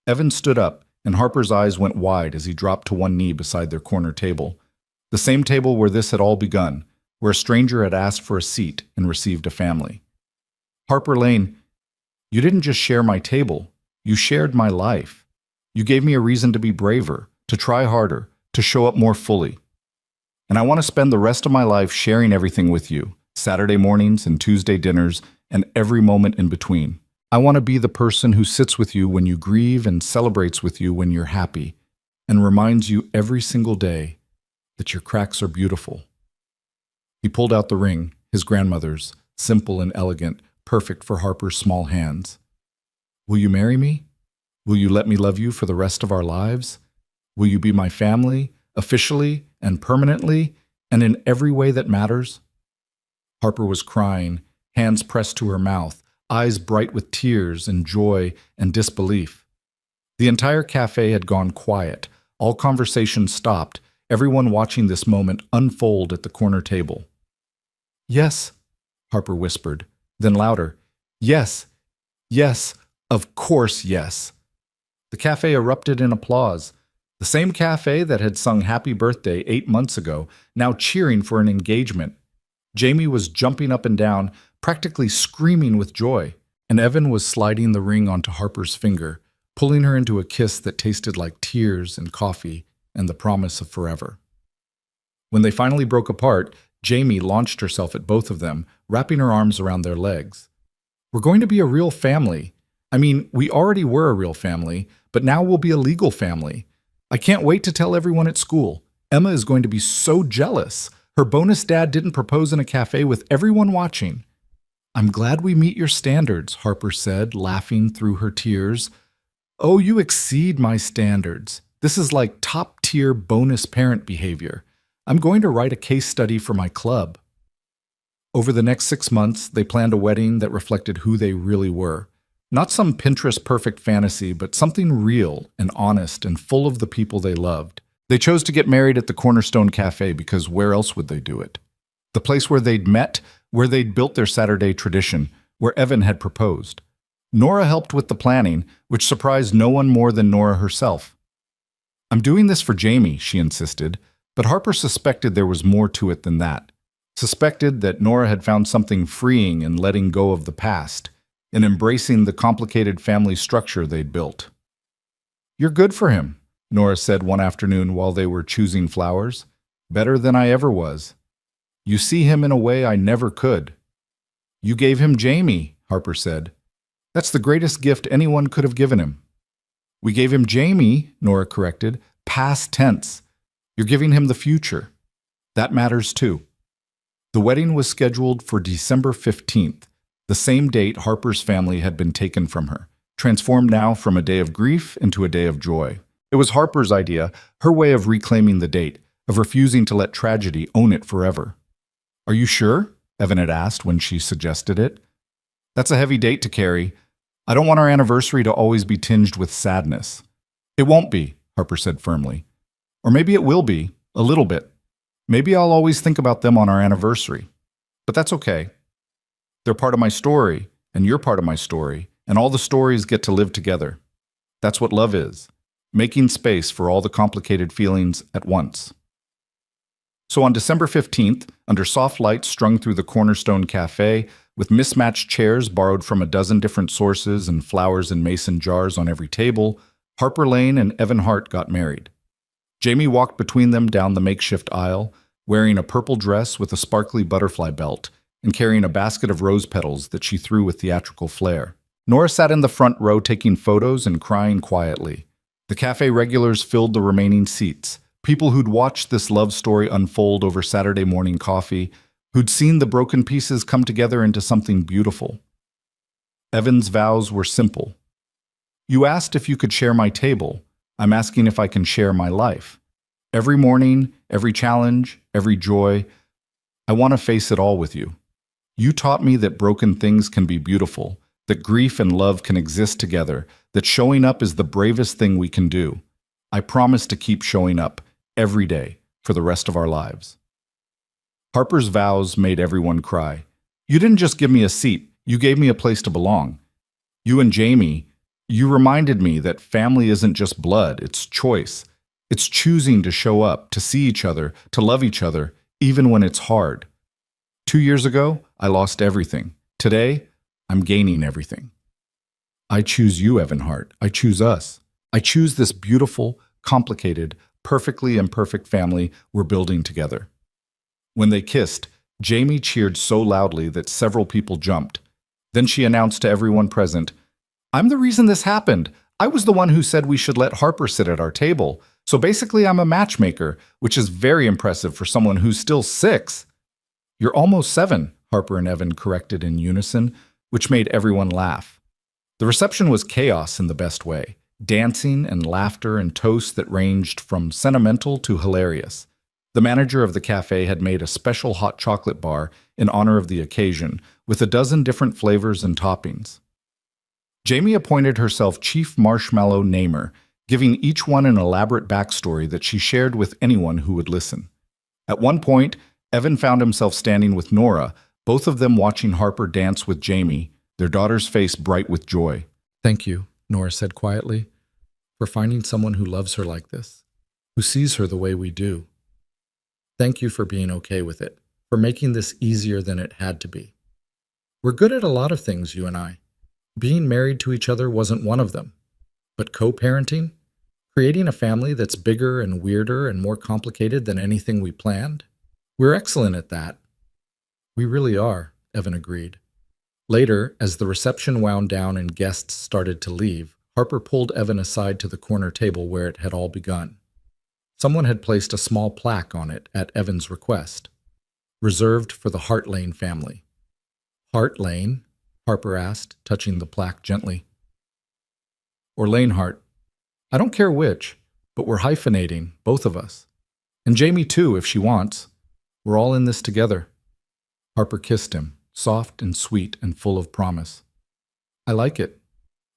Evan stood up, and Harper's eyes went wide as he dropped to one knee beside their corner table. The same table where this had all begun, where a stranger had asked for a seat and received a family. Harper Lane, you didn't just share my table, you shared my life. You gave me a reason to be braver, to try harder, to show up more fully. And I want to spend the rest of my life sharing everything with you, Saturday mornings and Tuesday dinners, and every moment in between. I want to be the person who sits with you when you grieve and celebrates with you when you're happy, and reminds you every single day that your cracks are beautiful. He pulled out the ring, his grandmother's, simple and elegant, perfect for Harper's small hands. Will you marry me? Will you let me love you for the rest of our lives? Will you be my family, officially and permanently, and in every way that matters? Harper was crying, hands pressed to her mouth, eyes bright with tears and joy and disbelief. The entire cafe had gone quiet. All conversation stopped, everyone watching this moment unfold at the corner table. Yes, Harper whispered, then louder. Yes, yes, of course yes. The cafe erupted in applause. The same cafe that had sung Happy Birthday 8 months ago, now cheering for an engagement. Jamie was jumping up and down, practically screaming with joy, and Evan was sliding the ring onto Harper's finger, pulling her into a kiss that tasted like tears and coffee and the promise of forever. When they finally broke apart, Jamie launched herself at both of them, wrapping her arms around their legs. We're going to be a real family. I mean, we already were a real family, but now we'll be a legal family. I can't wait to tell everyone at school. Emma is going to be so jealous. Her bonus dad didn't propose in a cafe with everyone watching. I'm glad we meet your standards, Harper said, laughing through her tears. Oh, you exceed my standards. This is like top-tier bonus parent behavior. I'm going to write a case study for my club. Over the next 6 months, they planned a wedding that reflected who they really were. Not some Pinterest-perfect fantasy, but something real and honest and full of the people they loved. They chose to get married at the Cornerstone Cafe because where else would they do it? The place where they'd met, where they'd built their Saturday tradition, where Evan had proposed. Nora helped with the planning, which surprised no one more than Nora herself. I'm doing this for Jamie, she insisted, but Harper suspected there was more to it than that. Suspected that Nora had found something freeing in letting go of the past, in embracing the complicated family structure they'd built. You're good for him, Nora said one afternoon while they were choosing flowers. Better than I ever was. You see him in a way I never could. You gave him Jamie, Harper said. That's the greatest gift anyone could have given him. We gave him Jamie, Nora corrected, past tense. You're giving him the future. That matters too. The wedding was scheduled for December 15th, the same date Harper's family had been taken from her, transformed now from a day of grief into a day of joy. It was Harper's idea, her way of reclaiming the date, of refusing to let tragedy own it forever. Are you sure? Evan had asked when she suggested it. That's a heavy date to carry. I don't want our anniversary to always be tinged with sadness. It won't be, Harper said firmly. Or maybe it will be, a little bit. Maybe I'll always think about them on our anniversary. But that's okay. They're part of my story, and you're part of my story, and all the stories get to live together. That's what love is, making space for all the complicated feelings at once. So on December 15th, under soft lights strung through the Cornerstone Cafe, with mismatched chairs borrowed from a dozen different sources and flowers in mason jars on every table, Harper Lane and Evan Hart got married. Jamie walked between them down the makeshift aisle, wearing a purple dress with a sparkly butterfly belt and carrying a basket of rose petals that she threw with theatrical flair. Nora sat in the front row taking photos and crying quietly. The cafe regulars filled the remaining seats, people who'd watched this love story unfold over Saturday morning coffee, who'd seen the broken pieces come together into something beautiful. Evan's vows were simple. You asked if you could share my table. I'm asking if I can share my life. Every morning, every challenge, every joy, I want to face it all with you. You taught me that broken things can be beautiful, that grief and love can exist together, that showing up is the bravest thing we can do. I promise to keep showing up every day for the rest of our lives. Harper's vows made everyone cry. You didn't just give me a seat, you gave me a place to belong. You and Jamie, you reminded me that family isn't just blood, it's choice. It's choosing to show up, to see each other, to love each other, even when it's hard. 2 years ago, I lost everything. Today, I'm gaining everything. I choose you, Evan Hart. I choose us. I choose this beautiful, complicated, perfectly imperfect family we're building together. When they kissed, Jamie cheered so loudly that several people jumped. Then she announced to everyone present, I'm the reason this happened. I was the one who said we should let Harper sit at our table. So basically, I'm a matchmaker, which is very impressive for someone who's still 6. You're almost 7, Harper and Evan corrected in unison, which made everyone laugh. The reception was chaos in the best way, dancing and laughter and toasts that ranged from sentimental to hilarious. The manager of the cafe had made a special hot chocolate bar in honor of the occasion, with a dozen different flavors and toppings. Jamie appointed herself Chief Marshmallow Namer, giving each one an elaborate backstory that she shared with anyone who would listen. At one point, Evan found himself standing with Nora, both of them watching Harper dance with Jamie, their daughter's face bright with joy. Thank you, Nora said quietly, for finding someone who loves her like this, who sees her the way we do. Thank you for being okay with it, for making this easier than it had to be. We're good at a lot of things, you and I. Being married to each other wasn't one of them. But co-parenting? Creating a family that's bigger and weirder and more complicated than anything we planned? We're excellent at that. We really are, Evan agreed. Later, as the reception wound down and guests started to leave, Harper pulled Evan aside to the corner table where it had all begun. Someone had placed a small plaque on it at Evan's request, reserved for the Hart Lane family. Hart Lane? Harper asked, touching the plaque gently. Or Lane Hart. I don't care which, but we're hyphenating, both of us. And Jamie too, if she wants. We're all in this together. Harper kissed him, soft and sweet and full of promise. I like it.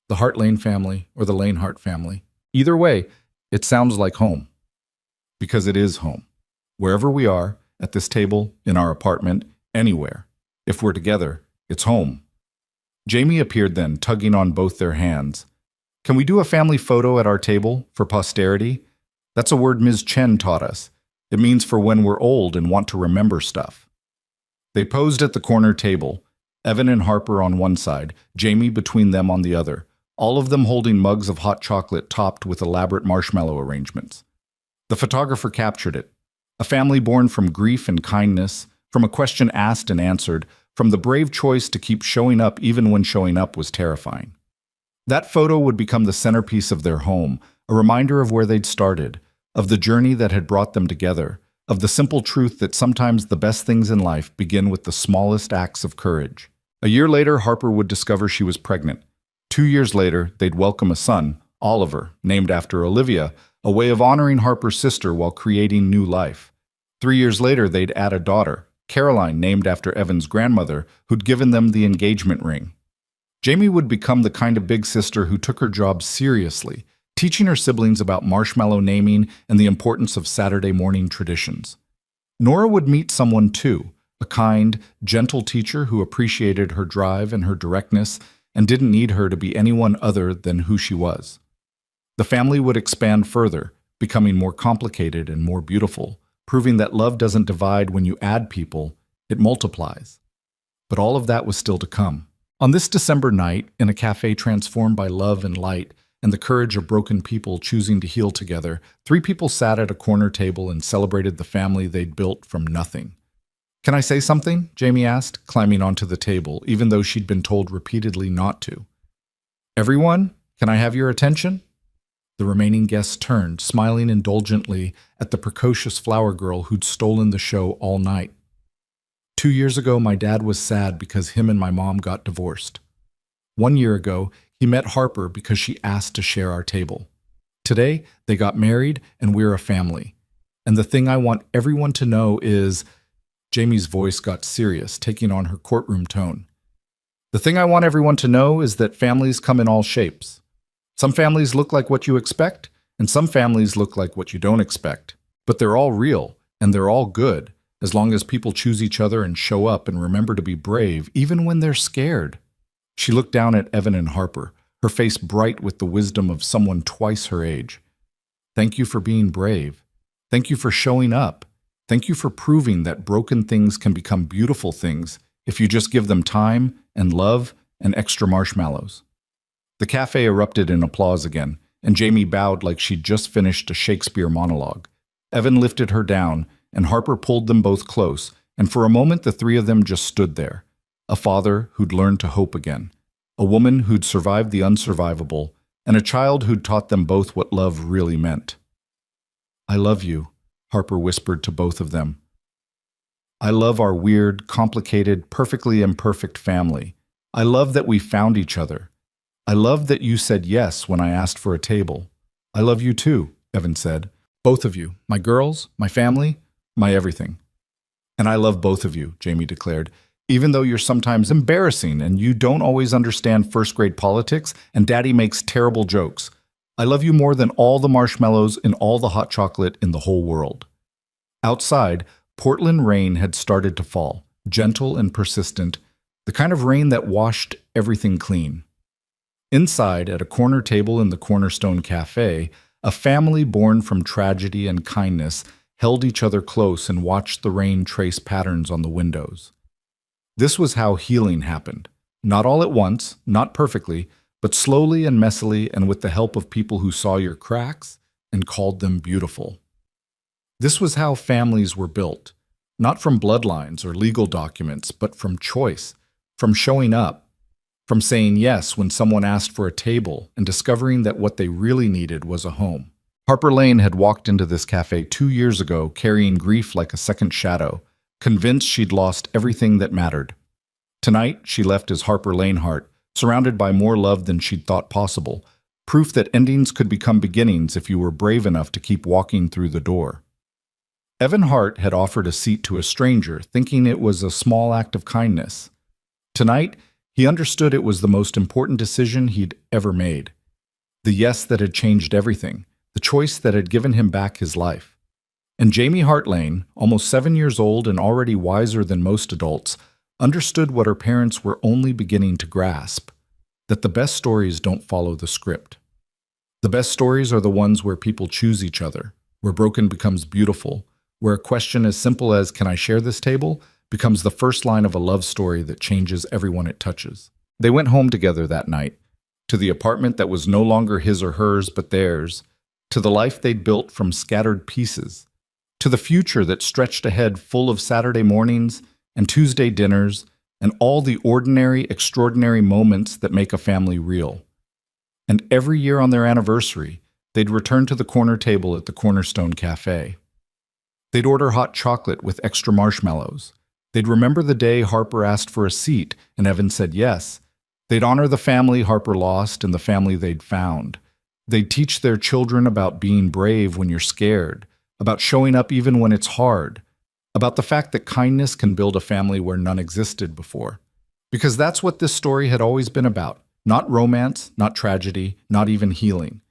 The Hart Lane family or the Lane Hart family. Either way, it sounds like home. Because it is home. Wherever we are, at this table, in our apartment, anywhere. If we're together, it's home. Jamie appeared then, tugging on both their hands. Can we do a family photo at our table, for posterity? That's a word Ms. Chen taught us. It means for when we're old and want to remember stuff. They posed at the corner table, Evan and Harper on one side, Jamie between them on the other, all of them holding mugs of hot chocolate topped with elaborate marshmallow arrangements. The photographer captured it. A family born from grief and kindness, from a question asked and answered, from the brave choice to keep showing up even when showing up was terrifying. That photo would become the centerpiece of their home, a reminder of where they'd started, of the journey that had brought them together, of the simple truth that sometimes the best things in life begin with the smallest acts of courage. A year later, Harper would discover she was pregnant. 2 years later, they'd welcome a son, Oliver, named after Olivia, a way of honoring Harper's sister while creating new life. 3 years later, they'd add a daughter, Caroline, named after Evan's grandmother, who'd given them the engagement ring. Jamie would become the kind of big sister who took her job seriously, teaching her siblings about marshmallow naming and the importance of Saturday morning traditions. Nora would meet someone too, a kind, gentle teacher who appreciated her drive and her directness and didn't need her to be anyone other than who she was. The family would expand further, becoming more complicated and more beautiful, proving that love doesn't divide when you add people, it multiplies. But all of that was still to come. On this December night, in a cafe transformed by love and light, and the courage of broken people choosing to heal together, 3 people sat at a corner table and celebrated the family they'd built from nothing. Can I say something? Jamie asked, climbing onto the table, even though she'd been told repeatedly not to. Everyone, can I have your attention? The remaining guests turned, smiling indulgently at the precocious flower girl who'd stolen the show all night. 2 years ago, my dad was sad because him and my mom got divorced. 1 year ago, he met Harper because she asked to share our table. Today, they got married and we're a family. And the thing I want everyone to know is, Jamie's voice got serious, taking on her courtroom tone. The thing I want everyone to know is that families come in all shapes. Some families look like what you expect, and some families look like what you don't expect. But they're all real, and they're all good, as long as people choose each other and show up and remember to be brave, even when they're scared. She looked down at Evan and Harper, her face bright with the wisdom of someone twice her age. Thank you for being brave. Thank you for showing up. Thank you for proving that broken things can become beautiful things if you just give them time and love and extra marshmallows. The cafe erupted in applause again, and Jamie bowed like she'd just finished a Shakespeare monologue. Evan lifted her down, and Harper pulled them both close, and for a moment the three of them just stood there. A father who'd learned to hope again, a woman who'd survived the unsurvivable, and a child who'd taught them both what love really meant. "I love you," Harper whispered to both of them. "I love our weird, complicated, perfectly imperfect family. I love that we found each other. I love that you said yes when I asked for a table. I love you too," Evan said. "Both of you, my girls, my family, my everything." "And I love both of you," Jamie declared, "even though you're sometimes embarrassing and you don't always understand first-grade politics and Daddy makes terrible jokes. I love you more than all the marshmallows and all the hot chocolate in the whole world." Outside, Portland rain had started to fall, gentle and persistent, the kind of rain that washed everything clean. Inside, at a corner table in the Cornerstone Cafe, a family born from tragedy and kindness held each other close and watched the rain trace patterns on the windows. This was how healing happened. Not all at once, not perfectly, but slowly and messily and with the help of people who saw your cracks and called them beautiful. This was how families were built, not from bloodlines or legal documents, but from choice, from showing up, from saying yes when someone asked for a table and discovering that what they really needed was a home. Harper Lane had walked into this cafe 2 years ago carrying grief like a second shadow, convinced she'd lost everything that mattered. Tonight, she left as Harper Lanehart, surrounded by more love than she'd thought possible, proof that endings could become beginnings if you were brave enough to keep walking through the door. Evan Hart had offered a seat to a stranger, thinking it was a small act of kindness. Tonight, he understood it was the most important decision he'd ever made. The yes that had changed everything, the choice that had given him back his life. And Jamie Hart Lane, almost 7 years old and already wiser than most adults, understood what her parents were only beginning to grasp, that the best stories don't follow the script. The best stories are the ones where people choose each other, where broken becomes beautiful, where a question as simple as, "Can I share this table?" becomes the first line of a love story that changes everyone it touches. They went home together that night, to the apartment that was no longer his or hers but theirs, to the life they'd built from scattered pieces, to the future that stretched ahead full of Saturday mornings and Tuesday dinners and all the ordinary, extraordinary moments that make a family real. And every year on their anniversary, they'd return to the corner table at the Cornerstone Cafe. They'd order hot chocolate with extra marshmallows. They'd remember the day Harper asked for a seat and Evan said yes. They'd honor the family Harper lost and the family they'd found. They'd teach their children about being brave when you're scared, about showing up even when it's hard, about the fact that kindness can build a family where none existed before. Because that's what this story had always been about. Not romance, not tragedy, not even healing.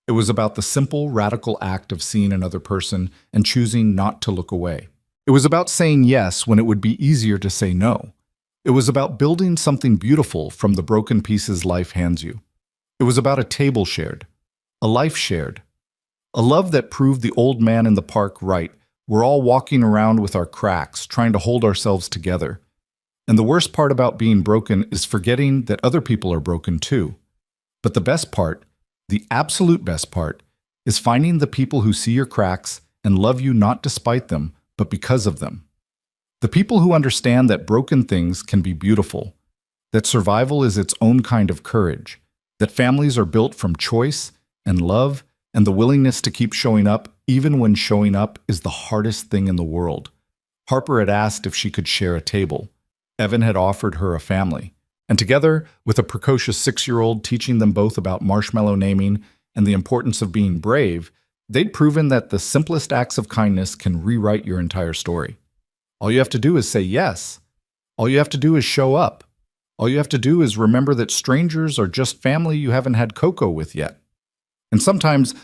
It was about the simple, radical act of seeing another person and choosing not to look away. It was about saying yes when it would be easier to say no. It was about building something beautiful from the broken pieces life hands you. It was about a table shared, a life shared, a love that proved the old man in the park right. We're all walking around with our cracks, trying to hold ourselves together. And the worst part about being broken is forgetting that other people are broken too. But the best part, the absolute best part, is finding the people who see your cracks and love you not despite them, but because of them. The people who understand that broken things can be beautiful, that survival is its own kind of courage, that families are built from choice and love and the willingness to keep showing up even when showing up is the hardest thing in the world. Harper had asked if she could share a table. Evan had offered her a family. And together, with a precocious 6-year-old teaching them both about marshmallow naming and the importance of being brave, they'd proven that the simplest acts of kindness can rewrite your entire story. All you have to do is say yes. All you have to do is show up. All you have to do is remember that strangers are just family you haven't had cocoa with yet. And sometimes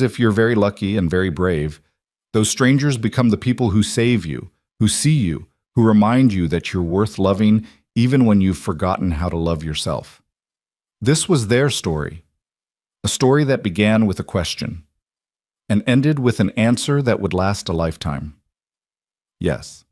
if you're very lucky and very brave, those strangers become the people who save you, who see you, who remind you that you're worth loving even when you've forgotten how to love yourself. This was their story, a story that began with a question and ended with an answer that would last a lifetime. Yes.